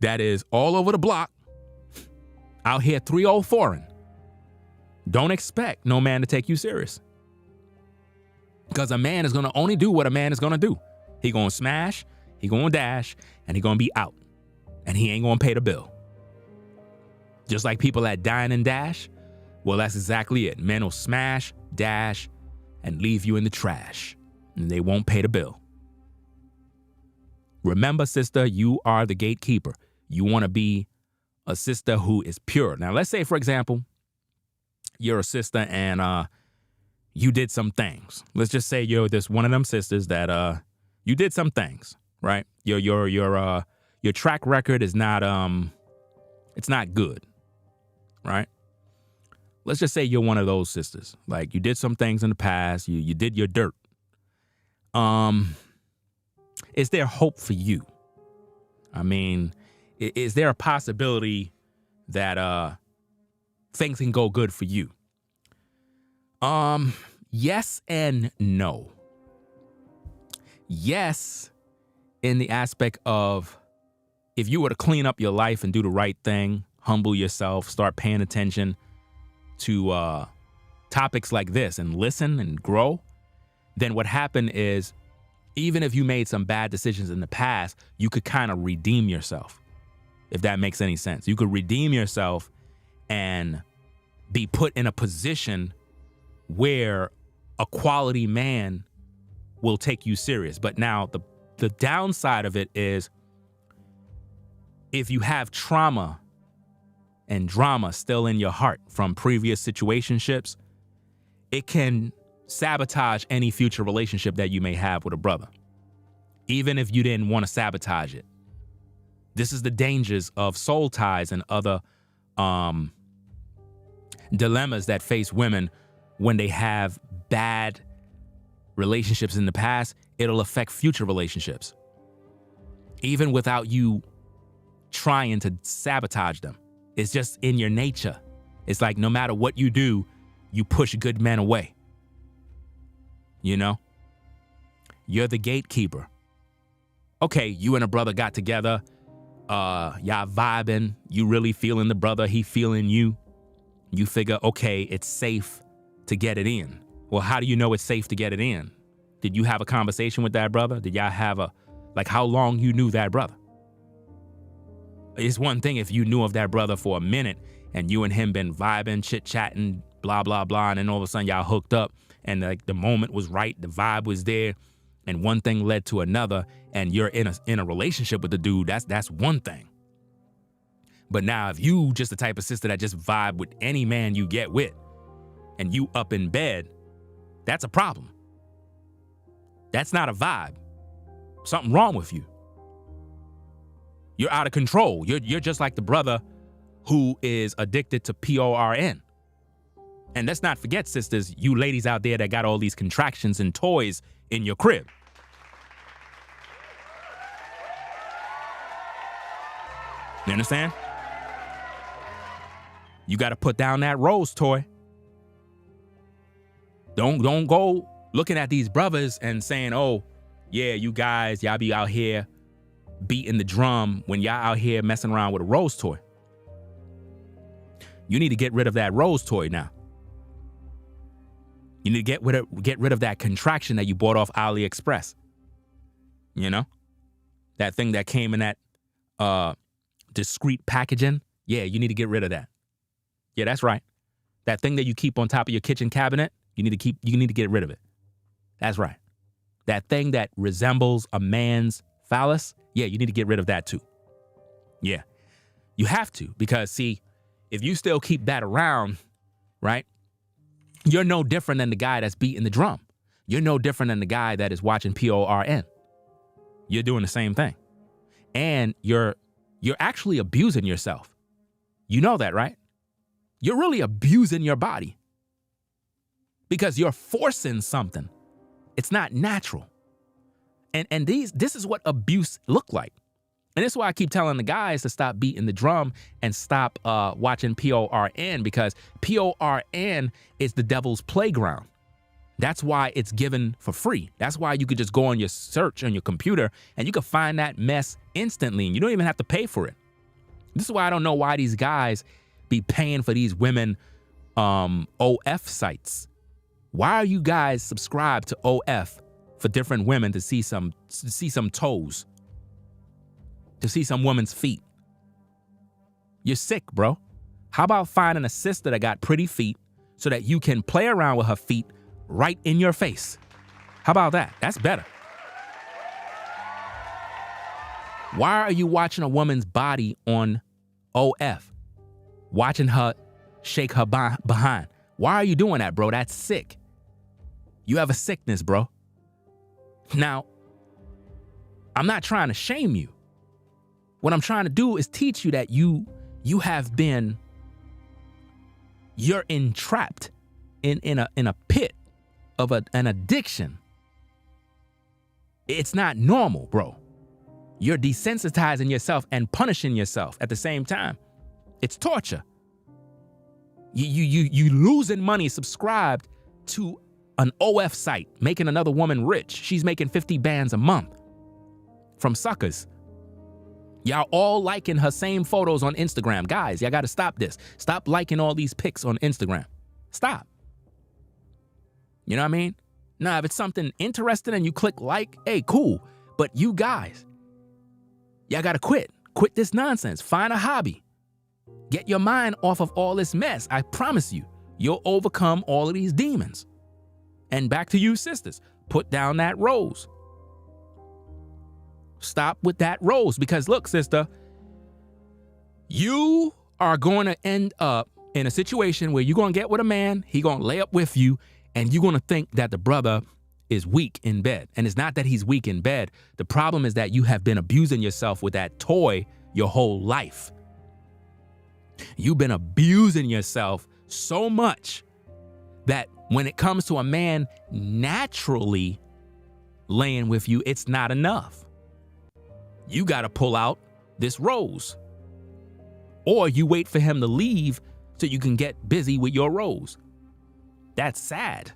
that is all over the block, out here 304ing, don't expect no man to take you serious. Because a man is going to only do what a man is going to do. He going to smash, he going to dash, and he going to be out. And he ain't going to pay the bill. Just like people that dine and dash, well, that's exactly it. Men will smash, dash, and leave you in the trash. And they won't pay the bill. Remember, sister, you are the gatekeeper. You want to be a sister who is pure. Now, let's say, for example, you're a sister and you did some things. Let's just say you're this one of them sisters that you did some things, right? Your track record is not it's not good, right? Let's just say you're one of those sisters. Like, you did some things in the past, you did your dirt. Is there hope for you? I mean, is there a possibility that things can go good for you? Yes and no. Yes, in the aspect of, if you were to clean up your life and do the right thing, humble yourself, start paying attention to topics like this and listen and grow, then what happened is, even if you made some bad decisions in the past, you could kind of redeem yourself, if that makes any sense. You could redeem yourself and be put in a position where a quality man will take you serious. But now the downside of it is, if you have trauma and drama still in your heart from previous situationships, it can sabotage any future relationship that you may have with a brother, even if you didn't want to sabotage it. This is the dangers of soul ties and other dilemmas that face women when they have bad relationships in the past. It'll affect future relationships, even without you trying to sabotage them. It's just in your nature. It's like, no matter what you do, you push good men away. You know? You're the gatekeeper. Okay, you and a brother got together. Y'all vibing. You really feeling the brother. He feeling you. You figure, okay, it's safe to get it in. Well, how do you know it's safe to get it in? Did you have a conversation with that brother? Did y'all have how long you knew that brother? It's one thing if you knew of that brother for a minute and you and him been vibing, chit-chatting, blah, blah, blah, and then all of a sudden y'all hooked up and the moment was right, the vibe was there, and one thing led to another, and you're in a relationship with the dude. That's one thing. But now, if you just the type of sister that just vibe with any man you get with, and you up in bed, that's a problem. That's not a vibe. Something wrong with you. You're out of control. You're just like the brother who is addicted to porn. And let's not forget, sisters, you ladies out there that got all these contractions and toys in your crib. You understand? You got to put down that rose toy. Don't go looking at these brothers and saying, oh, yeah, you guys, y'all be out here beating the drum when y'all out here messing around with a rose toy. You need to get rid of that rose toy now. You need to get rid of that contraction that you bought off AliExpress. You know? That thing that came in that discreet packaging. Yeah, you need to get rid of that. Yeah, that's right. That thing that you keep on top of your kitchen cabinet, you need to get rid of it. That's right. That thing that resembles a man's phallus, yeah, you need to get rid of that too. Yeah. You have to, because see, if you still keep that around, right, you're no different than the guy that's beating the drum. You're no different than the guy that is watching porn. You're doing the same thing. And you're actually abusing yourself. You know that, right? You're really abusing your body because you're forcing something. It's not natural. And this is what abuse look like. And this is why I keep telling the guys to stop beating the drum and stop watching porn, because porn is the devil's playground. That's why it's given for free. That's why you could just go on your search on your computer and you can find that mess instantly and you don't even have to pay for it. This is why I don't know why these guys be paying for these women OF sites. Why are you guys subscribed to OF for different women to see some toes? To see some woman's feet? You're sick, bro. How about finding a sister that got pretty feet so that you can play around with her feet right in your face? How about that? That's better. Why are you watching a woman's body on OF? Watching her shake her behind. Why are you doing that, bro? That's sick. You have a sickness, bro. Now, I'm not trying to shame you. What I'm trying to do is teach you that you're entrapped in a pit of an addiction. It's not normal, bro. You're desensitizing yourself and punishing yourself at the same time. It's torture. You losing money subscribed to an OF site, making another woman rich. She's making 50 bands a month from suckers. Y'all all liking her same photos on Instagram. Guys, y'all got to stop this. Stop liking all these pics on Instagram. Stop. You know what I mean? Now, if it's something interesting and you click like, hey, cool. But you guys, y'all got to quit. Quit this nonsense. Find a hobby. Get your mind off of all this mess. I promise you, you'll overcome all of these demons. And back to you, sisters. Put down that rose. Stop with that rose. Because look, sister, you are going to end up in a situation where you're going to get with a man, he going to lay up with you, and you're going to think that the brother is weak in bed. And it's not that he's weak in bed. The problem is that you have been abusing yourself with that toy your whole life. You've been abusing yourself so much that when it comes to a man naturally laying with you, it's not enough. You got to pull out this rose. Or you wait for him to leave so you can get busy with your rose. That's sad.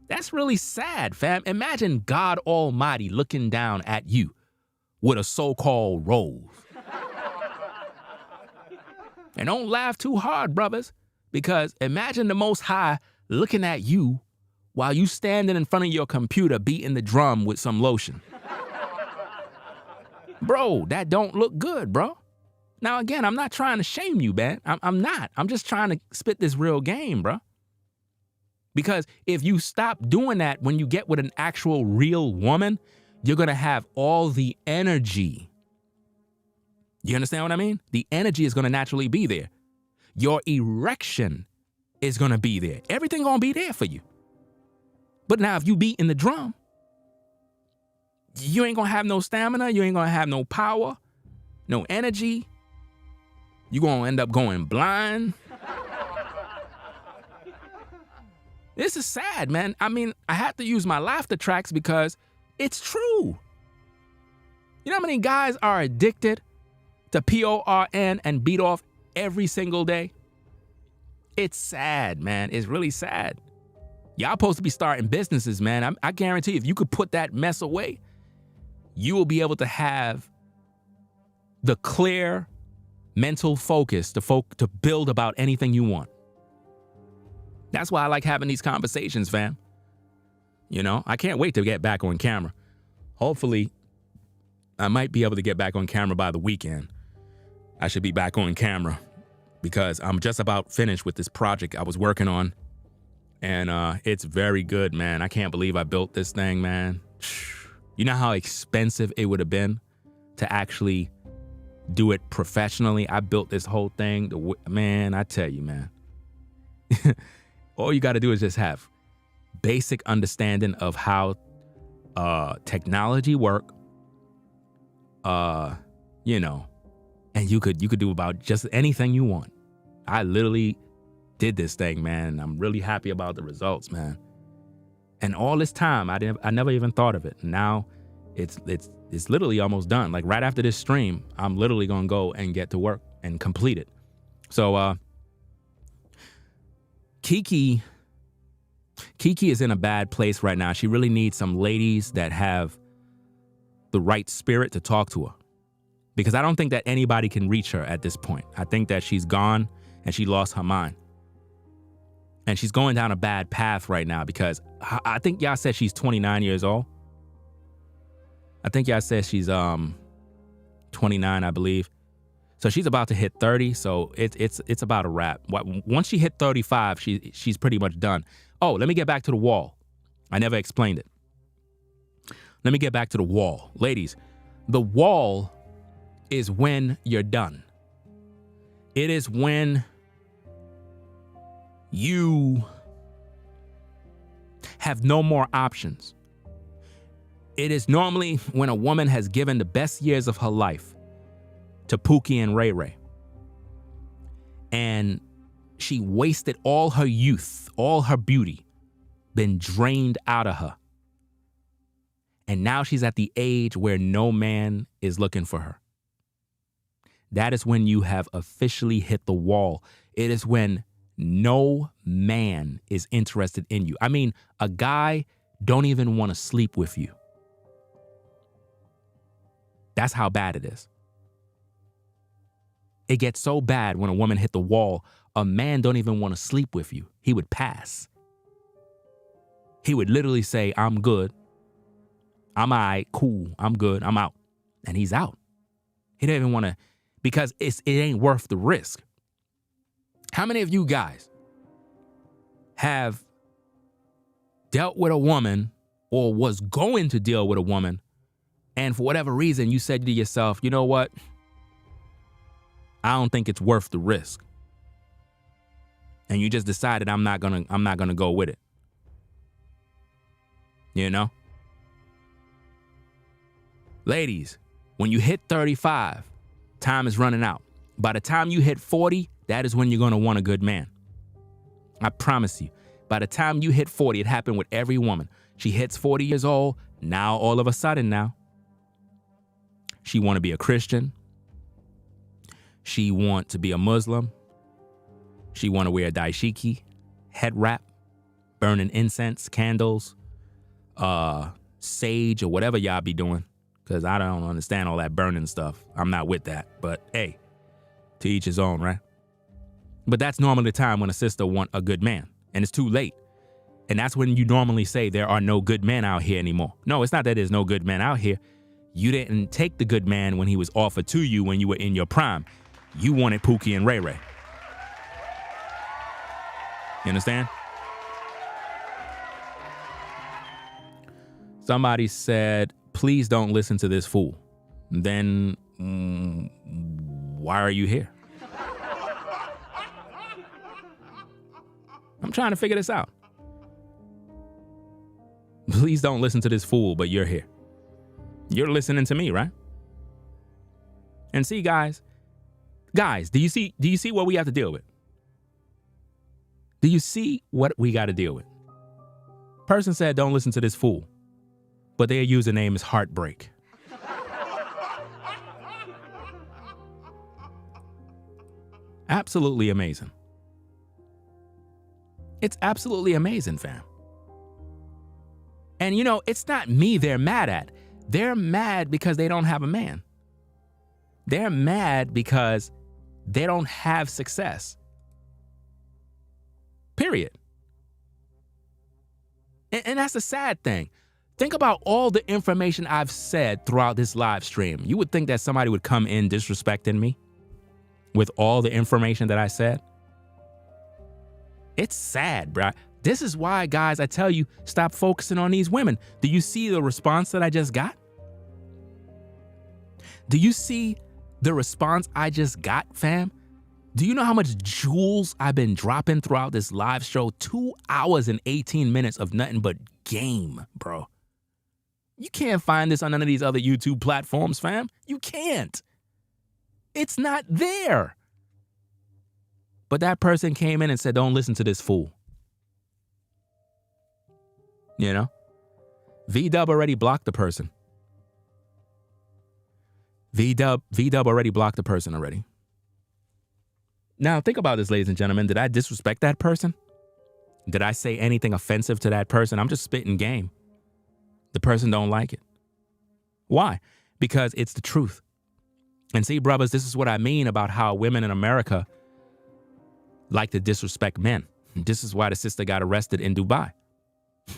That's really sad, fam. Imagine God Almighty looking down at you with a so-called rose. And don't laugh too hard, brothers, because imagine the Most High looking at you while you standing in front of your computer beating the drum with some lotion. Bro, that don't look good, bro. Now, again, I'm not trying to shame you, man. I'm not. I'm just trying to spit this real game, bro. Because if you stop doing that when you get with an actual real woman, you're going to have all the energy. You understand what I mean? The energy is going to naturally be there. Your erection is going to be there. Everything going to be there for you. But now if you beating the drum, you ain't going to have no stamina. You ain't going to have no power, no energy. You're going to end up going blind. This is sad, man. I mean, I have to use my laughter tracks because it's true. You know how many guys are addicted to PORN and beat off every single day? It's sad, man. It's really sad. Y'all supposed to be starting businesses, man. I guarantee if you could put that mess away, you will be able to have the clear mental focus to build about anything you want. That's why I like having these conversations, fam. You know, I can't wait to get back on camera. Hopefully, I might be able to get back on camera by the weekend. I should be back on camera because I'm just about finished with this project I was working on. And it's very good, man. I can't believe I built this thing, man. You know how expensive it would have been to actually do it professionally? I built this whole thing. Man, I tell you, man. All you got to do is just have basic understanding of how technology work, you know, and you could do about just anything you want. I literally did this thing, man, and I'm really happy about the results, man. And all this time, I never even thought of it. Now, it's literally almost done. Like right after this stream, I'm literally gonna go and get to work and complete it. So, Keke is in a bad place right now. She really needs some ladies that have the right spirit to talk to her. Because I don't think that anybody can reach her at this point. I think that she's gone and she lost her mind. And she's going down a bad path right now because I think y'all said she's 29 years old. I think y'all said she's 29, I believe. So she's about to hit 30, so it's about a wrap. Once she hit 35, she's pretty much done. Oh, let me get back to the wall. I never explained it. Let me get back to the wall. Ladies, the wall is when you're done. It is when you have no more options. It is normally when a woman has given the best years of her life to Pookie and Ray Ray, and she wasted all her youth, all her beauty, been drained out of her. And now she's at the age where no man is looking for her. That is when you have officially hit the wall. It is when no man is interested in you. I mean, a guy don't even want to sleep with you. That's how bad it is. It gets so bad when a woman hit the wall, a man don't even want to sleep with you. He would pass. He would literally say, I'm good. I'm all right, cool, I'm good, I'm out. And he's out. He don't even want to, because it ain't worth the risk. How many of you guys have dealt with a woman or was going to deal with a woman, and for whatever reason you said to yourself, you know what? I don't think it's worth the risk. And you just decided I'm not gonna go with it. You know? Ladies, when you hit 35, time is running out. By the time you hit 40, that is when you're gonna want a good man. I promise you. By the time you hit 40, it happened with every woman. She hits 40 years old, now all of a sudden now, she want to be a Christian. She want to be a Muslim. She want to wear a dashiki, head wrap, burning incense, candles, sage, or whatever y'all be doing. Because I don't understand all that burning stuff. I'm not with that. But hey, to each his own, right? But that's normally the time when a sister want a good man. And it's too late. And that's when you normally say there are no good men out here anymore. No, it's not that there's no good men out here. You didn't take the good man when he was offered to you when you were in your prime. You wanted Pookie and Ray Ray. You understand? Somebody said, please don't listen to this fool. Then why are you here? I'm trying to figure this out. Please don't listen to this fool, but you're here. You're listening to me, right? And see, guys, do you see what we have to deal with? Do you see what we got to deal with? Person said, don't listen to this fool, but their username is Heartbreak. Absolutely amazing. It's absolutely amazing, fam. And you know, it's not me they're mad at. They're mad because they don't have a man. They're mad because they don't have success. Period. And that's the sad thing. Think about all the information I've said throughout this live stream. You would think that somebody would come in disrespecting me with all the information that I said. It's sad, bro. This is why, guys, I tell you, stop focusing on these women. Do you see the response that I just got? Do you see the response I just got, fam? Do you know how much jewels I've been dropping throughout this live show? 2 hours and 18 minutes of nothing but game, bro. You can't find this on none of these other YouTube platforms, fam. You can't. It's not there. But that person came in and said, don't listen to this fool. You know? V-Dub already blocked the person. V-Dub already blocked the person already. Now, think about this, ladies and gentlemen. Did I disrespect that person? Did I say anything offensive to that person? I'm just spitting game. The person don't like it. Why? Because it's the truth. And see, brothers, this is what I mean about how women in America like to disrespect men. This is why the sister got arrested in Dubai.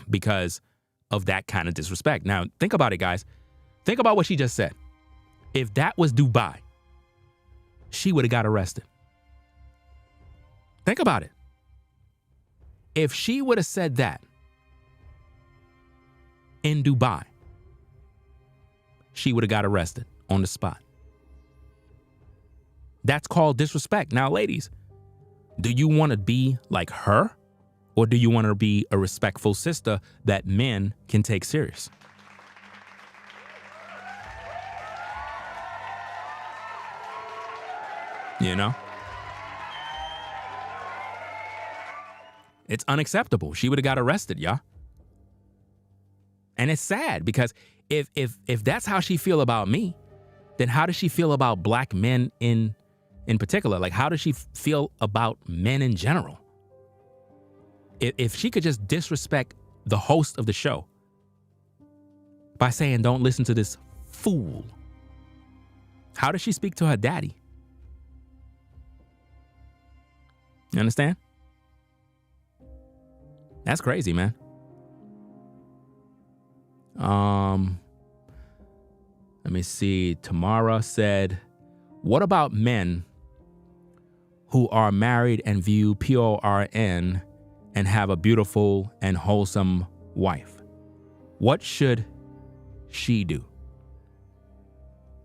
Because of that kind of disrespect. Now, think about it, guys. Think about what she just said. If that was Dubai, she would have got arrested. Think about it. If she would have said that in Dubai, she would have got arrested on the spot. That's called disrespect. Now, ladies, Do you want to be like her? Or do you want to be a respectful sister that men can take serious? You know? It's unacceptable. She would have got arrested, y'all. And it's sad because if that's how she feel about me, then how does she feel about black men in particular? Like, how does she feel about men in general? If she could just disrespect the host of the show by saying, don't listen to this fool, how does she speak to her daddy? You understand? That's crazy, man. Let me see. Tamara said, what about men who are married and view PORN and have a beautiful and wholesome wife? What should she do?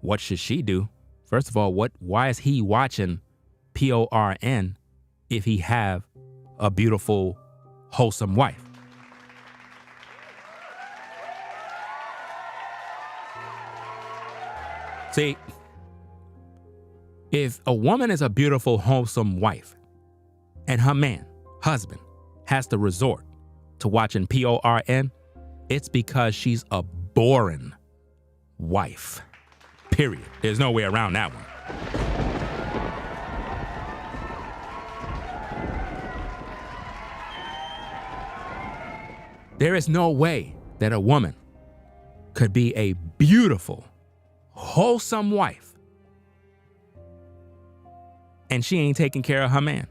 What should she do? First of all, why is he watching PORN if he have a beautiful, wholesome wife? See, if a woman is a beautiful, wholesome wife and her man, husband, has to resort to watching PORN, it's because she's a boring wife. Period. There's no way around that one. There is no way that a woman could be a beautiful, wholesome wife and she ain't taking care of her man.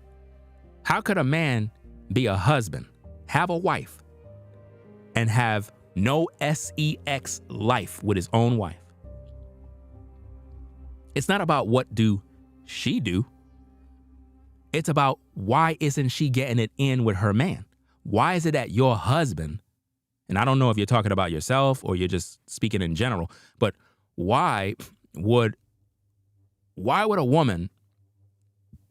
How could a man be a husband, have a wife, and have no sex life with his own wife? It's not about what do she do. It's about why isn't she getting it in with her man? Why is it that your husband, and I don't know if you're talking about yourself or you're just speaking in general, but why would a woman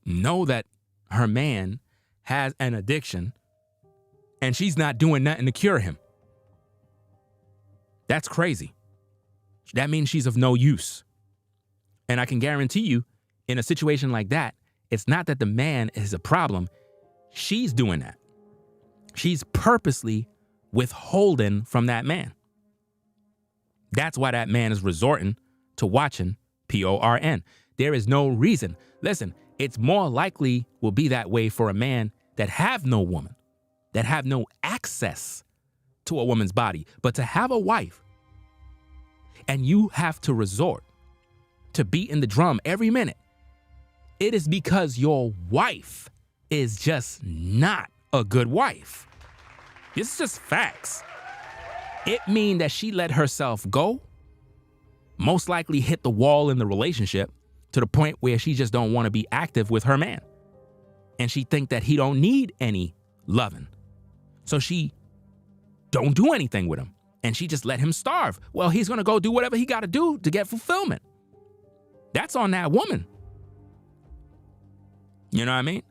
know that her man has an addiction and she's not doing nothing to cure him? That's crazy. That means she's of no use. And I can guarantee you, in a situation like that, it's not that the man is a problem. She's doing that. She's purposely withholding from that man. That's why that man is resorting to watching PORN. There is no reason. Listen, it's more likely will be that way for a man that have no woman, that have no access to a woman's body. But to have a wife and you have to resort to beating the drum every minute, it is because your wife is just not a good wife. This is just facts. It means that she let herself go, most likely hit the wall in the relationship to the point where she just don't want to be active with her man. And she think that he don't need any loving. So she don't do anything with him. And she just let him starve. Well, he's going to go do whatever he got to do to get fulfillment. That's on that woman. You know what I mean?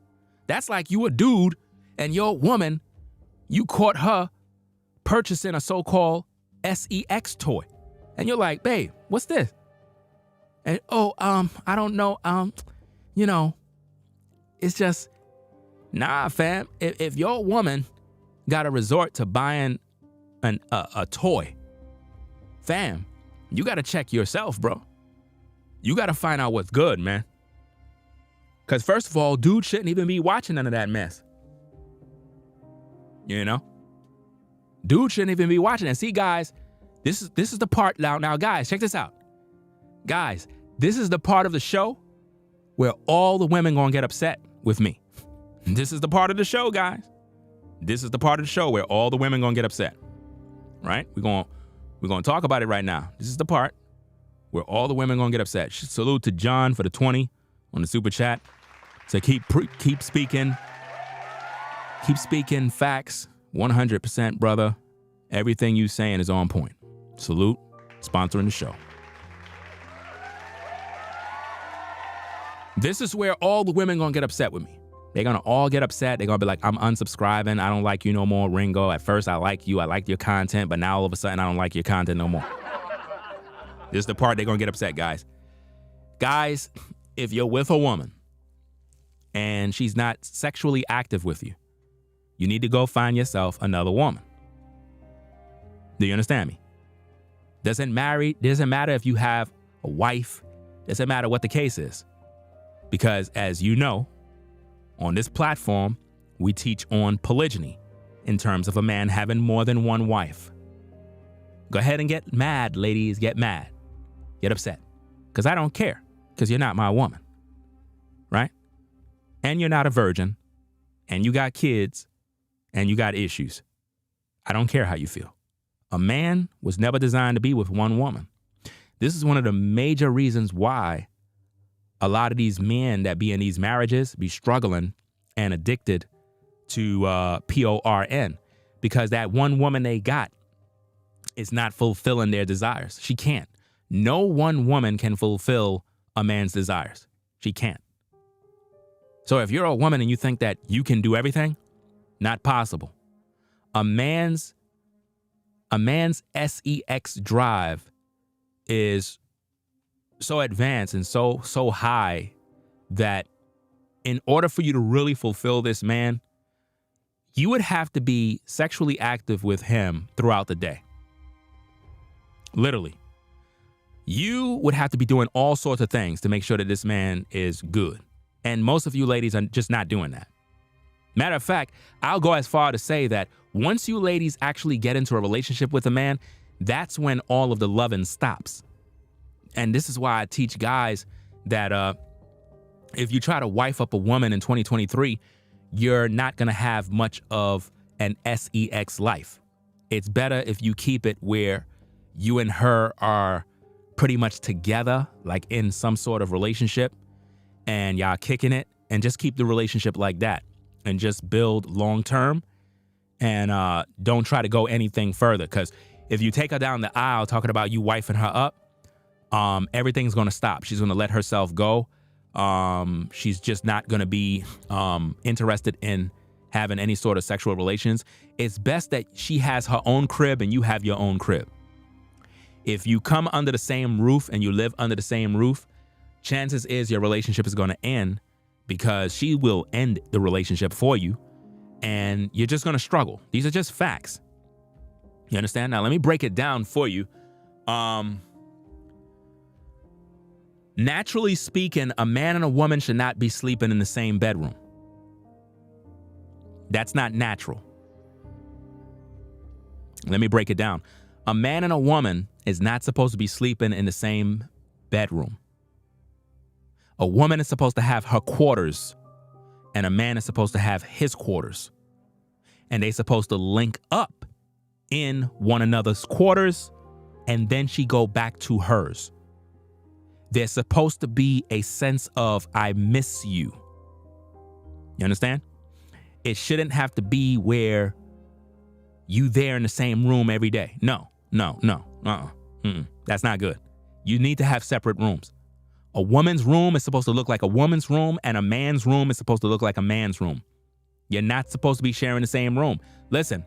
That's like you a dude and your woman, you caught her purchasing a so-called sex toy. And you're like, babe, what's this? And, I don't know. It's just, nah, fam. If your woman got to resort to buying a toy, fam, you got to check yourself, bro. You got to find out what's good, man. Because first of all, dude shouldn't even be watching none of that mess. You know? Dude shouldn't even be watching. And see, guys, this is the part now, guys, check this out. Guys, this is the part of the show where all the women gonna get upset with me. This is the part of the show, guys. This is the part of the show where all the women gonna get upset. Right? We're gonna talk about it right now. This is the part where all the women gonna get upset. Salute to John for the 20 on the super chat. So keep speaking. Keep speaking facts. 100%, brother. Everything you saying is on point. Salute. Sponsoring the show. This is where all the women gonna get upset with me. They're going to all get upset. They're going to be like, I'm unsubscribing. I don't like you no more, Ringo. At first, I liked you. I liked your content. But now all of a sudden, I don't like your content no more. This is the part they're going to get upset, guys. Guys, if you're with a woman and she's not sexually active with you, you need to go find yourself another woman. Do you understand me? Doesn't matter if you have a wife. Doesn't matter what the case is. Because as you know, on this platform, we teach on polygyny in terms of a man having more than one wife. Go ahead and get mad, ladies. Get mad. Get upset. Because I don't care. Because you're not my woman. Right? And you're not a virgin. And you got kids. And you got issues. I don't care how you feel. A man was never designed to be with one woman. This is one of the major reasons why a lot of these men that be in these marriages be struggling and addicted to PORN, because that one woman they got is not fulfilling their desires. She can't. No one woman can fulfill a man's desires. She can't. So if you're a woman and you think that you can do everything, not possible. A man's sex drive is so advanced and so high that in order for you to really fulfill this man, you would have to be sexually active with him throughout the day. Literally. You would have to be doing all sorts of things to make sure that this man is good. And most of you ladies are just not doing that. Matter of fact, I'll go as far to say that once you ladies actually get into a relationship with a man, that's when all of the loving stops. And this is why I teach guys that if you try to wife up a woman in 2023, you're not going to have much of an sex life. It's better if you keep it where you and her are pretty much together, like in some sort of relationship, and y'all kicking it, and just keep the relationship like that and just build long term, and don't try to go anything further. Because if you take her down the aisle talking about you wifing her up, everything's going to stop. She's going to let herself go. She's just not going to be interested in having any sort of sexual relations. It's best that she has her own crib and you have your own crib. If you come under the same roof and you live under the same roof, chances is your relationship is going to end, because she will end the relationship for you and you're just going to struggle. These are just facts. You understand? Now, let me break it down for you. Naturally speaking, a man and a woman should not be sleeping in the same bedroom. That's not natural. Let me break it down. A man and a woman is not supposed to be sleeping in the same bedroom. A woman is supposed to have her quarters, and a man is supposed to have his quarters. And they're supposed to link up in one another's quarters, and then she go back to hers. There's supposed to be a sense of, I miss you. You understand? It shouldn't have to be where you there in the same room every day. No. That's not good. You need to have separate rooms. A woman's room is supposed to look like a woman's room, and a man's room is supposed to look like a man's room. You're not supposed to be sharing the same room. Listen,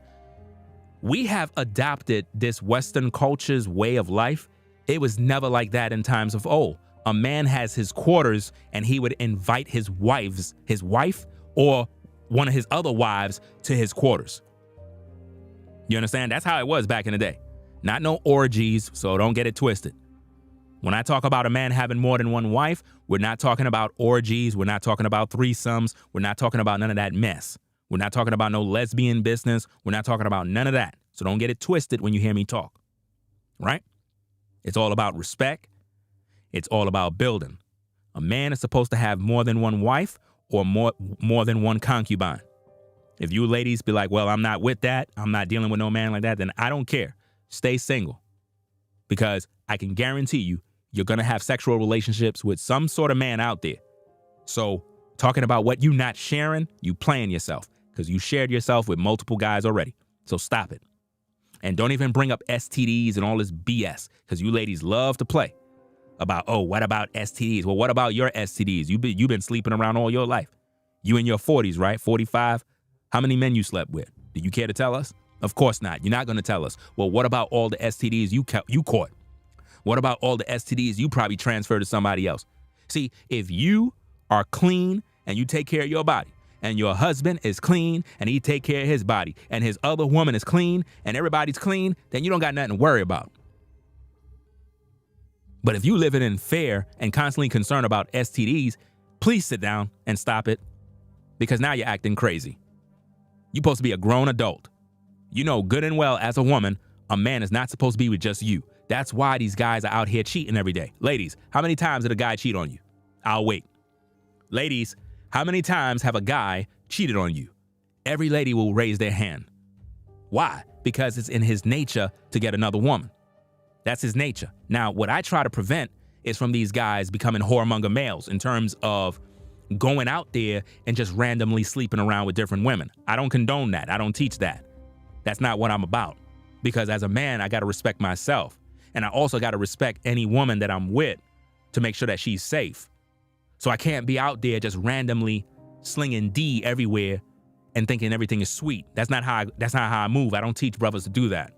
we have adopted this Western culture's way of life. It was never like that in times of old. A man has his quarters and he would invite his wife or one of his other wives to his quarters. You understand? That's how it was back in the day. Not no orgies, so don't get it twisted. When I talk about a man having more than one wife, we're not talking about orgies. We're not talking about threesomes. We're not talking about none of that mess. We're not talking about no lesbian business. We're not talking about none of that. So don't get it twisted when you hear me talk. Right? It's all about respect. It's all about building. A man is supposed to have more than one wife or more than one concubine. If you ladies be like, well, I'm not with that, I'm not dealing with no man like that, then I don't care. Stay single. Because I can guarantee you, you're going to have sexual relationships with some sort of man out there. So talking about what you not sharing, you playing yourself, because you shared yourself with multiple guys already. So stop it. And don't even bring up STDs and all this BS, because you ladies love to play about, oh, what about STDs? Well, what about your STDs? You've been sleeping around all your life. You in your 40s, right? 45. How many men you slept with? Do you care to tell us? Of course not. You're not going to tell us. Well, what about all the STDs you caught? What about all the STDs you probably transferred to somebody else? See, if you are clean and you take care of your body, and your husband is clean and he take care of his body, and his other woman is clean and everybody's clean, then you don't got nothing to worry about. But if you living in fear and constantly concerned about STDs, please sit down and stop it, because now you're acting crazy. You're supposed to be a grown adult. You know good and well as a woman, a man is not supposed to be with just you. That's why these guys are out here cheating every day. Ladies, how many times did a guy cheat on you? I'll wait. Ladies, how many times have a guy cheated on you? Every lady will raise their hand. Why? Because it's in his nature to get another woman. That's his nature. Now, what I try to prevent is from these guys becoming whoremonger males in terms of going out there and just randomly sleeping around with different women. I don't condone that. I don't teach that. That's not what I'm about. Because as a man, I got to respect myself. And I also got to respect any woman that I'm with to make sure that she's safe. So I can't be out there just randomly slinging D everywhere and thinking everything is sweet. That's not how I move. I don't teach brothers to do that.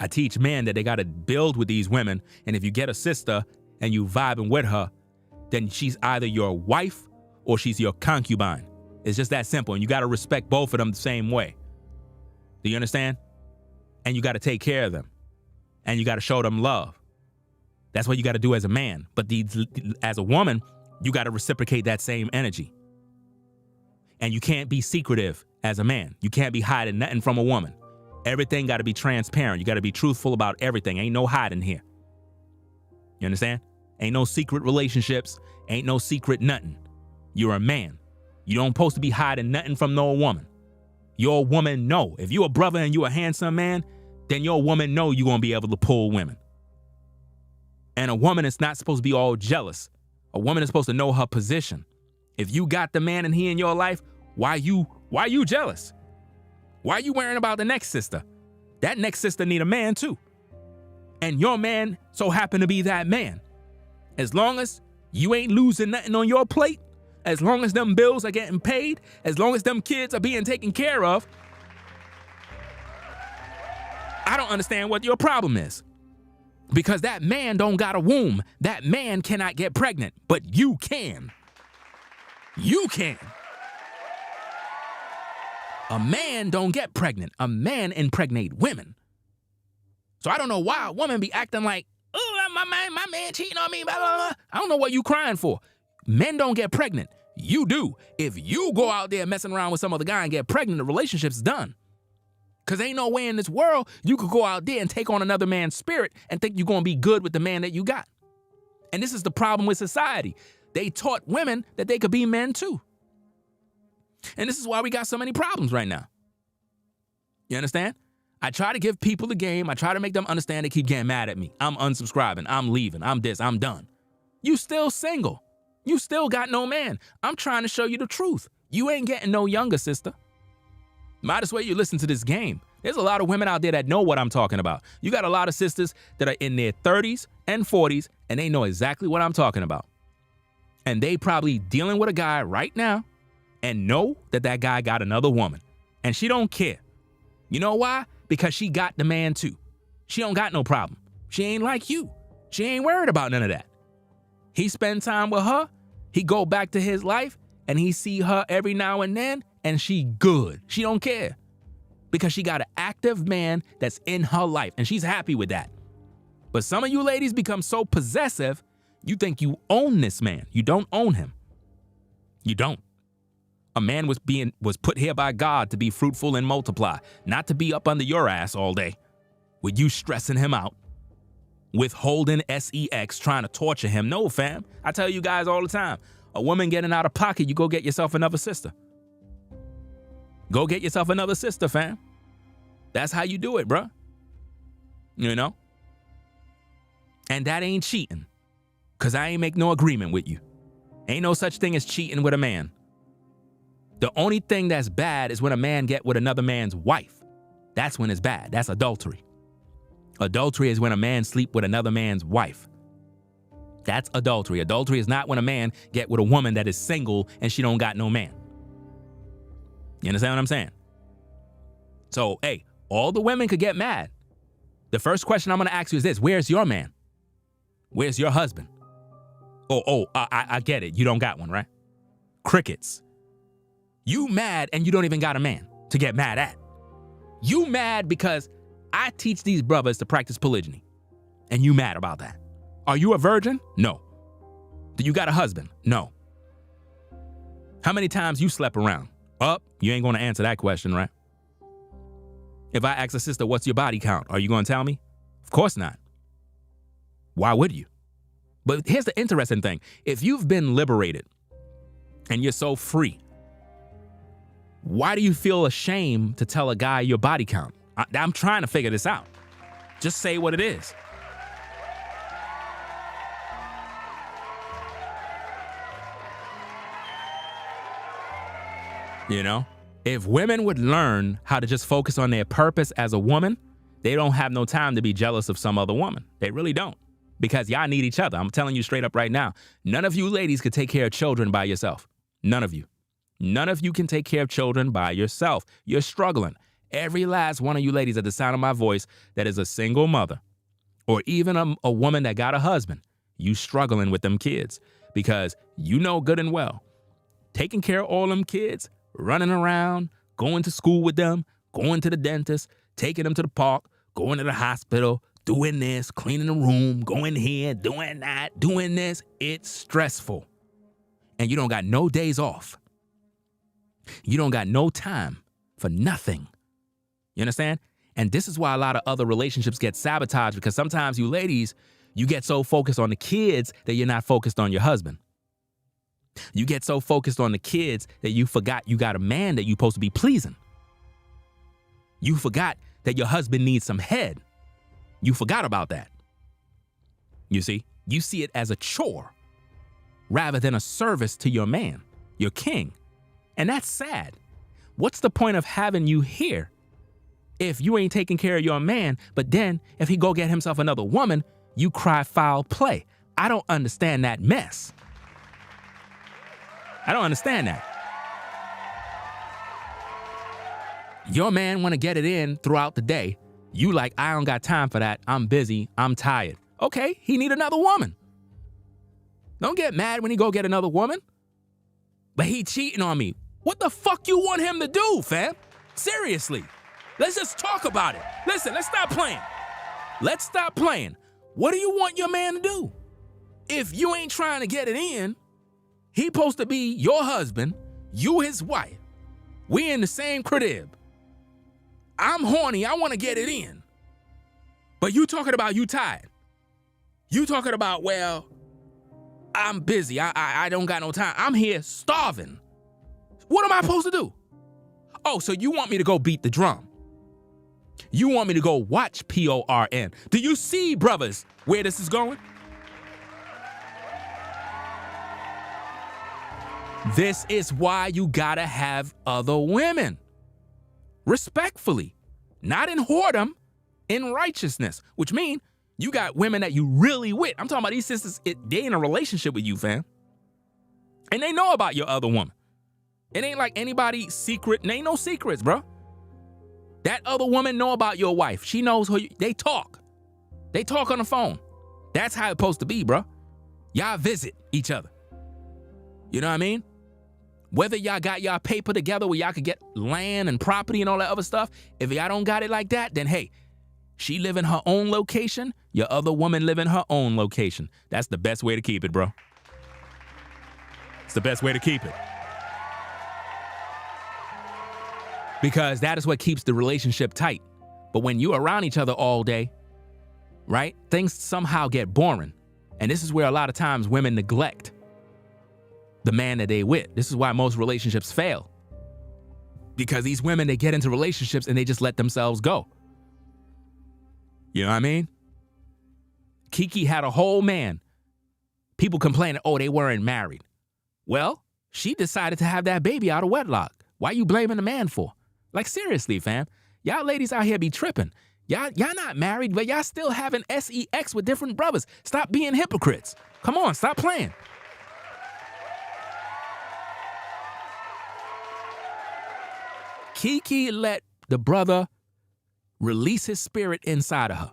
I teach men that they got to build with these women. And if you get a sister and you vibing with her, then she's either your wife or she's your concubine. It's just that simple. And you got to respect both of them the same way. Do you understand? And you got to take care of them. And you got to show them love. That's what you got to do as a man. But as a woman, you got to reciprocate that same energy. And you can't be secretive as a man. You can't be hiding nothing from a woman. Everything got to be transparent. You got to be truthful about everything. Ain't no hiding here. You understand? Ain't no secret relationships. Ain't no secret nothing. You're a man. You don't supposed to be hiding nothing from no woman. Your woman know. If you a brother and you a handsome man, then your woman know you're going to be able to pull women. And a woman is not supposed to be all jealous. A woman is supposed to know her position. If you got the man and he in your life, why you jealous? Why are you worrying about the next sister? That next sister need a man too. And your man so happen to be that man. As long as you ain't losing nothing on your plate, as long as them bills are getting paid, as long as them kids are being taken care of, I don't understand what your problem is. Because that man don't got a womb. That man cannot get pregnant, but you can. You can. A man don't get pregnant. A man impregnate women. So I don't know why a woman be acting like, oh, my man cheating on me, blah, blah, blah. I don't know what you crying for. Men don't get pregnant. You do. If you go out there messing around with some other guy and get pregnant, the relationship's done. Because ain't no way in this world you could go out there and take on another man's spirit and think you're going to be good with the man that you got. And this is the problem with society. They taught women that they could be men too. And this is why we got so many problems right now. You understand? I try to give people the game. I try to make them understand. They keep getting mad at me. I'm unsubscribing. I'm leaving. I'm this. I'm done. You still single. You still got no man. I'm trying to show you the truth. You ain't getting no younger, sister. Might as well you listen to this game. There's a lot of women out there that know what I'm talking about. You got a lot of sisters that are in their 30s and 40s, and they know exactly what I'm talking about. And they probably dealing with a guy right now and know that that guy got another woman. And she don't care. You know why? Because she got the man too. She don't got no problem. She ain't like you. She ain't worried about none of that. He spend time with her. He go back to his life and he see her every now and then. And she good. She don't care. Because she got an active man that's in her life. And she's happy with that. But some of you ladies become so possessive, you think you own this man. You don't own him. You don't. A man was put here by God to be fruitful and multiply. Not to be up under your ass all day. With you stressing him out. Withholding sex, trying to torture him. No, fam. I tell you guys all the time. A woman getting out of pocket, you go get yourself another sister. Go get yourself another sister, fam. That's how you do it, bruh. You know? And that ain't cheating. Because I ain't make no agreement with you. Ain't no such thing as cheating with a man. The only thing that's bad is when a man get with another man's wife. That's when it's bad. That's adultery. Adultery is when a man sleep with another man's wife. That's adultery. Adultery is not when a man get with a woman that is single and she don't got no man. You understand what I'm saying? So, hey, all the women could get mad. The first question I'm going to ask you is this: where's your man? Where's your husband? I get it. You don't got one, right? Crickets. You mad and you don't even got a man to get mad at. You mad because I teach these brothers to practice polygyny, and you mad about that. Are you a virgin? No. Do you got a husband? No. How many times you slept around? You ain't going to answer that question, right? If I ask a sister, what's your body count? Are you going to tell me? Of course not. Why would you? But here's the interesting thing. If you've been liberated and you're so free, why do you feel ashamed to tell a guy your body count? I'm trying to figure this out. Just say what it is. You know, if women would learn how to just focus on their purpose as a woman, they don't have no time to be jealous of some other woman. They really don't, because y'all need each other. I'm telling you straight up right now. None of you ladies could take care of children by yourself. None of you. None of you can take care of children by yourself. You're struggling. Every last one of you ladies at the sound of my voice that is a single mother, or even a woman that got a husband, you struggling with them kids, because you know good and well, taking care of all them kids, running around, going to school with them, going to the dentist, taking them to the park, going to the hospital, doing this, cleaning the room, going here, doing that, doing this. It's stressful. And you don't got no days off. You don't got no time for nothing. You understand? And this is why a lot of other relationships get sabotaged, because sometimes you ladies, you get so focused on the kids that you're not focused on your husband. You get so focused on the kids that you forgot you got a man that you're supposed to be pleasing. You forgot that your husband needs some head. You forgot about that. You see it as a chore rather than a service to your man, your king. And that's sad. What's the point of having you here if you ain't taking care of your man, but then if he go get himself another woman, you cry foul play? I don't understand that mess. I don't understand that. Your man want to get it in throughout the day. You like, I don't got time for that. I'm busy. I'm tired. Okay, he need another woman. Don't get mad when he go get another woman. But he cheating on me. What the fuck you want him to do, fam? Seriously. Let's just talk about it. Listen, let's stop playing. Let's stop playing. What do you want your man to do? If you ain't trying to get it in, he supposed to be your husband, you his wife. We in the same crib. I'm horny, I want to get it in. But you talking about you tired. You talking about, well, I'm busy, I don't got no time. I'm here starving. What am I supposed to do? Oh, so you want me to go beat the drum. You want me to go watch PORN. Do you see, brothers, where this is going? This is why you gotta have other women. Respectfully. Not in whoredom, in righteousness. Which means you got women that you really with. I'm talking about these sisters, they in a relationship with you, fam. And they know about your other woman. It ain't like anybody secret. There ain't no secrets, bro. That other woman know about your wife. She knows who they talk. They talk on the phone. That's how it's supposed to be, bro. Y'all visit each other. You know what I mean? Whether y'all got y'all paper together where y'all could get land and property and all that other stuff, if y'all don't got it like that, then hey, she live in her own location, your other woman live in her own location. That's the best way to keep it, bro. It's the best way to keep it. Because that is what keeps the relationship tight. But when you're around each other all day, right, things somehow get boring. And this is where a lot of times women neglect the man that they with. This is why most relationships fail. Because these women, they get into relationships and they just let themselves go. You know what I mean? Keke had a whole man. People complaining, oh, they weren't married. Well, she decided to have that baby out of wedlock. Why you blaming the man for? Like, seriously, fam. Y'all ladies out here be tripping. Y'all not married, but y'all still having sex with different brothers. Stop being hypocrites. Come on, stop playing. Keke let the brother release his spirit inside of her,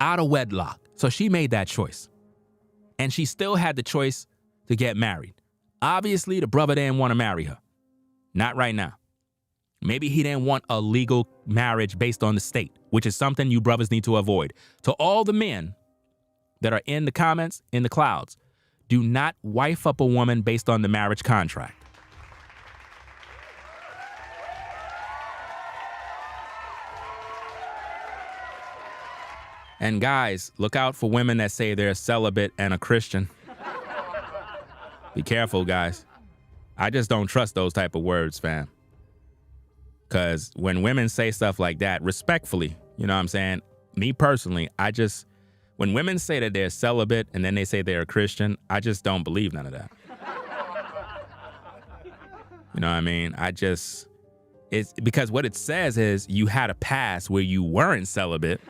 out of wedlock. So she made that choice. And she still had the choice to get married. Obviously, the brother didn't want to marry her. Not right now. Maybe he didn't want a legal marriage based on the state, which is something you brothers need to avoid. To all the men that are in the comments, in the clouds, do not wife up a woman based on the marriage contract. And guys, look out for women that say they're celibate and a Christian. Be careful, guys. I just don't trust those type of words, fam. Because when women say stuff like that, respectfully, you know what I'm saying? Me personally, when women say that they're celibate and then they say they're a Christian, I just don't believe none of that. You know what I mean? It's because what it says is you had a past where you weren't celibate.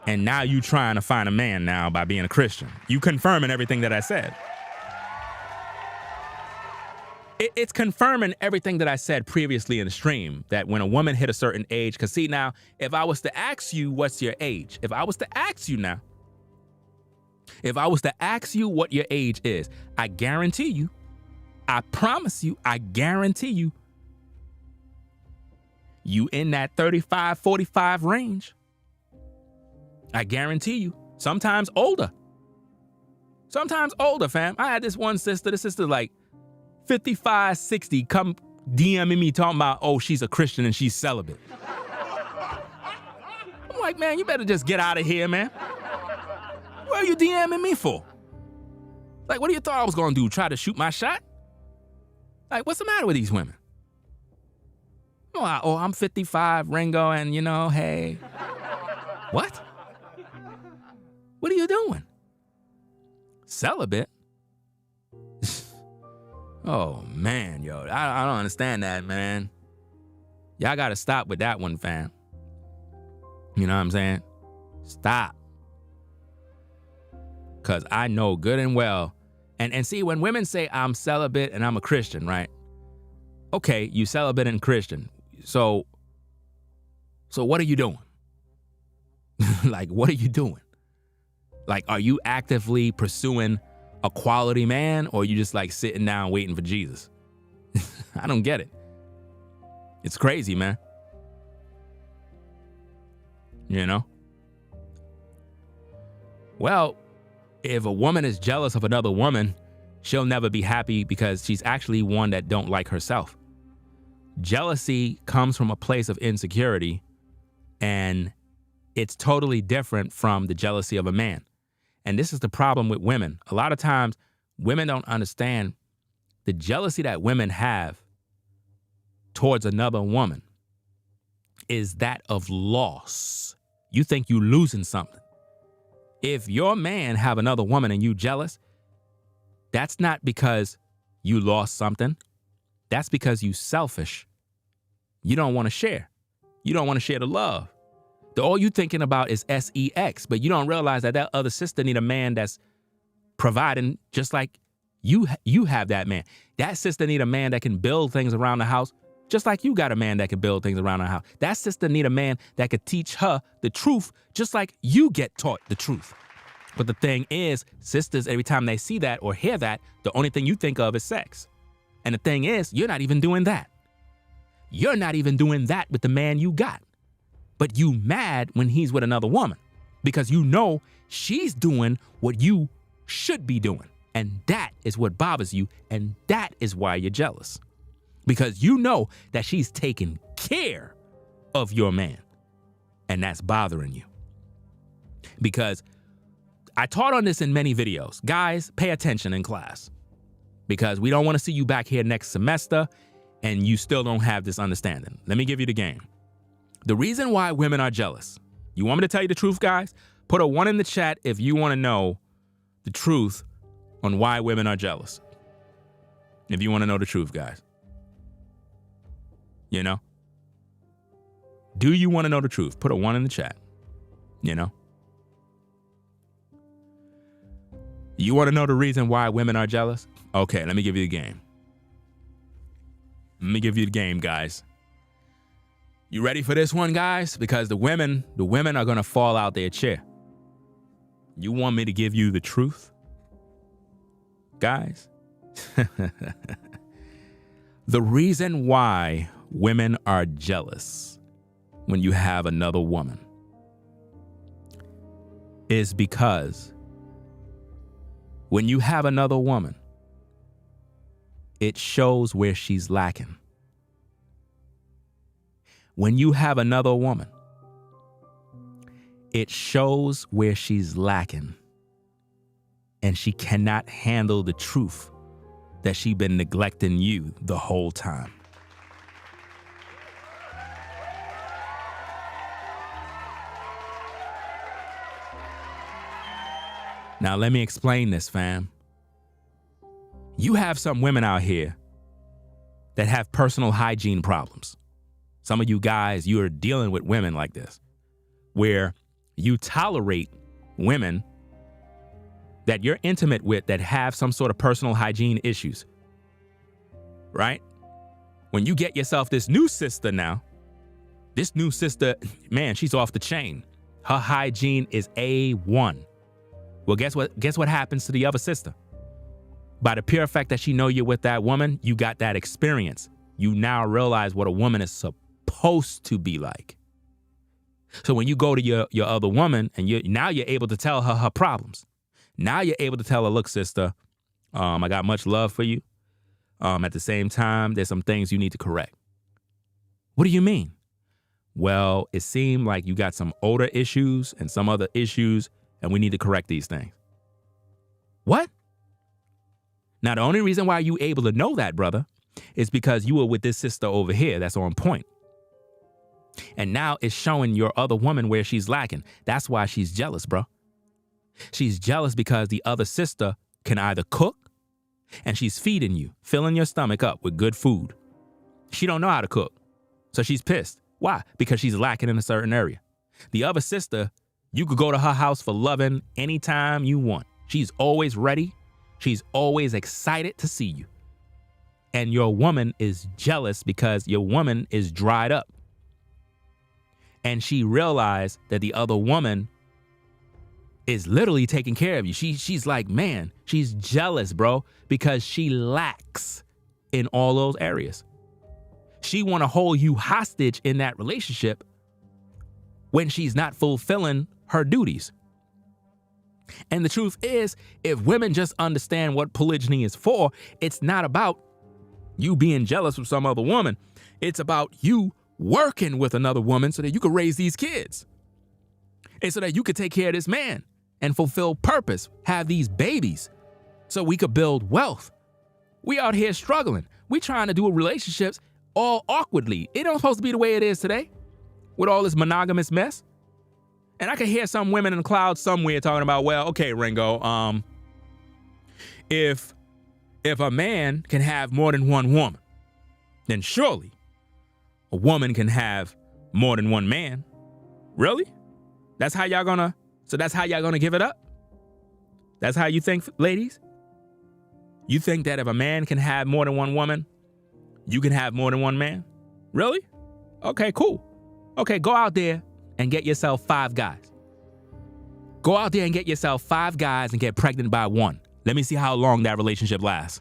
And now you trying to find a man now by being a Christian. You confirming everything that I said. It's confirming everything that I said previously in the stream, that when a woman hit a certain age, because see now, if I was to ask you what's your age, if I was to ask you what your age is, I guarantee you, I promise you, I guarantee you, you in that 35, 45 range. I guarantee you. Sometimes older. Sometimes older, fam. I had this one sister, the sister like 55, 60, come DMing me talking about, oh, she's a Christian and she's celibate. I'm like, man, you better just get out of here, man. What are you DMing me for? Like, what do you thought I was gonna do? Try to shoot my shot? Like, what's the matter with these women? Oh, I'm 55, Ringo, and hey. What? What are you doing? Celibate? Oh, man, yo. I don't understand that, man. Y'all got to stop with that one, fam. You know what I'm saying? Stop. Because I know good and well. And see, when women say I'm celibate and I'm a Christian, right? Okay, you celibate and Christian. So what are you doing? Like, what are you doing? Like, are you actively pursuing a quality man, or are you just like sitting down waiting for Jesus? I don't get it. It's crazy, man. You know? Well, if a woman is jealous of another woman, she'll never be happy because she's actually one that don't like herself. Jealousy comes from a place of insecurity, and it's totally different from the jealousy of a man. And this is the problem with women. A lot of times, women don't understand the jealousy that women have towards another woman is that of loss. You think you losing something. If your man have another woman and you jealous, that's not because you lost something. That's because you selfish. You don't want to share. You don't want to share the love. All you thinking about is sex, but you don't realize that other sister need a man that's providing just like you have that man. That sister need a man that can build things around the house just like you got a man that can build things around the house. That sister need a man that could teach her the truth just like you get taught the truth. But the thing is, sisters, every time they see that or hear that, the only thing you think of is sex. And the thing is, you're not even doing that. You're not even doing that with the man you got. But you mad when he's with another woman because you know she's doing what you should be doing. And that is what bothers you. And that is why you're jealous. Because you know that she's taking care of your man. And that's bothering you. Because I taught on this in many videos. Guys, pay attention in class. Because we don't want to see you back here next semester and you still don't have this understanding. Let me give you the game. The reason why women are jealous. You want me to tell you the truth, guys? Put a 1 in the chat if you want to know the truth on why women are jealous. If you want to know the truth, guys. You know? Do you want to know the truth? Put a 1 in the chat. You know? You want to know the reason why women are jealous? Okay, let me give you the game. Let me give you the game, guys. You ready for this one, guys? Because the women are going to fall out their chair. You want me to give you the truth? Guys? The reason why women are jealous when you have another woman is because when you have another woman, it shows where she's lacking. When you have another woman, it shows where she's lacking, and she cannot handle the truth that she's been neglecting you the whole time. Now, let me explain this, fam. You have some women out here that have personal hygiene problems. Some of you guys, you are dealing with women like this, where you tolerate women that you're intimate with that have some sort of personal hygiene issues, right? When you get yourself this new sister now, this new sister, man, she's off the chain. Her hygiene is A1. Well, guess what happens to the other sister? By the pure fact that she know you're with that woman, you got that experience. You now realize what a woman is supposed to be like. So when you go to your other woman and now you're able to tell her problems. Now you're able to tell her, look, sister, I got much love for you. At the same time, there's some things you need to correct. What do you mean? Well, it seemed like you got some odor issues and some other issues, and we need to correct these things. What? Now, the only reason why you able to know that, brother, is because you were with this sister over here that's on point. And now it's showing your other woman where she's lacking. That's why she's jealous, bro. She's jealous because the other sister can either cook, and she's feeding you, filling your stomach up with good food. She don't know how to cook, so she's pissed. Why? Because she's lacking in a certain area. The other sister, you could go to her house for loving anytime you want. She's always ready. She's always excited to see you. And your woman is jealous because your woman is dried up. And she realized that the other woman is literally taking care of you. She's like, man, she's jealous, bro, because she lacks in all those areas. She want to hold you hostage in that relationship when she's not fulfilling her duties. And the truth is, if women just understand what polygyny is for, it's not about you being jealous of some other woman. It's about you working with another woman so that you can raise these kids. And so that you could take care of this man and fulfill purpose, have these babies so we could build wealth. We out here struggling. We trying to do relationships all awkwardly. It don't supposed to be the way it is today with all this monogamous mess. And I can hear some women in the cloud somewhere talking about, well, okay, Ringo, if a man can have more than one woman, then surely a woman can have more than one man. Really? That's how y'all gonna give it up? That's how you think, ladies? You think that if a man can have more than one woman, you can have more than one man? Really? Okay, cool. Okay, go out there and get yourself 5 guys. Go out there and get yourself 5 guys and get pregnant by one. Let me see how long that relationship lasts.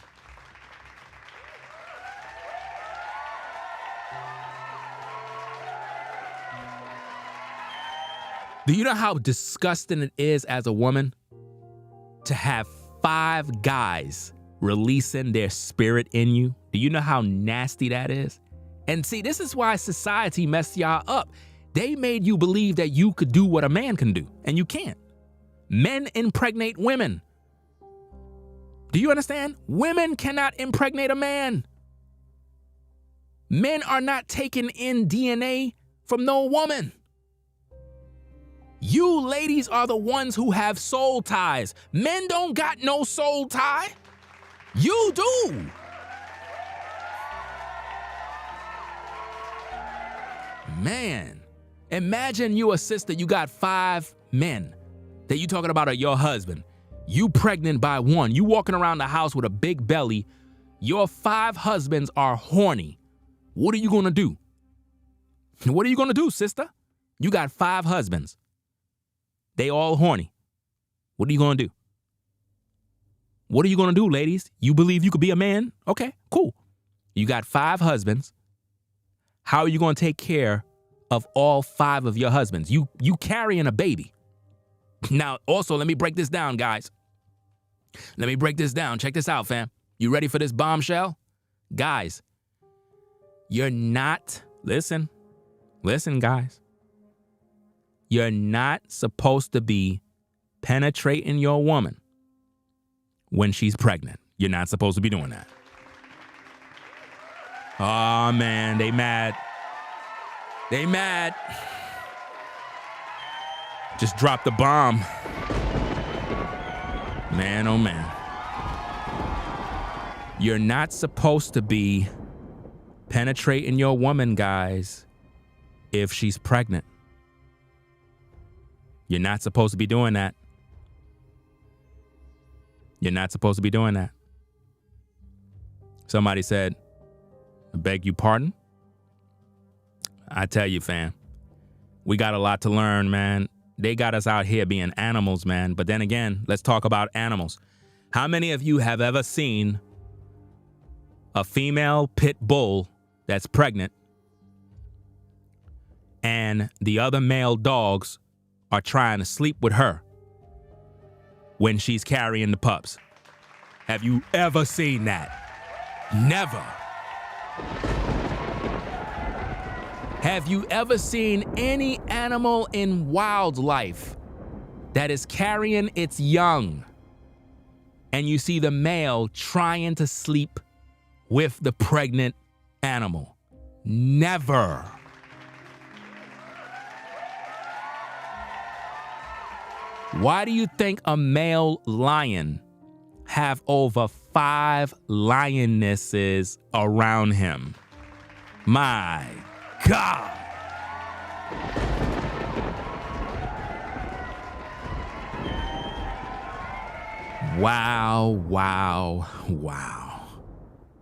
Do you know how disgusting it is as a woman to have 5 guys releasing their spirit in you? Do you know how nasty that is? And see, this is why society messed y'all up. They made you believe that you could do what a man can do, and you can't. Men impregnate women. Do you understand? Women cannot impregnate a man. Men are not taking in DNA from no woman. You ladies are the ones who have soul ties. Men don't got no soul tie. You do. Man, imagine you a sister, you got 5 men that you talking about are your husband. You pregnant by one. You walking around the house with a big belly. Your 5 husbands are horny. What are you going to do? What are you going to do, sister? You got 5 husbands. They all horny. What are you going to do? What are you going to do, ladies? You believe you could be a man? Okay, cool. You got 5 husbands. How are you going to take care of all 5 of your husbands? You carrying a baby. Now, also, let me break this down, guys. Let me break this down. Check this out, fam. You ready for this bombshell? Guys, you're not, listen, guys. You're not supposed to be penetrating your woman when she's pregnant. You're not supposed to be doing that. Oh, man, they mad. They mad. Just dropped the bomb. Man, oh, man. You're not supposed to be penetrating your woman, guys, if she's pregnant. You're not supposed to be doing that. You're not supposed to be doing that. Somebody said, I beg your pardon? I tell you, fam, we got a lot to learn, man. They got us out here being animals, man. But then again, let's talk about animals. How many of you have ever seen a female pit bull that's pregnant and the other male dogs are trying to sleep with her when she's carrying the pups? Have you ever seen that? Never. Have you ever seen any animal in wildlife that is carrying its young and you see the male trying to sleep with the pregnant animal? Never. Why do you think a male lion have over 5 lionesses around him? My God. Wow, wow, wow.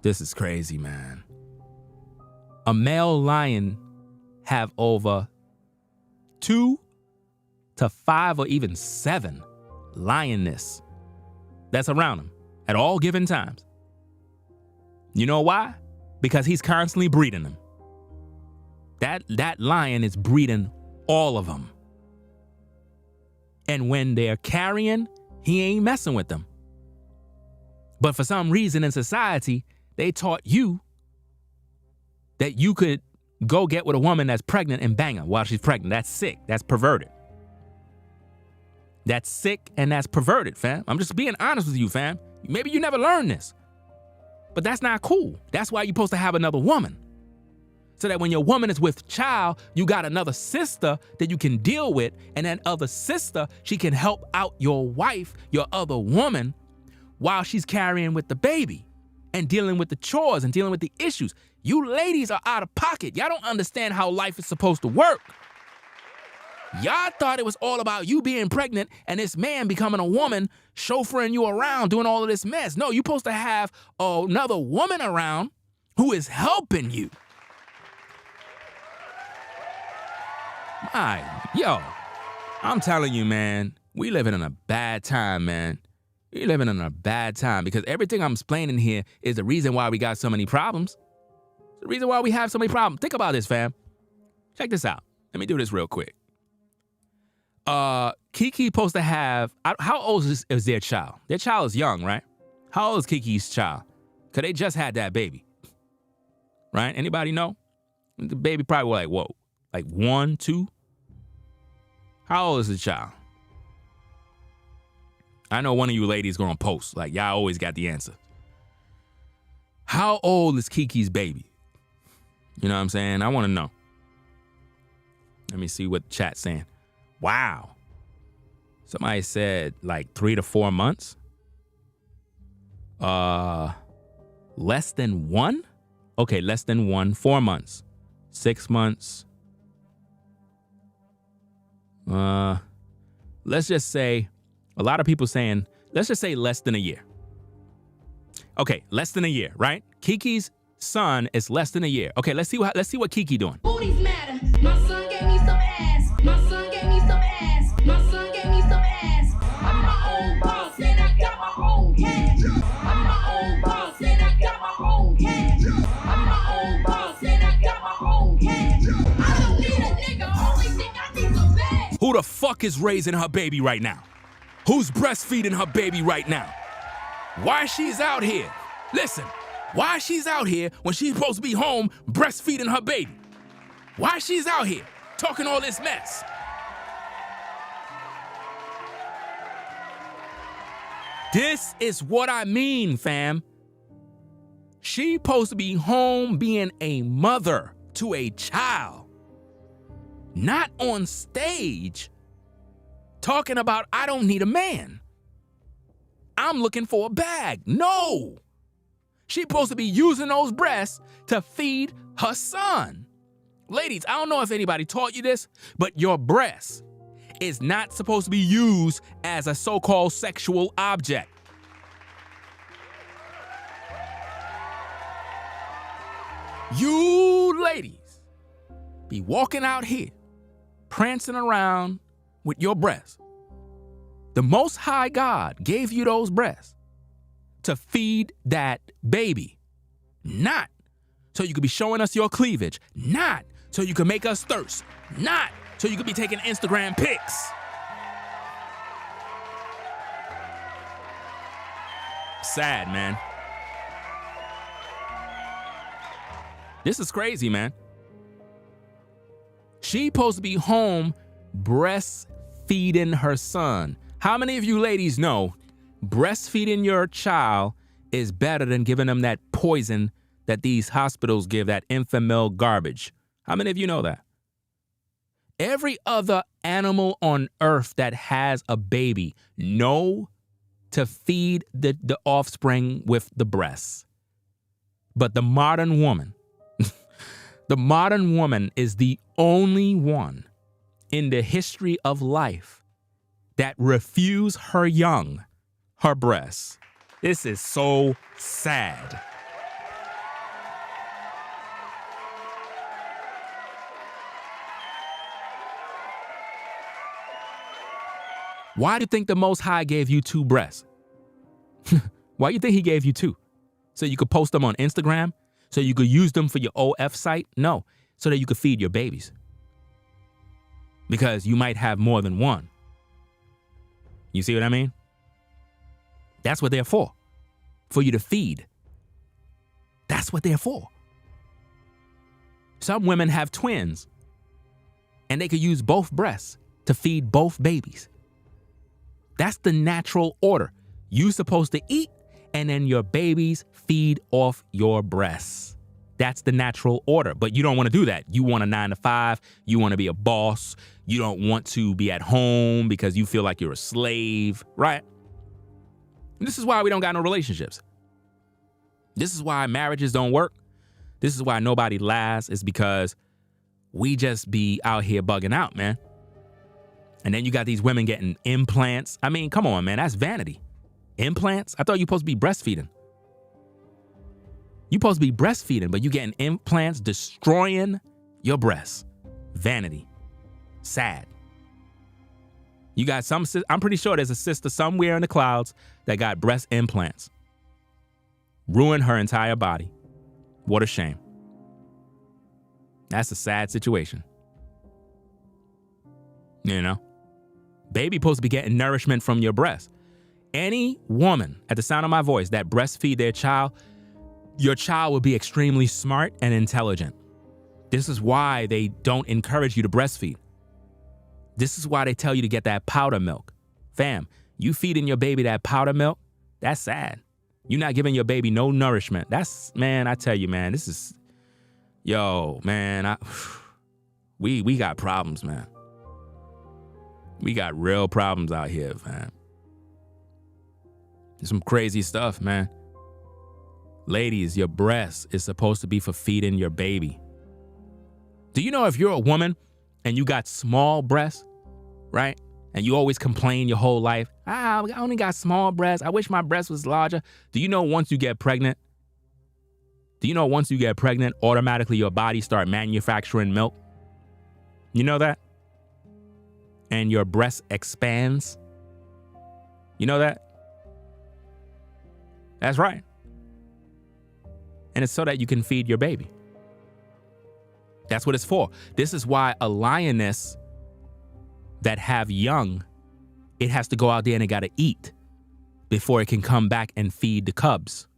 This is crazy, man. A male lion have over 2 to 5 or even 7 lioness that's around him at all given times. You know why? Because he's constantly breeding them. That lion is breeding all of them. And when they're carrying, he ain't messing with them. But for some reason in society, they taught you that you could go get with a woman that's pregnant and bang her while she's pregnant. That's sick. That's perverted. That's sick and that's perverted, fam. I'm just being honest with you, fam. Maybe you never learned this, but that's not cool. That's why you're supposed to have another woman. So that when your woman is with child, you got another sister that you can deal with, and that other sister, she can help out your wife, your other woman, while she's carrying with the baby and dealing with the chores and dealing with the issues. You ladies are out of pocket. Y'all don't understand how life is supposed to work. Y'all thought it was all about you being pregnant and this man becoming a woman, chauffeuring you around, doing all of this mess. No, you're supposed to have another woman around who is helping you. I'm telling you, man, we living in a bad time, man. We living in a bad time because everything I'm explaining here is the reason why we got so many problems. The reason why we have so many problems. Think about this, fam. Check this out. Let me do this real quick. Keke supposed to have, how old is their child? Their child is young, right? How old is Keke's child? Because they just had that baby, right? Anybody know? The baby probably was like, whoa, like 1, 2? How old is the child? I know one of you ladies gonna post, like y'all always got the answer. How old is Keke's baby? You know what I'm saying? I want to know. Let me see what the chat's saying. Wow. Somebody said like 3 to 4 months. Less than 1? Okay, less than 1, 4 months. 6 months. Let's just say a lot of people saying let's just say less than a year. Okay, less than a year, right? Keke's son is less than a year. Okay, let's see what Keke doing. Booties matter. My son gave me some ass. My son gave me some ass. My son gave me some ass. I'm my own boss and I got my own cash. I'm my own boss and I got my own cash. I'm my own boss and I got my own cash. I don't need a nigga, only think I need some bag. Who the fuck is raising her baby right now? Who's breastfeeding her baby right now? Why she's out here? Listen, why she's out here when she's supposed to be home breastfeeding her baby? Why she's out here talking all this mess? This is what I mean, fam. She supposed to be home being a mother to a child. Not on stage talking about, I don't need a man. I'm looking for a bag. No. She's supposed to be using those breasts to feed her son. Ladies, I don't know if anybody taught you this, but your breast is not supposed to be used as a so-called sexual object. You ladies be walking out here, prancing around with your breasts. The Most High God gave you those breasts to feed that baby, not so you could be showing us your cleavage, not so you can make us thirst, not so you could be taking Instagram pics. Sad, man. This is crazy, man. She supposed to be home breastfeeding her son. How many of you ladies know breastfeeding your child is better than giving them that poison that these hospitals give, that infamil garbage? How many of you know that? Every other animal on earth that has a baby know to feed the offspring with the breasts. But the modern woman, the modern woman is the only one in the history of life that refuse her young her breasts. This is so sad. Why do you think the Most High gave you two breasts? Why do you think he gave you two? So you could post them on Instagram? So you could use them for your OF site? No, so that you could feed your babies. Because you might have more than one. You see what I mean? That's what they're for you to feed. That's what they're for. Some women have twins, and they could use both breasts to feed both babies. That's the natural order. You're supposed to eat, and then your babies feed off your breasts. That's the natural order, but you don't want to do that. You want a 9 to 5. You want to be a boss. You don't want to be at home because you feel like you're a slave, right? And this is why we don't got no relationships. This is why marriages don't work. This is why nobody lasts. It's because we just be out here bugging out, man. And then you got these women getting implants. I mean, come on, man, that's vanity. Implants? I thought you were supposed to be breastfeeding. You're supposed to be breastfeeding, but you getting implants destroying your breasts. Vanity. Sad. You got some, I'm pretty sure there's a sister somewhere in the clouds that got breast implants. Ruined her entire body. What a shame. That's a sad situation. You know? Baby supposed to be getting nourishment from your breast. Any woman at the sound of my voice that breastfeed their child, your child will be extremely smart and intelligent. This is why they don't encourage you to breastfeed. This is why they tell you to get that powder milk. Fam, you feeding your baby that powder milk, that's sad. You're not giving your baby no nourishment. That's, man, I tell you, man, this is, yo, man, we got problems, man. We got real problems out here, man. Some crazy stuff, man. Ladies, your breast is supposed to be for feeding your baby. Do you know if you're a woman and you got small breasts, right? And you always complain your whole life. I only got small breasts. I wish my breast was larger. Do you know once you get pregnant, automatically your body start manufacturing milk? You know that? And your breast expands. You know that? That's right. And it's so that you can feed your baby. That's what it's for. This is why a lioness that have young, it has to go out there and it got to eat before it can come back and feed the cubs.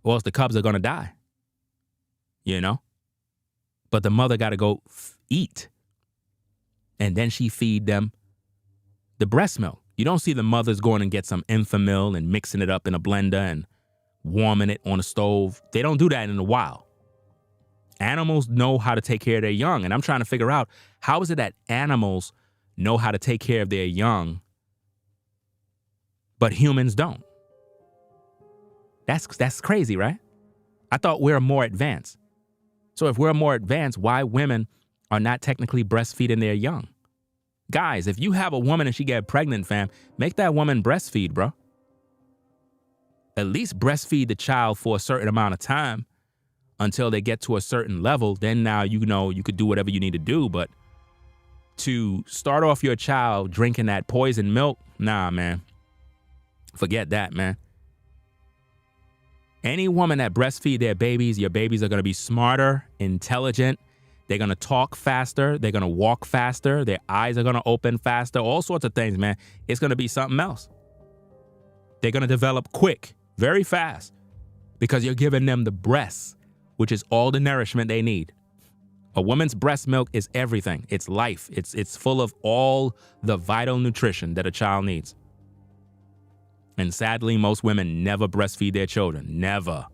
Or else the cubs are going to die. You know? But the mother got to go eat. And then she feed them the breast milk. You don't see the mothers going and get some Enfamil and mixing it up in a blender and warming it on a stove. They don't do that in the wild. Animals know how to take care of their young. And I'm trying to figure out, how is it that animals know how to take care of their young, but humans don't? That's crazy, right? I thought we're more advanced. So if we're more advanced, why women are not technically breastfeeding their young? Guys, if you have a woman and she get pregnant, fam, make that woman breastfeed, bro. At least breastfeed the child for a certain amount of time until they get to a certain level. Then now, you know, you could do whatever you need to do. But to start off your child drinking that poison milk, nah, man. Forget that, man. Any woman that breastfeed their babies, your babies are going to be smarter, intelligent. They're going to talk faster. They're going to walk faster. Their eyes are going to open faster. All sorts of things, man. It's going to be something else. They're going to develop quick, very fast, because you're giving them the breast, which is all the nourishment they need. A woman's breast milk is everything. It's life. It's full of all the vital nutrition that a child needs. And sadly, most women never breastfeed their children. Never.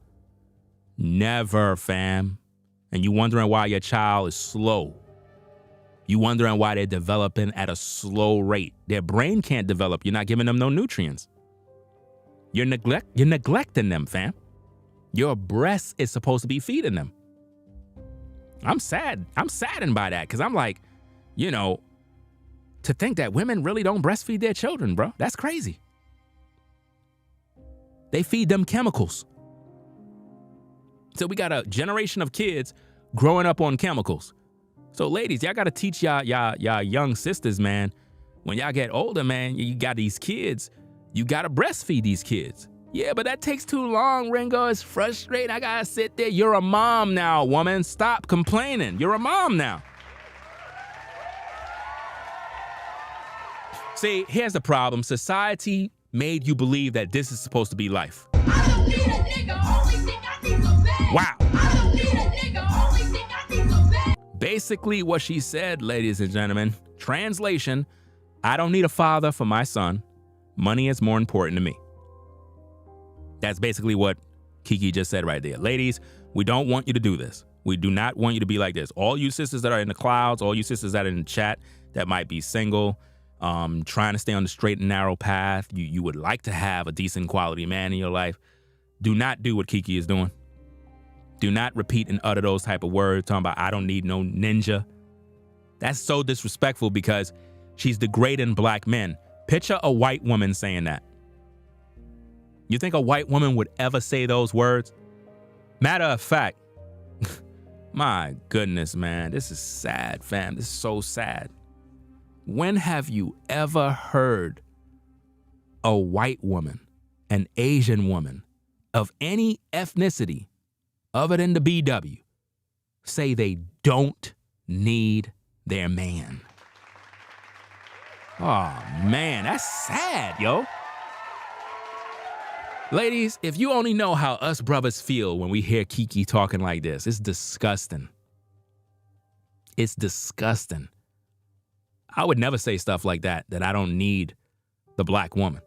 Never, fam. And you wondering why your child is slow. You wondering why they're developing at a slow rate. Their brain can't develop. You're not giving them no nutrients. You're neglecting them, fam. Your breast is supposed to be feeding them. I'm sad. I'm saddened by that because I'm like, you know, to think that women really don't breastfeed their children, bro. That's crazy. They feed them chemicals. So we got a generation of kids growing up on chemicals. So ladies, y'all got to teach y'all young sisters, man. When y'all get older, man, you got these kids. You got to breastfeed these kids. Yeah, but that takes too long, Ringo. It's frustrating. I got to sit there. You're a mom now, woman. Stop complaining. You're a mom now. See, here's the problem. Society made you believe that this is supposed to be life. I don't need a nigga, only think I need some bag. Wow. I don't need a nigga, only think I need some bag. Basically what she said, ladies and gentlemen, translation, I don't need a father for my son. Money is more important to me. That's basically what Keke just said right there. Ladies, we don't want you to do this. We do not want you to be like this. All you sisters that are in the clouds, all you sisters that are in the chat that might be single, trying to stay on the straight and narrow path, you would like to have a decent quality man in your life, do not do what Keke is doing. Do not repeat and utter those type of words talking about, I don't need no ninja. That's so disrespectful because she's degrading black men. Picture a white woman saying that. You think a white woman would ever say those words? Matter of fact, my goodness, man, this is sad, fam. This is so sad. When have you ever heard a white woman, an Asian woman of any ethnicity other than the BW say they don't need their man? Oh, man, that's sad, yo. Ladies, if you only know how us brothers feel when we hear Keke talking like this, it's disgusting. It's disgusting. I would never say stuff like that I don't need the black woman.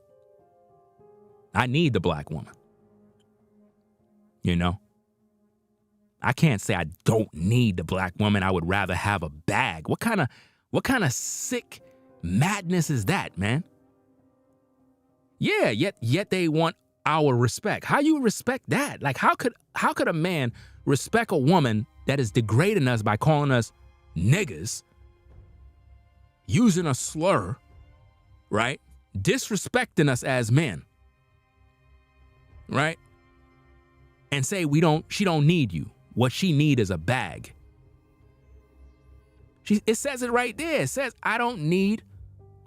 I need the black woman. You know? I can't say I don't need the black woman. I would rather have a bag. What kind of sick madness is that, man? Yeah, yet they want our respect. How you respect that? Like, how could a man respect a woman that is degrading us by calling us niggas using a slur, right? Disrespecting us as men, right? And say she don't need you. What she need is a bag. It says it right there. It says, I don't need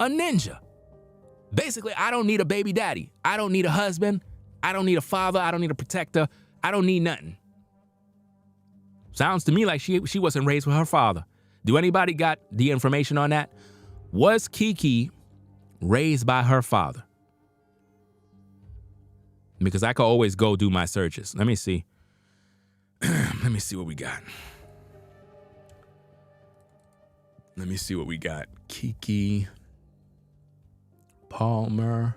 a ninja. Basically, I don't need a baby daddy. I don't need a husband. I don't need a father. I don't need a protector. I don't need nothing. Sounds to me like she wasn't raised with her father. Do anybody got the information on that? Was Keke raised by her father? Because I could always go do my searches. Let me see. Let me see what we got. Let me see what we got. Keke Palmer,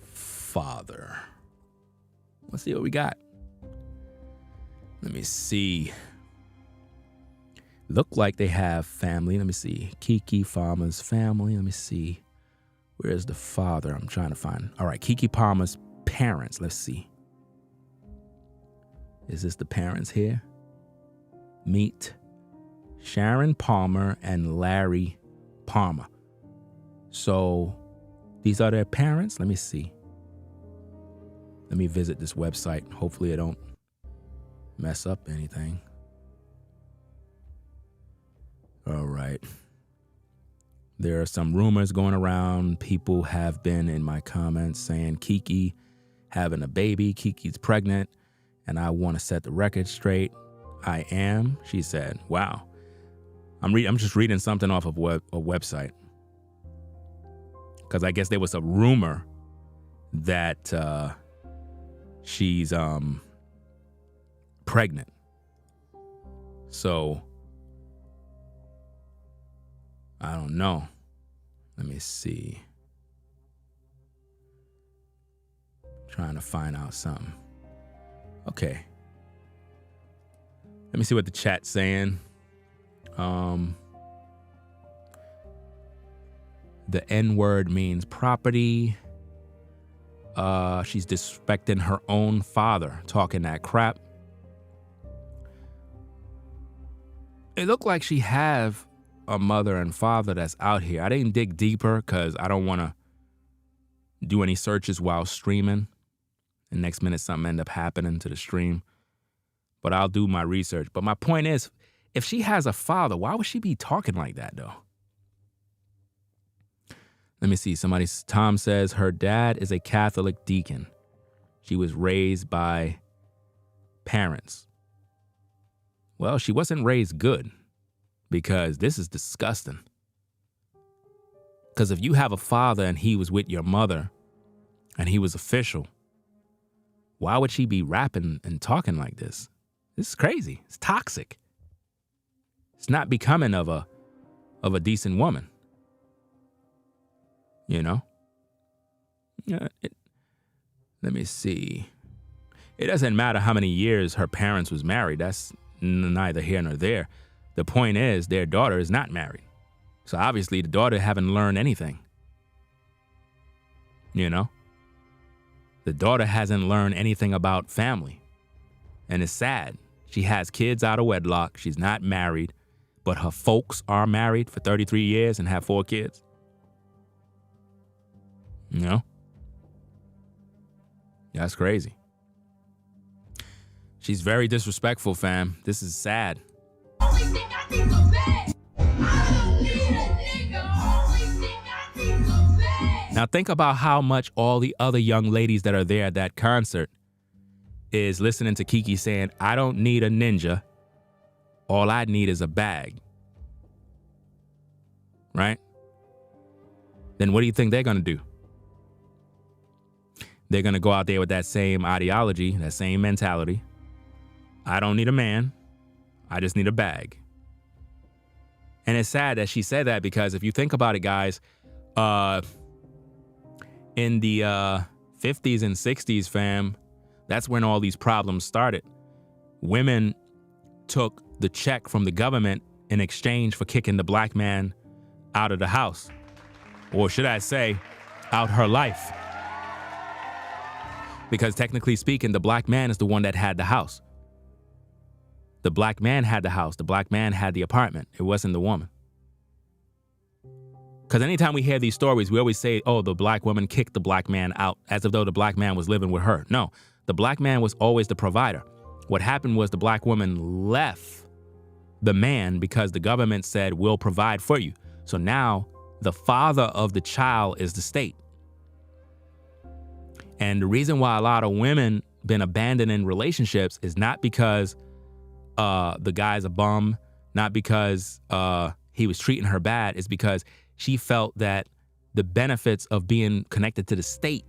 father. Let's see what we got. Let me see. Look like they have family. Let me see. Keke Palmer's family. Let me see. Where's the father? I'm trying to find. All right, Keke Palmer's parents. Let's see. Is this the parents here? Meet Sharon Palmer and Larry Palmer. So these are their parents. Let me see. Let me visit this website. Hopefully I don't mess up anything. All right. There are some rumors going around. People have been in my comments saying Keke having a baby. Keke's pregnant. And I want to set the record straight. I am, she said. Wow. I'm just reading something off of a website. Because I guess there was a rumor that she's pregnant. So, I don't know. Let me see. Trying to find out something. Okay. Let me see what the chat's saying. The N-word means property. She's disrespecting her own father, talking that crap. It looked like she have a mother and father that's out here. I didn't dig deeper because I don't want to do any searches while streaming. And next minute something end up happening to the stream. But I'll do my research. But my point is, if she has a father, why would she be talking like that, though? Let me see. Tom says her dad is a Catholic deacon. She was raised by parents. Well, she wasn't raised good because this is disgusting. Because if you have a father and he was with your mother and he was official, why would she be rapping and talking like this? This is crazy. It's toxic. It's not becoming of a decent woman. You know? Let me see. It doesn't matter how many years her parents was married. That's neither here nor there. The point is their daughter is not married. So obviously the daughter haven't learned anything. You know? The daughter hasn't learned anything about family. And it's sad. She has kids out of wedlock. She's not married, but her folks are married for 33 years and have 4 kids. You know? That's crazy. She's very disrespectful, fam. This is sad. Only thing I need is a bag. I don't need a nigga. Only thing I need is a bag. Now think about how much all the other young ladies that are there at that concert is listening to Keke saying, I don't need a ninja. All I need is a bag. Right? Then what do you think they're going to do? They're going to go out there with that same ideology, that same mentality. I don't need a man. I just need a bag. And it's sad that she said that because if you think about it, guys, in the 50s and 60s, fam, that's when all these problems started. Women took the check from the government in exchange for kicking the black man out of the house. Or should I say, out her life. Because technically speaking, the black man is the one that had the house. The black man had the house. The black man had the apartment. It wasn't the woman. Because anytime we hear these stories, we always say, oh, the black woman kicked the black man out, as if though the black man was living with her. No, the black man was always the provider. What happened was the black woman left the man because the government said, we'll provide for you. So now the father of the child is the state. And the reason why a lot of women been abandoned in relationships is not because the guy's a bum, not because he was treating her bad. It's because she felt that the benefits of being connected to the state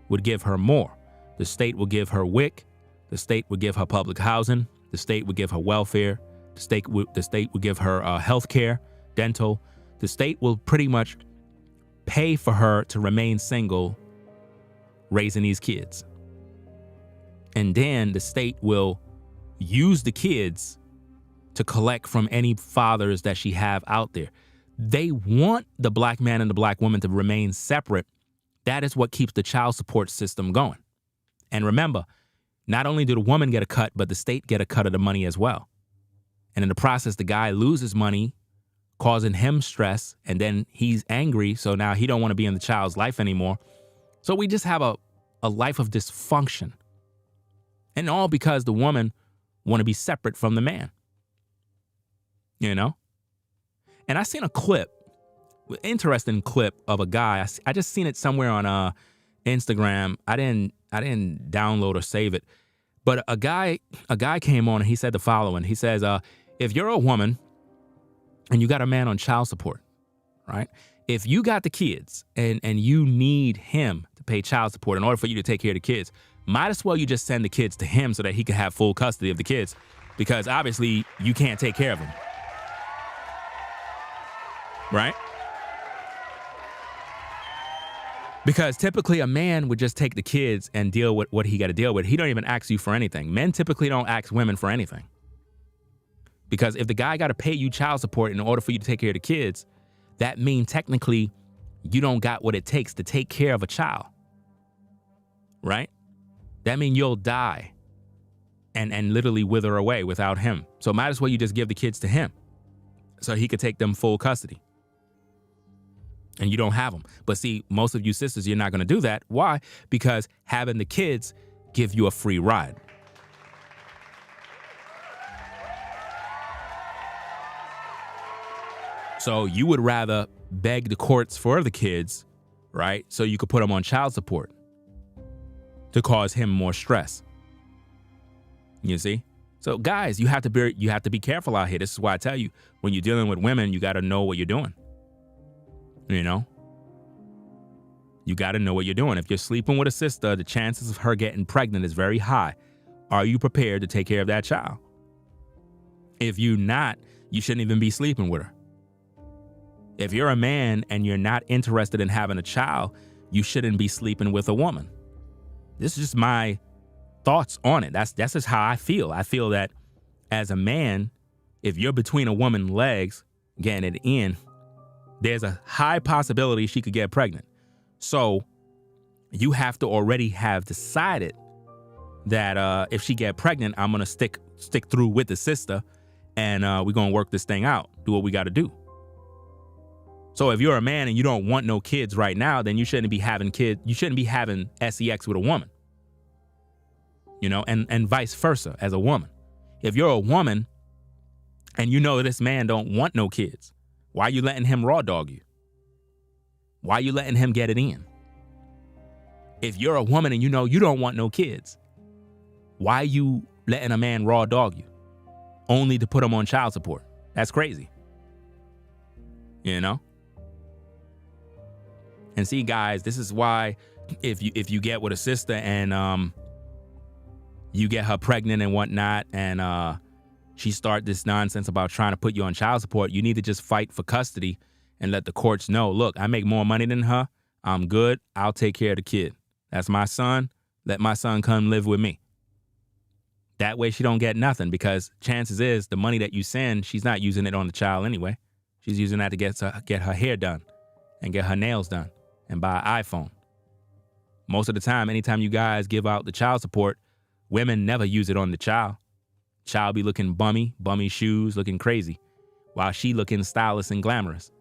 would give her more. The state would give her WIC. The state would give her public housing. The state would give her welfare. The state would give her health care, dental. The state will pretty much pay for her to remain single, raising these kids. And then the state will use the kids to collect from any fathers that she have out there. They want the black man and the black woman to remain separate. That is what keeps the child support system going. And remember, not only do the woman get a cut, but the state get a cut of the money as well. And in the process, the guy loses money, causing him stress, and then he's angry, so now he don't want to be in the child's life anymore. So we just have a life of dysfunction. And all because the woman want to be separate from the man. You know? And I seen a clip, interesting clip of a guy. I just seen it somewhere on Instagram. I didn't download or save it. But a guy came on and he said the following. He says, if you're a woman and you got a man on child support, right? If you got the kids and you need him to pay child support in order for you to take care of the kids, might as well you just send the kids to him so that he can have full custody of the kids, because obviously you can't take care of them. Right? Because typically a man would just take the kids and deal with what he got to deal with. He don't even ask you for anything. Men typically don't ask women for anything. Because if the guy got to pay you child support in order for you to take care of the kids, that means technically you don't got what it takes to take care of a child. Right? That means you'll die and literally wither away without him. So might as well you just give the kids to him so he could take them full custody. And you don't have them. But see, most of you sisters, you're not going to do that. Why? Because having the kids give you a free ride. So you would rather beg the courts for the kids, right? So you could put them on child support to cause him more stress. You see? So guys, you have to be careful out here. This is why I tell you, when you're dealing with women, you got to know what you're doing. You know? You got to know what you're doing. If you're sleeping with a sister, the chances of her getting pregnant is very high. Are you prepared to take care of that child? If you're not, you shouldn't even be sleeping with her. If you're a man and you're not interested in having a child, you shouldn't be sleeping with a woman. This is just my thoughts on it. That's just how I feel. I feel that as a man, if you're between a woman's legs, getting it in, there's a high possibility she could get pregnant. So you have to already have decided that if she get pregnant, I'm gonna stick through with the sister, and we're gonna work this thing out, do what we gotta do. So if you're a man and you don't want no kids right now, then you shouldn't be having kids. You shouldn't be having sex with a woman. You know, and vice versa as a woman. If you're a woman and you know this man don't want no kids, why are you letting him raw dog you? Why are you letting him get it in? If you're a woman and you know you don't want no kids, why are you letting a man raw dog you? Only to put him on child support. That's crazy. You know? And see, guys, this is why if you get with a sister and you get her pregnant and whatnot, and she start this nonsense about trying to put you on child support, you need to just fight for custody and let the courts know, look, I make more money than her. I'm good. I'll take care of the kid. That's my son. Let my son come live with me. That way she don't get nothing, because chances is the money that you send, she's not using it on the child anyway. She's using that to get her hair done and get her nails done and buy an iPhone. Most of the time, anytime you guys give out the child support, women never use it on the child. Child be looking bummy shoes, looking crazy, while she looking stylish and glamorous.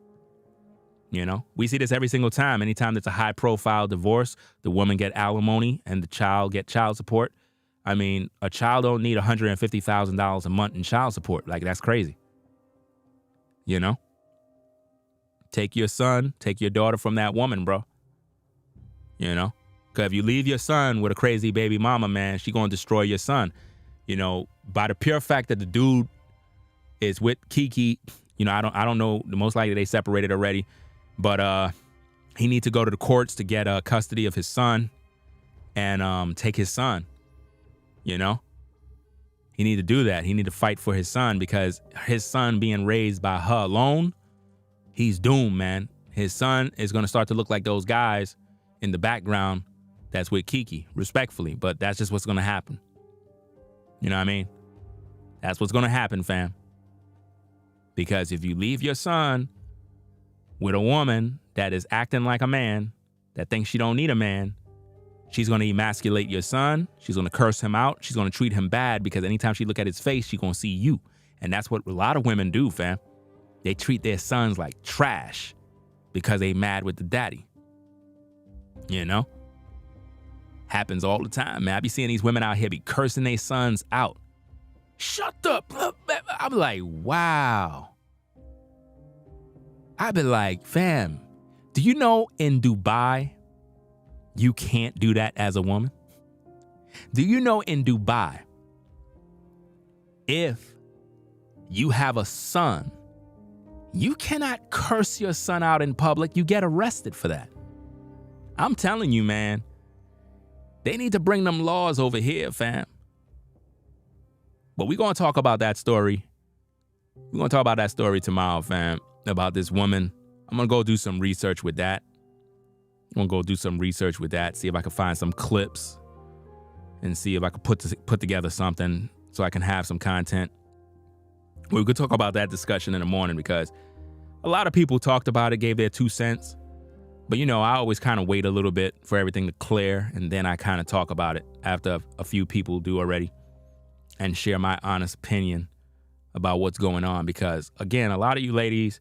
You know, we see this every single time. Anytime there's a high profile divorce, the woman get alimony and the child get child support. I mean, a child don't need $150,000 a month in child support. Like, that's crazy. You know, take your son, take your daughter from that woman, bro. You know, because if you leave your son with a crazy baby mama, man, she going to destroy your son. You know, by the pure fact that the dude is with Keke, you know, I don't know. Most likely they separated already. But he needs to go to the courts to get custody of his son and take his son, you know? He need to do that. He need to fight for his son because his son being raised by her alone, he's doomed, man. His son is going to start to look like those guys in the background that's with Keke, respectfully. But that's just what's going to happen. You know what I mean? That's what's going to happen, fam. Because if you leave your son with a woman that is acting like a man, that thinks she don't need a man, she's going to emasculate your son. She's going to curse him out. She's going to treat him bad because anytime she look at his face, she's going to see you. And that's what a lot of women do, fam. They treat their sons like trash because they mad with the daddy. You know? Happens all the time, man. I be seeing these women out here be cursing their sons out. Shut up. I'm like, wow. I'd be like, fam, do you know in Dubai, you can't do that as a woman? Do you know in Dubai, if you have a son, you cannot curse your son out in public. You get arrested for that. I'm telling you, man, they need to bring them laws over here, fam. But we're going to talk about that story. We're going to talk about that story tomorrow, fam. About this woman. I'm going to go do some research with that. See if I can find some clips and see if I can put together something so I can have some content. We could talk about that discussion in the morning because a lot of people talked about it, gave their 2 cents. But, you know, I always kind of wait a little bit for everything to clear, and then I kind of talk about it after a few people do already and share my honest opinion about what's going on. Because, again, a lot of you ladies,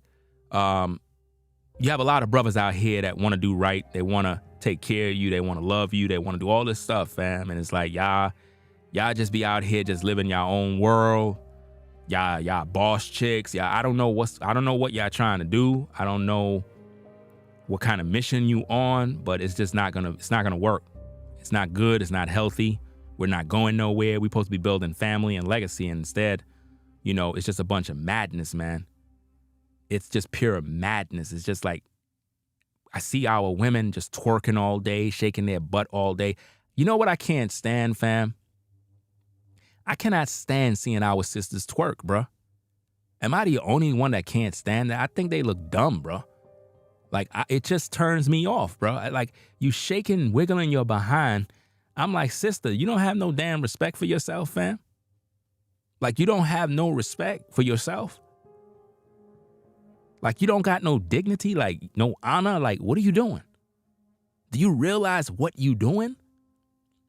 you have a lot of brothers out here that want to do right. They want to take care of you. They want to love you. They want to do all this stuff, fam. And it's like, y'all just be out here just living your own world. Y'all boss chicks. I don't know what y'all trying to do. I don't know what kind of mission you on, but it's not gonna work. It's not good. It's not healthy. We're not going nowhere. We're supposed to be building family and legacy. And instead, you know, it's just a bunch of madness, man. It's just pure madness. It's just like, I see our women just twerking all day, shaking their butt all day. You know what I can't stand, fam? I cannot stand seeing our sisters twerk, bruh. Am I the only one that can't stand that? I think they look dumb, bruh. Like, it just turns me off, bruh. Like, you shaking, wiggling your behind. I'm like, sister, you don't have no damn respect for yourself, fam? Like, you don't have no respect for yourself? Like, you don't got no dignity, like, no honor? Like, what are you doing? Do you realize what you doing?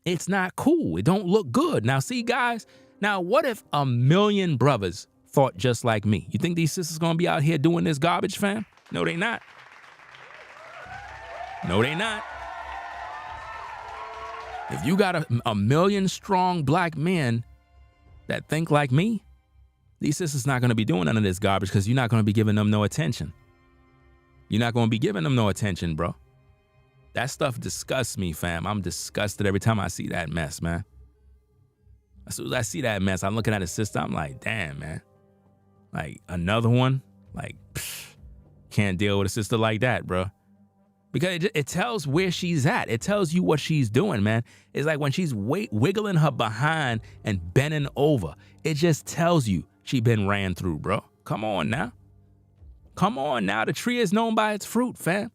It's not cool. It don't look good. Now, see, guys, now what if 1 million brothers thought just like me? You think these sisters gonna be out here doing this garbage, fam? No, they not. No, they not. If you got a million strong black men that think like me, these sisters not going to be doing none of this garbage because you're not going to be giving them no attention. You're not going to be giving them no attention, bro. That stuff disgusts me, fam. I'm disgusted every time I see that mess, man. As soon as I see that mess, I'm looking at a sister, I'm like, damn, man. Like, another one? Like, can't deal with a sister like that, bro. Because it tells where she's at. It tells you what she's doing, man. It's like when she's wiggling her behind and bending over. It just tells you she been ran through, bro. Come on now. Come on now. The tree is known by its fruit, fam.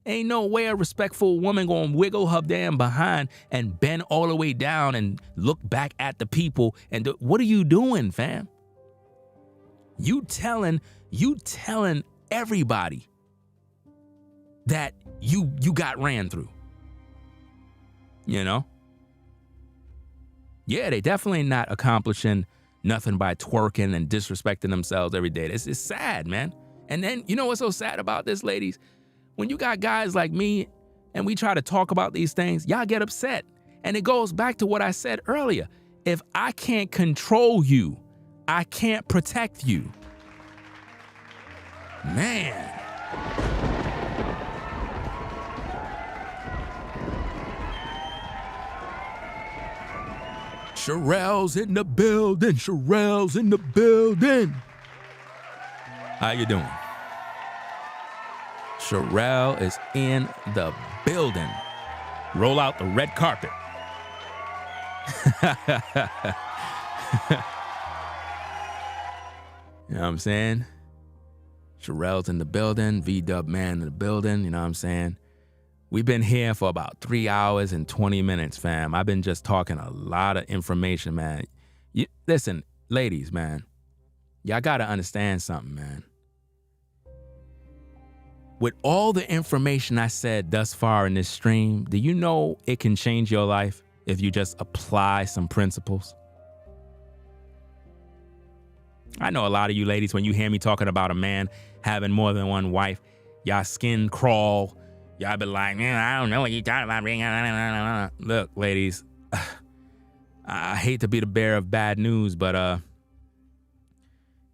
Ain't no way a respectful woman gonna wiggle her damn behind and bend all the way down and look back at the people. And what are you doing, fam? You telling everybody that you got ran through. You know? Yeah, they definitely not accomplishing nothing by twerking and disrespecting themselves every day. It's sad, man. And then, you know what's so sad about this, ladies? When you got guys like me and we try to talk about these things, y'all get upset. And it goes back to what I said earlier. If I can't control you, I can't protect you. Man. Sherelle's in the building. Sherelle's in the building. How you doing? Sherelle is in the building. Roll out the red carpet. You know what I'm saying? Sherelle's in the building. V-Dub Man in the building. You know what I'm saying? We've been here for about 3 hours and 20 minutes, fam. I've been just talking a lot of information, man. Listen, ladies, man. Y'all got to understand something, man. With all the information I said thus far in this stream, do you know it can change your life if you just apply some principles? I know a lot of you ladies, when you hear me talking about a man having more than one wife, y'all skin crawl. Y'all be like, man, I don't know what you talking about. Look, ladies, I hate to be the bearer of bad news, but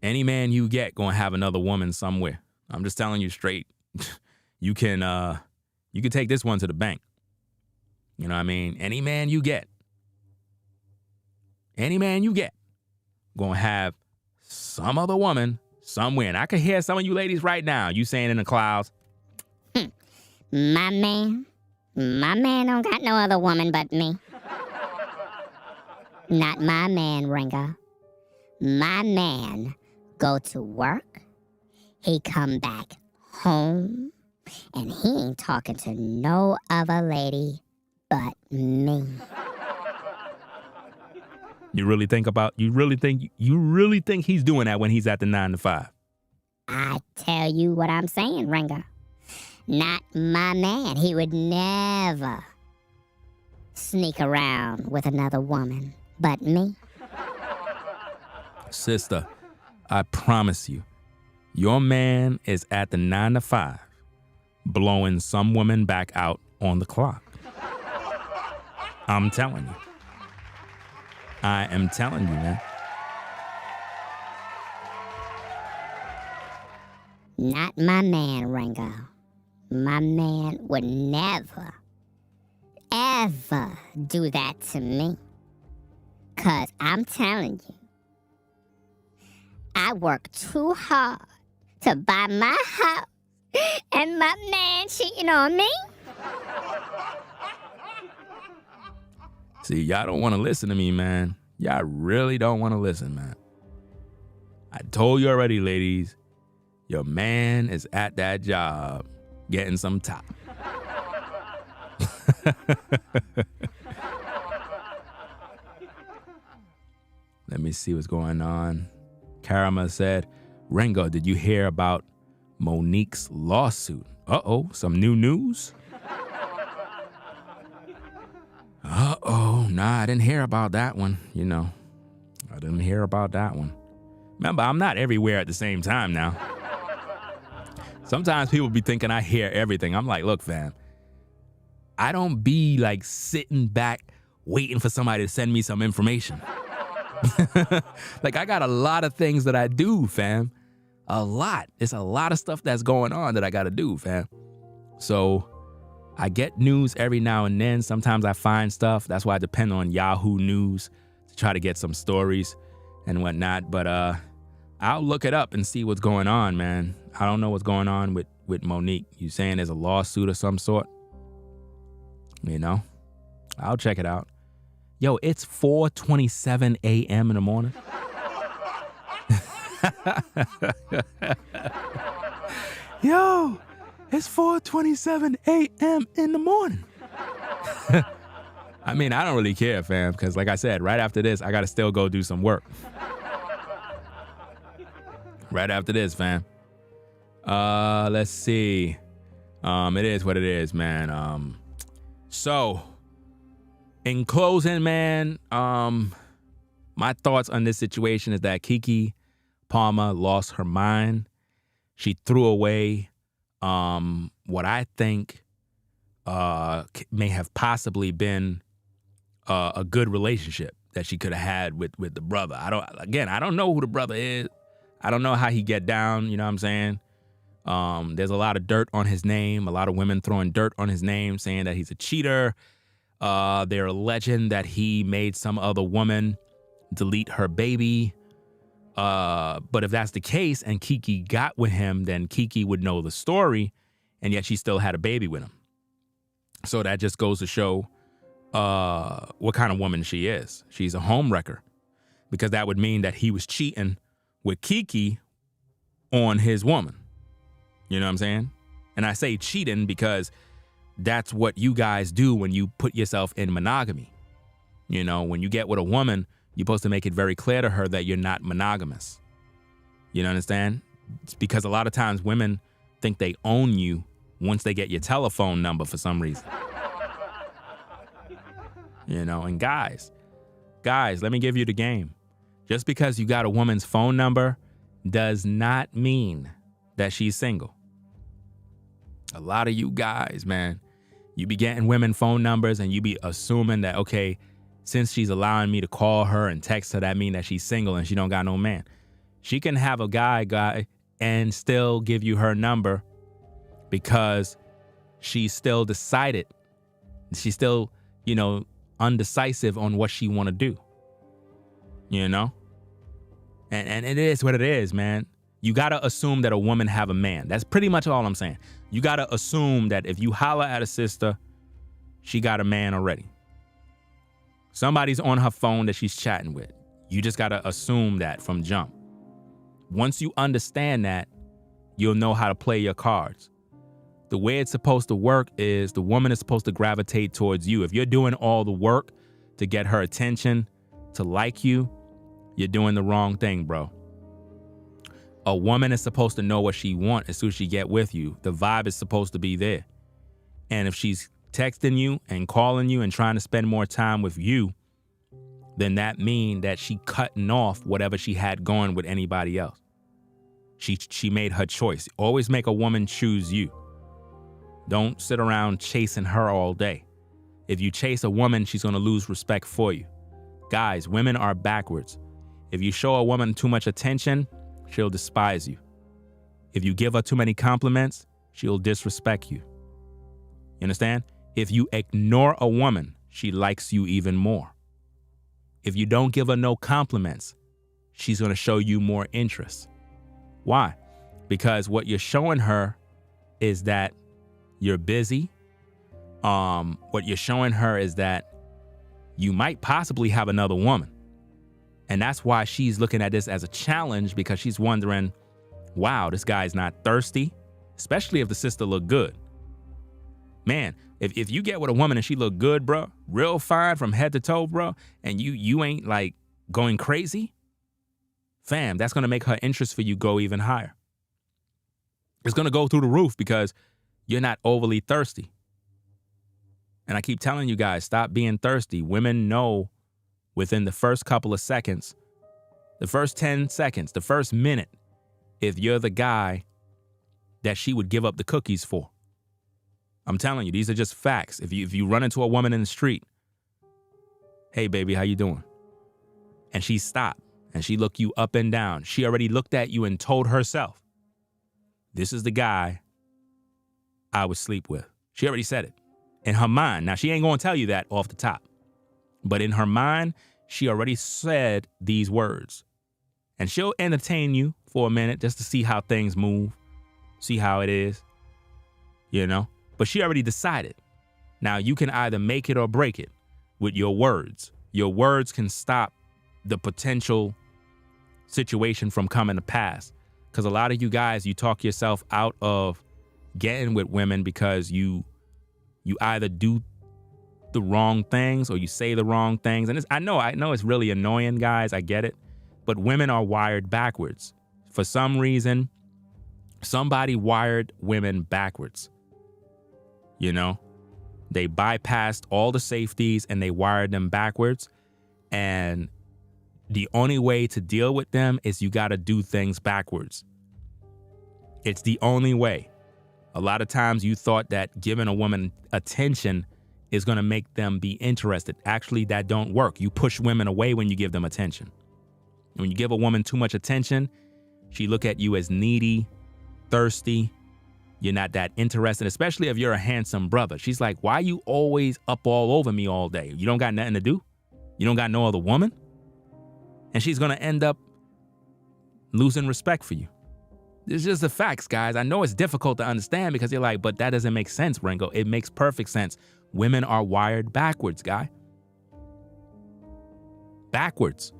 any man you get gonna have another woman somewhere. I'm just telling you straight. You can take this one to the bank. You know what I mean? Any man you get, gonna have some other woman somewhere. And I can hear some of you ladies right now, you saying in the clouds, My man don't got no other woman but me. Not my man, Ringo. My man go to work, he come back home, and he ain't talking to no other lady but me. You really think he's doing that when he's at the 9 to 5? I tell you what I'm saying, Ringo. Not my man. He would never sneak around with another woman but me. Sister, I promise you, your man is at the 9 to 5 blowing some woman back out on the clock. I'm telling you. I am telling you, man. Not my man, Ringo. My man would never, ever do that to me. 'Cause I'm telling you, I work too hard to buy my house, and my man cheating on me? See, y'all don't want to listen to me, man. Y'all really don't want to listen, man. I told you already, ladies. Your man is at that job getting some top. Let me see what's going on. Karama said, Rengo, did you hear about Monique's lawsuit? Uh-oh, some new news? Uh-oh, nah, I didn't hear about that one, you know. I didn't hear about that one. Remember, I'm not everywhere at the same time now. Sometimes people be thinking I hear everything. I'm like, look, fam, I don't be like sitting back waiting for somebody to send me some information. Like, I got a lot of things that I do, fam. A lot. It's a lot of stuff that's going on that I got to do, fam. So I get news every now and then. Sometimes I find stuff. That's why I depend on Yahoo News to try to get some stories and whatnot. But I'll look it up and see what's going on, man. I don't know what's going on with Monique. You saying there's a lawsuit of some sort? You know? I'll check it out. Yo, it's 4:27 a.m. in the morning. Yo, it's 4:27 a.m. in the morning. I mean, I don't really care, fam, because like I said, right after this, I got to still go do some work. Right after this, fam. Let's see. It is what it is, man. So, in closing, man, my thoughts on this situation is that Keke Palmer lost her mind. She threw away what I think may have possibly been a good relationship that she could have had with the brother. I don't know who the brother is. I don't know how he get down, you know what I'm saying? There's a lot of dirt on his name, a lot of women throwing dirt on his name, saying that he's a cheater. They're alleging that he made some other woman delete her baby. But if that's the case and Keke got with him, then Keke would know the story, and yet she still had a baby with him. So that just goes to show what kind of woman she is. She's a homewrecker, because that would mean that he was cheating with Keke on his woman. You know what I'm saying? And I say cheating because that's what you guys do when you put yourself in monogamy. You know, when you get with a woman, you're supposed to make it very clear to her that you're not monogamous. You know, understand? It's because a lot of times women think they own you once they get your telephone number for some reason. You know, and guys, let me give you the game. Just because you got a woman's phone number does not mean that she's single. A lot of you guys, man, you be getting women phone numbers and you be assuming that, okay, since she's allowing me to call her and text her, that mean that she's single and she don't got no man. She can have a guy and still give you her number because she's still decided. She's still, you know, undecisive on what she want to do. You know? And it is what it is, man. You got to assume that a woman have a man. That's pretty much all I'm saying. You got to assume that if you holler at a sister, she got a man already. Somebody's on her phone that she's chatting with. You just got to assume that from jump. Once you understand that, you'll know how to play your cards. The way it's supposed to work is the woman is supposed to gravitate towards you. If you're doing all the work to get her attention, to like you, you're doing the wrong thing, bro. A woman is supposed to know what she wants as soon as she get with you. The vibe is supposed to be there. And if she's texting you and calling you and trying to spend more time with you, then that means that she cutting off whatever she had going with anybody else. She made her choice. Always make a woman choose you. Don't sit around chasing her all day. If you chase a woman, she's going to lose respect for you. Guys, women are backwards. If you show a woman too much attention, she'll despise you. If you give her too many compliments, she'll disrespect you. You understand? If you ignore a woman, she likes you even more. If you don't give her no compliments, she's going to show you more interest. Why? Because what you're showing her is that you're busy. What you're showing her is that you might possibly have another woman. And that's why she's looking at this as a challenge, because she's wondering, wow, this guy's not thirsty, especially if the sister look good. Man, if you get with a woman and she look good, bro, real fine from head to toe, bro, and you ain't like going crazy, fam, that's going to make her interest for you go even higher. It's going to go through the roof because you're not overly thirsty. And I keep telling you guys, stop being thirsty. Women know within the first couple of seconds, the first 10 seconds, the first minute, if you're the guy that she would give up the cookies for. I'm telling you, these are just facts. If you run into a woman in the street, hey baby, how you doing? And she stopped and she looked you up and down. She already looked at you and told herself, this is the guy I would sleep with. She already said it in her mind. Now she ain't gonna tell you that off the top, but in her mind, she already said these words. And she'll entertain you for a minute just to see how things move, see how it is, you know? But she already decided. Now you can either make it or break it with your words. Your words can stop the potential situation from coming to pass. Because a lot of you guys, you talk yourself out of getting with women because you either do the wrong things or you say the wrong things. And I know it's really annoying, guys. I get it. But women are wired backwards. For some reason, somebody wired women backwards. You know, they bypassed all the safeties and they wired them backwards. And the only way to deal with them is you got to do things backwards. It's the only way. A lot of times you thought that giving a woman attention is going to make them be interested. Actually, that don't work. You push women away when you give them attention. When you give a woman too much attention, she look at you as needy, thirsty. You're not that interested, especially if you're a handsome brother. She's like, why you always up all over me all day? You don't got nothing to do? You don't got no other woman? And she's going to end up losing respect for you. It's just the facts, guys. I know it's difficult to understand because you're like, but that doesn't make sense, Ringo. It makes perfect sense. Women are wired backwards, guy. Backwards.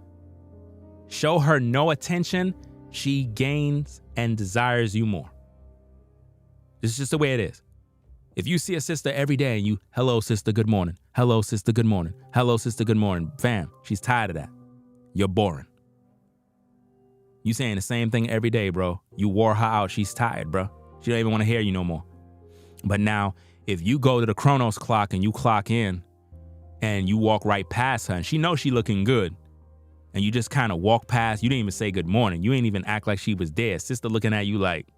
Show her no attention, she gains and desires you more. This is just the way it is. If you see a sister every day and you, hello, sister, good morning. Hello, sister, good morning. Hello, sister, good morning. Fam, she's tired of that. You're boring. You saying the same thing every day, bro. You wore her out. She's tired, bro. She don't even want to hear you no more. But now, if you go to the Chronos clock and you clock in and you walk right past her and she knows she looking good and you just kind of walk past, you didn't even say good morning. You ain't even act like she was there. Sister looking at you like,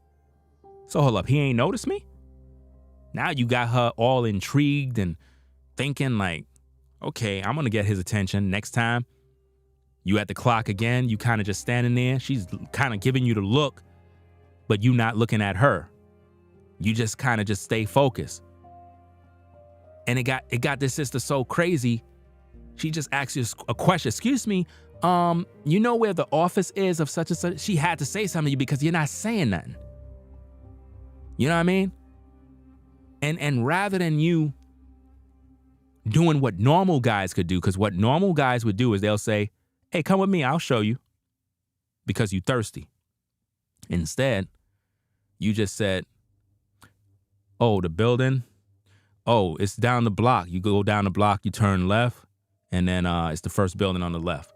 so hold up, he ain't noticed me? Now you got her all intrigued and thinking like, okay, I'm going to get his attention. Next time you at the clock again, you kind of just standing there. She's kind of giving you the look, but you not looking at her. You just kind of just stay focused. And it got this sister so crazy. She just asked you a question. Excuse me, you know where the office is of such and such? She had to say something to you because you're not saying nothing. You know what I mean? And rather than you doing what normal guys could do, because what normal guys would do is they'll say, hey, come with me, I'll show you, because you thirsty. Instead, you just said, oh, the building? Oh, it's down the block. You go down the block, you turn left, and then it's the first building on the left.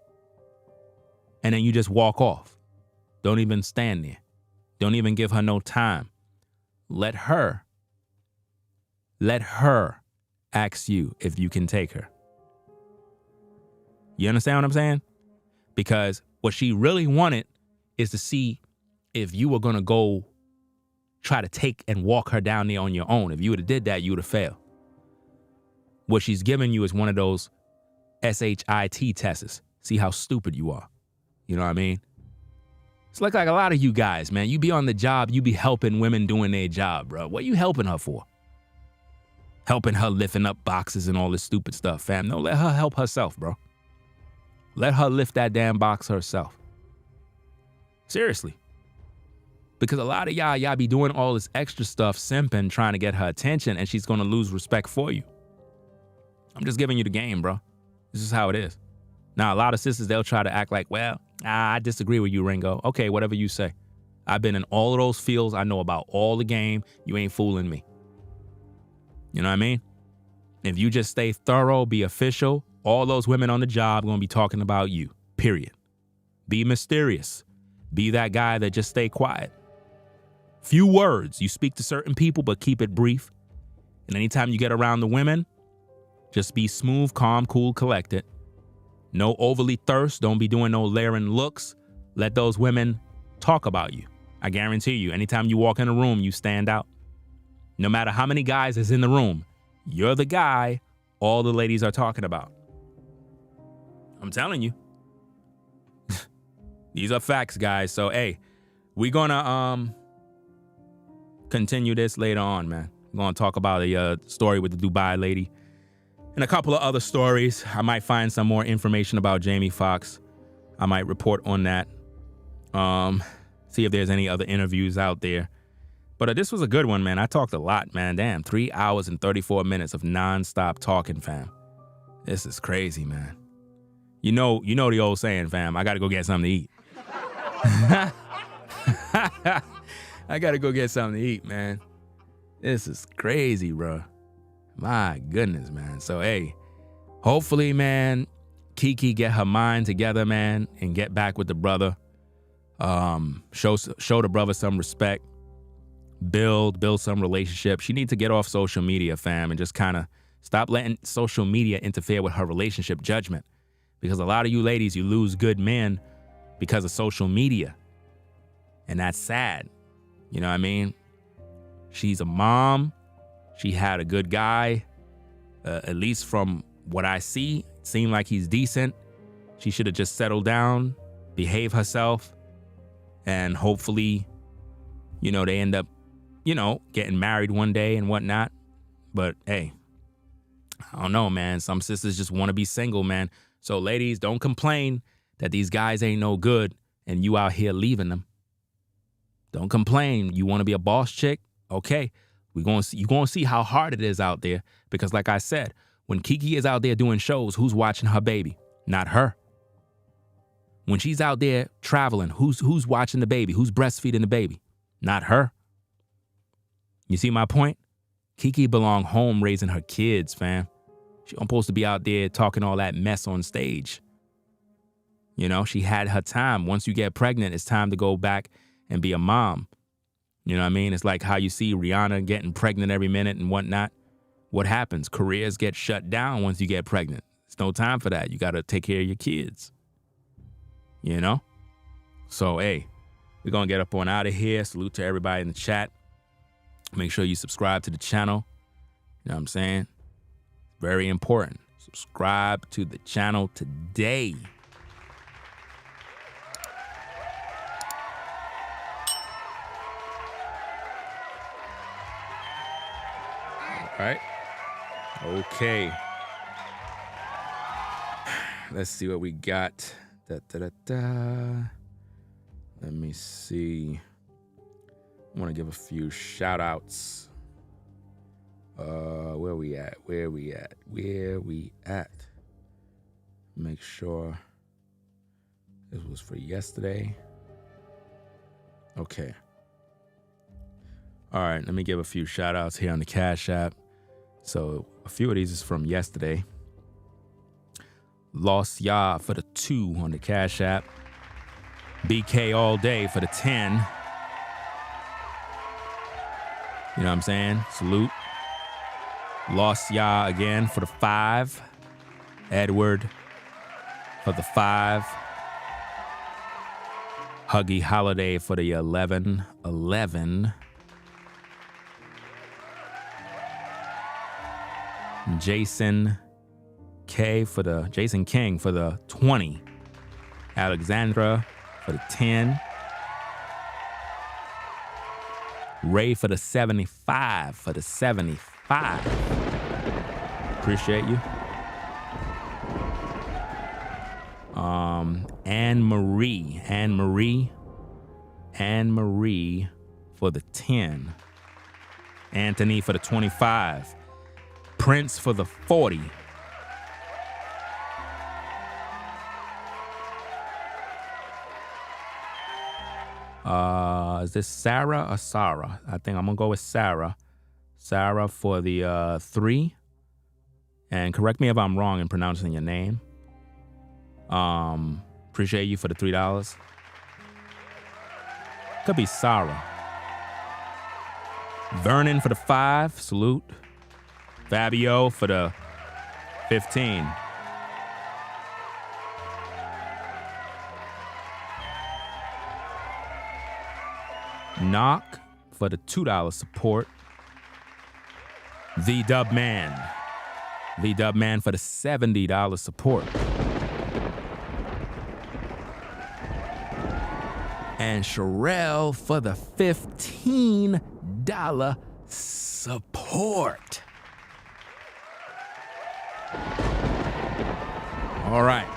And then you just walk off. Don't even stand there. Don't even give her no time. Let her ask you if you can take her. You understand what I'm saying? Because what she really wanted is to see if you were going to go try to take and walk her down there on your own. If you would have did that, you would have failed. What she's giving you is one of those SHIT tests. See how stupid you are. You know what I mean? It's like a lot of you guys, man. You be on the job, you be helping women doing their job, bro. What you helping her for? Helping her lifting up boxes and all this stupid stuff, fam. No, let her help herself, bro. Let her lift that damn box herself. Seriously. Because a lot of y'all be doing all this extra stuff, simping, trying to get her attention, and she's going to lose respect for you. I'm just giving you the game, bro. This is how it is. Now, a lot of sisters, they'll try to act like, well, I disagree with you, Ringo. Okay, whatever you say. I've been in all of those fields. I know about all the game. You ain't fooling me. You know what I mean? If you just stay thorough, be official, all those women on the job are going to be talking about you, period. Be mysterious. Be that guy that just stay quiet. Few words. You speak to certain people, but keep it brief. And anytime you get around the women, just be smooth, calm, cool, collected. No overly thirst. Don't be doing no layering looks. Let those women talk about you. I guarantee you, anytime you walk in a room, you stand out. No matter how many guys is in the room, you're the guy all the ladies are talking about. I'm telling you. These are facts, guys. So, hey, we're going to continue this later on, man. We're going to talk about a story with the Dubai lady. And a couple of other stories. I might find some more information about Jamie Foxx. I might report on that. See if there's any other interviews out there. But this was a good one, man. I talked a lot, man. Damn, 3 hours and 34 minutes of nonstop talking, fam. This is crazy, man. You know the old saying, fam. I got to go get something to eat. I got to go get something to eat, man. This is crazy, bro. My goodness, man. So, hey, hopefully, man, Keke get her mind together, man, and get back with the brother. Show the brother some respect. Build some relationship. She needs to get off social media, fam, and just kind of stop letting social media interfere with her relationship judgment. Because a lot of you ladies, you lose good men because of social media. And that's sad. You know what I mean? She's a mom. She had a good guy. At least from what I see, it seemed like he's decent. She should have just settled down, behave herself, and hopefully, they end up, getting married one day and whatnot. But hey, I don't know, man. Some sisters just want to be single, man. So ladies, don't complain that these guys ain't no good and you out here leaving them. Don't complain. You want to be a boss chick? Okay. You're going to see how hard it is out there, because like I said, when Keke is out there doing shows, who's watching her baby? Not her. When she's out there traveling, who's watching the baby? Who's breastfeeding the baby? Not her. You see my point? Keke belong home raising her kids, fam. She's supposed to be out there talking all that mess on stage. She had her time. Once you get pregnant, it's time to go back and be a mom. You know what I mean? It's like how you see Rihanna getting pregnant every minute and whatnot. What happens? Careers get shut down once you get pregnant. It's no time for that. You got to take care of your kids. So, hey, we're going to get up on out of here. Salute to everybody in the chat. Make sure you subscribe to the channel. You know what I'm saying? Very important. Subscribe to the channel today. All right. Okay. Let's see what we got. Let me see. I want to give a few shout outs. Where we at? Make sure this was for yesterday. Okay. All right, let me give a few shout outs here on the Cash App. So a few of these is from yesterday. Lost Ya for the 2 on the Cash App. BK All Day for the 10. You know what I'm saying? Salute. Lost Ya again for the 5. Edward for the 5. Huggy Holiday for the 11. Jason King for the 20. Alexandra for the 10. Ray for the 75. Appreciate you. Anne Marie for the 10. Anthony for the 25. Prince for the 40. Is this Sarah or Sarah? I think I'm gonna go with Sarah. Sarah for the 3. And correct me if I'm wrong in pronouncing your name. Appreciate you for the $3. Could be Sarah. Vernon for the 5. Salute. Fabio for the 15. Knock for the $2 support. The Dub Man for the $70 support. And Sherelle for the $15 support. All right.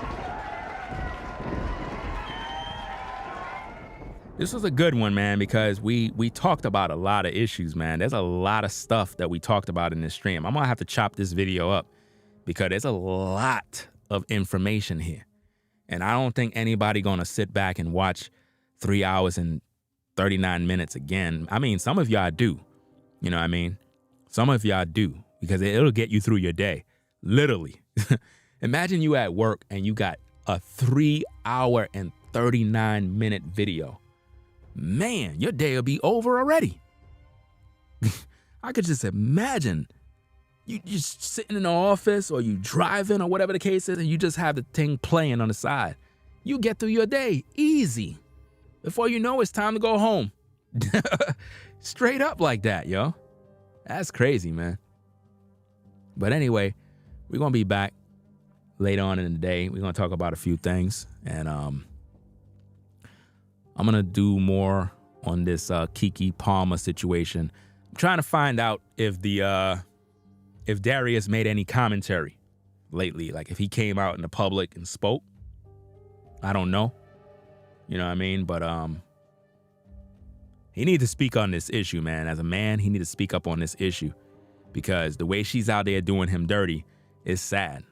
This was a good one, man, because we talked about a lot of issues, man. There's a lot of stuff that we talked about in this stream. I'm gonna have to chop this video up because there's a lot of information here. And I don't think anybody gonna sit back and watch 3 hours and 39 minutes again. I mean, some of y'all do. You know what I mean? Some of y'all do, because it'll get you through your day. Literally. Imagine you at work and you got a 3 hour and 39 minute video. Man, your day will be over already. I could just imagine you just sitting in the office or you driving or whatever the case is, and you just have the thing playing on the side. You get through your day easy. Before you know, it's time to go home. Straight up like that, yo. That's crazy, man. But anyway, we're going to be back later on in the day. We're going to talk about a few things. And I'm going to do more on this Keke Palmer situation. I'm trying to find out if Darius made any commentary lately. Like if he came out in the public and spoke. I don't know. You know what I mean? But he needs to speak on this issue, man. As a man, he needs to speak up on this issue because the way she's out there doing him dirty is sad.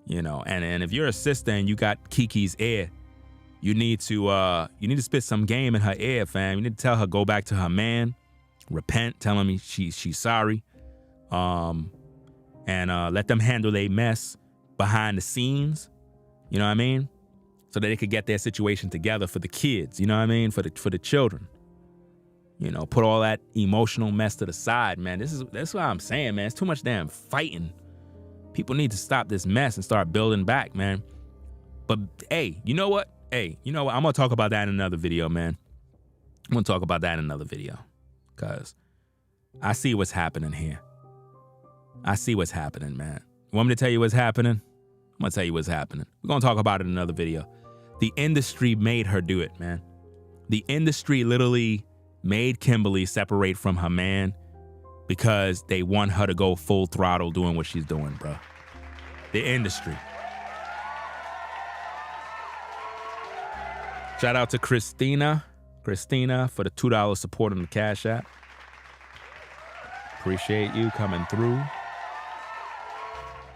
You know, and if you're a sister and you got Keke's ear, you need to spit some game in her ear, fam. You need to tell her go back to her man, repent, tell him she's sorry, and let them handle their mess behind the scenes. You know what I mean? So that they could get their situation together for the kids. You know what I mean? For the children. You know, put all that emotional mess to the side, man. That's what I'm saying, man. It's too much damn fighting. People need to stop this mess and start building back, man. But hey, you know what? I'm gonna talk about that in another video, man. I'm gonna talk about that in another video. Cause I see what's happening here. I see what's happening, man. You want me to tell you what's happening? I'm gonna tell you what's happening. We're gonna talk about it in another video. The industry made her do it, man. The industry literally made Kimberly separate from her man because they want her to go full throttle doing what she's doing, bro. The industry. Shout out to Christina for the $2 support on the Cash App. Appreciate you coming through.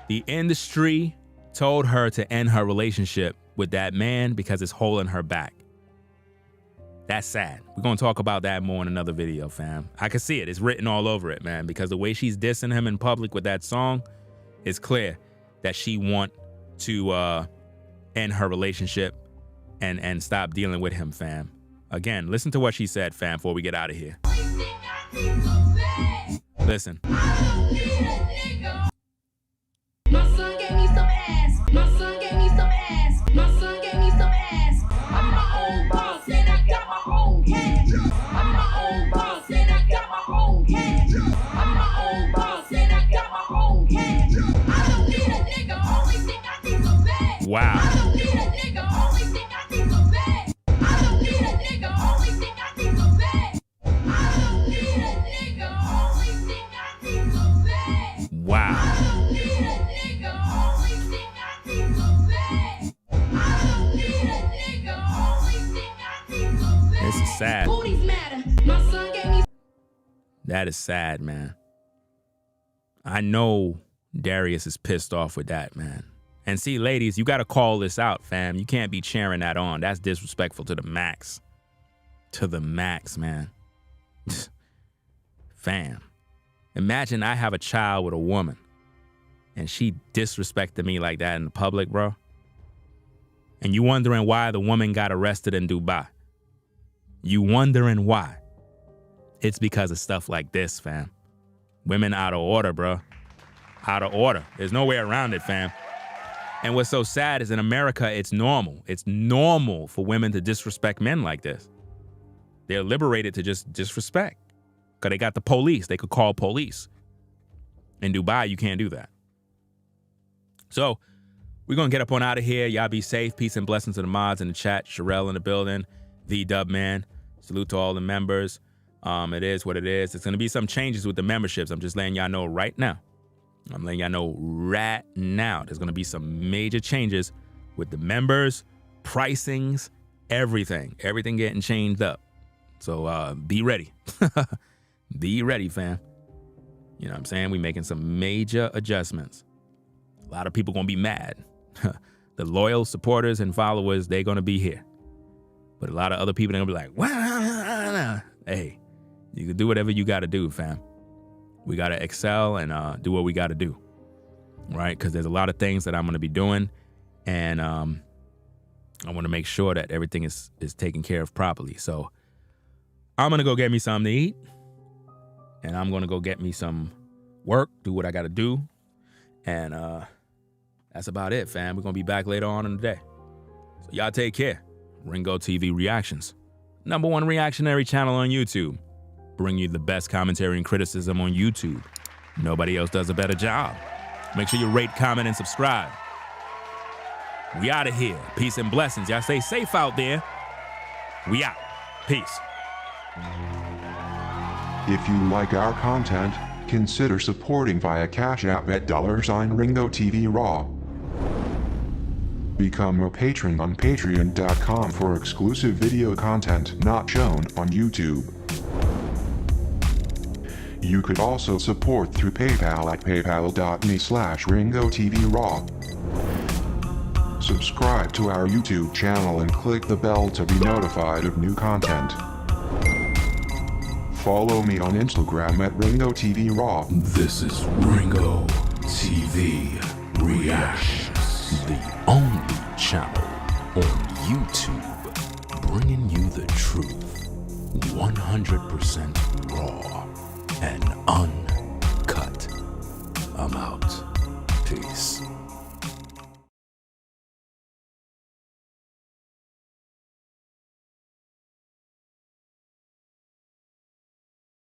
The industry told her to end her relationship with that man because it's holding her back. That's sad. We're going to talk about that more in another video, fam. I can see it. It's written all over it, man, because the way she's dissing him in public with that song, it's clear that she want to end her relationship and stop dealing with him, fam. Again, listen to what she said, fam, before we get out of here. Listen. My son gave me some ass. My son gave me some ass. My son gave me some ass. I'm my own boss and I got my own cash. I'm my own boss and I got my own cash. I'm my own boss and I got my own cash. I don't need a nigga, only thing I need some bag. Wow. I don't need a nigga, only thing I need some bag. I don't need a nigga, only thing I need some bag. I don't need a nigga, only thing I need some bag. Wow. I don't need a nigga, only thing I need some bag. I don't need a nigga, only thing I need some bag. This is sad. Booties matter. My son gave me. That is sad, man. I know Darius is pissed off with that, man. And see, ladies, you got to call this out, fam. You can't be cheering that on. That's disrespectful to the max. To the max, man. Fam. Imagine I have a child with a woman and she disrespected me like that in the public, bro. And you wondering why the woman got arrested in Dubai. You wondering why. It's because of stuff like this, fam. Women out of order, bro. Out of order. There's no way around it, fam. And what's so sad is in America, it's normal. It's normal for women to disrespect men like this. They're liberated to just disrespect. Because they got the police. They could call police. In Dubai, you can't do that. So, we're going to get up on out of here. Y'all be safe. Peace and blessings to the mods in the chat. Sherelle in the building. The Dub Man. Salute to all the members. It is what it is. It's going to be some changes with the memberships. I'm just letting y'all know right now. I'm letting y'all know right now. There's going to be some major changes with the members, pricings, everything. Everything getting changed up. So be ready. Be ready, fam. You know what I'm saying? We making some major adjustments. A lot of people going to be mad. The loyal supporters and followers, they're going to be here. But a lot of other people are going to be like, well, hey, you can do whatever you got to do, fam. We got to excel and do what we got to do, right? Because there's a lot of things that I'm going to be doing, and I want to make sure that everything is taken care of properly. So I'm going to go get me something to eat, and I'm going to go get me some work, do what I got to do, and that's about it, fam. We're going to be back later on in the day. So y'all take care. Ringo TV Reactions. #1 reactionary channel on YouTube. Bring you the best commentary and criticism on YouTube. Nobody else does a better job. Make sure you rate, comment, and subscribe. We out of here. Peace and blessings. Y'all stay safe out there. We out. Peace. If you like our content, consider supporting via Cash App at $RingoTV Raw. Become a patron on patreon.com for exclusive video content not shown on YouTube. You could also support through PayPal at paypal.me/RingoTVRaw. Subscribe to our YouTube channel and click the bell to be notified of new content. Follow me on Instagram at RingoTVRaw. This is Ringo TV Reactions, the only channel on YouTube bringing you the truth 100% raw.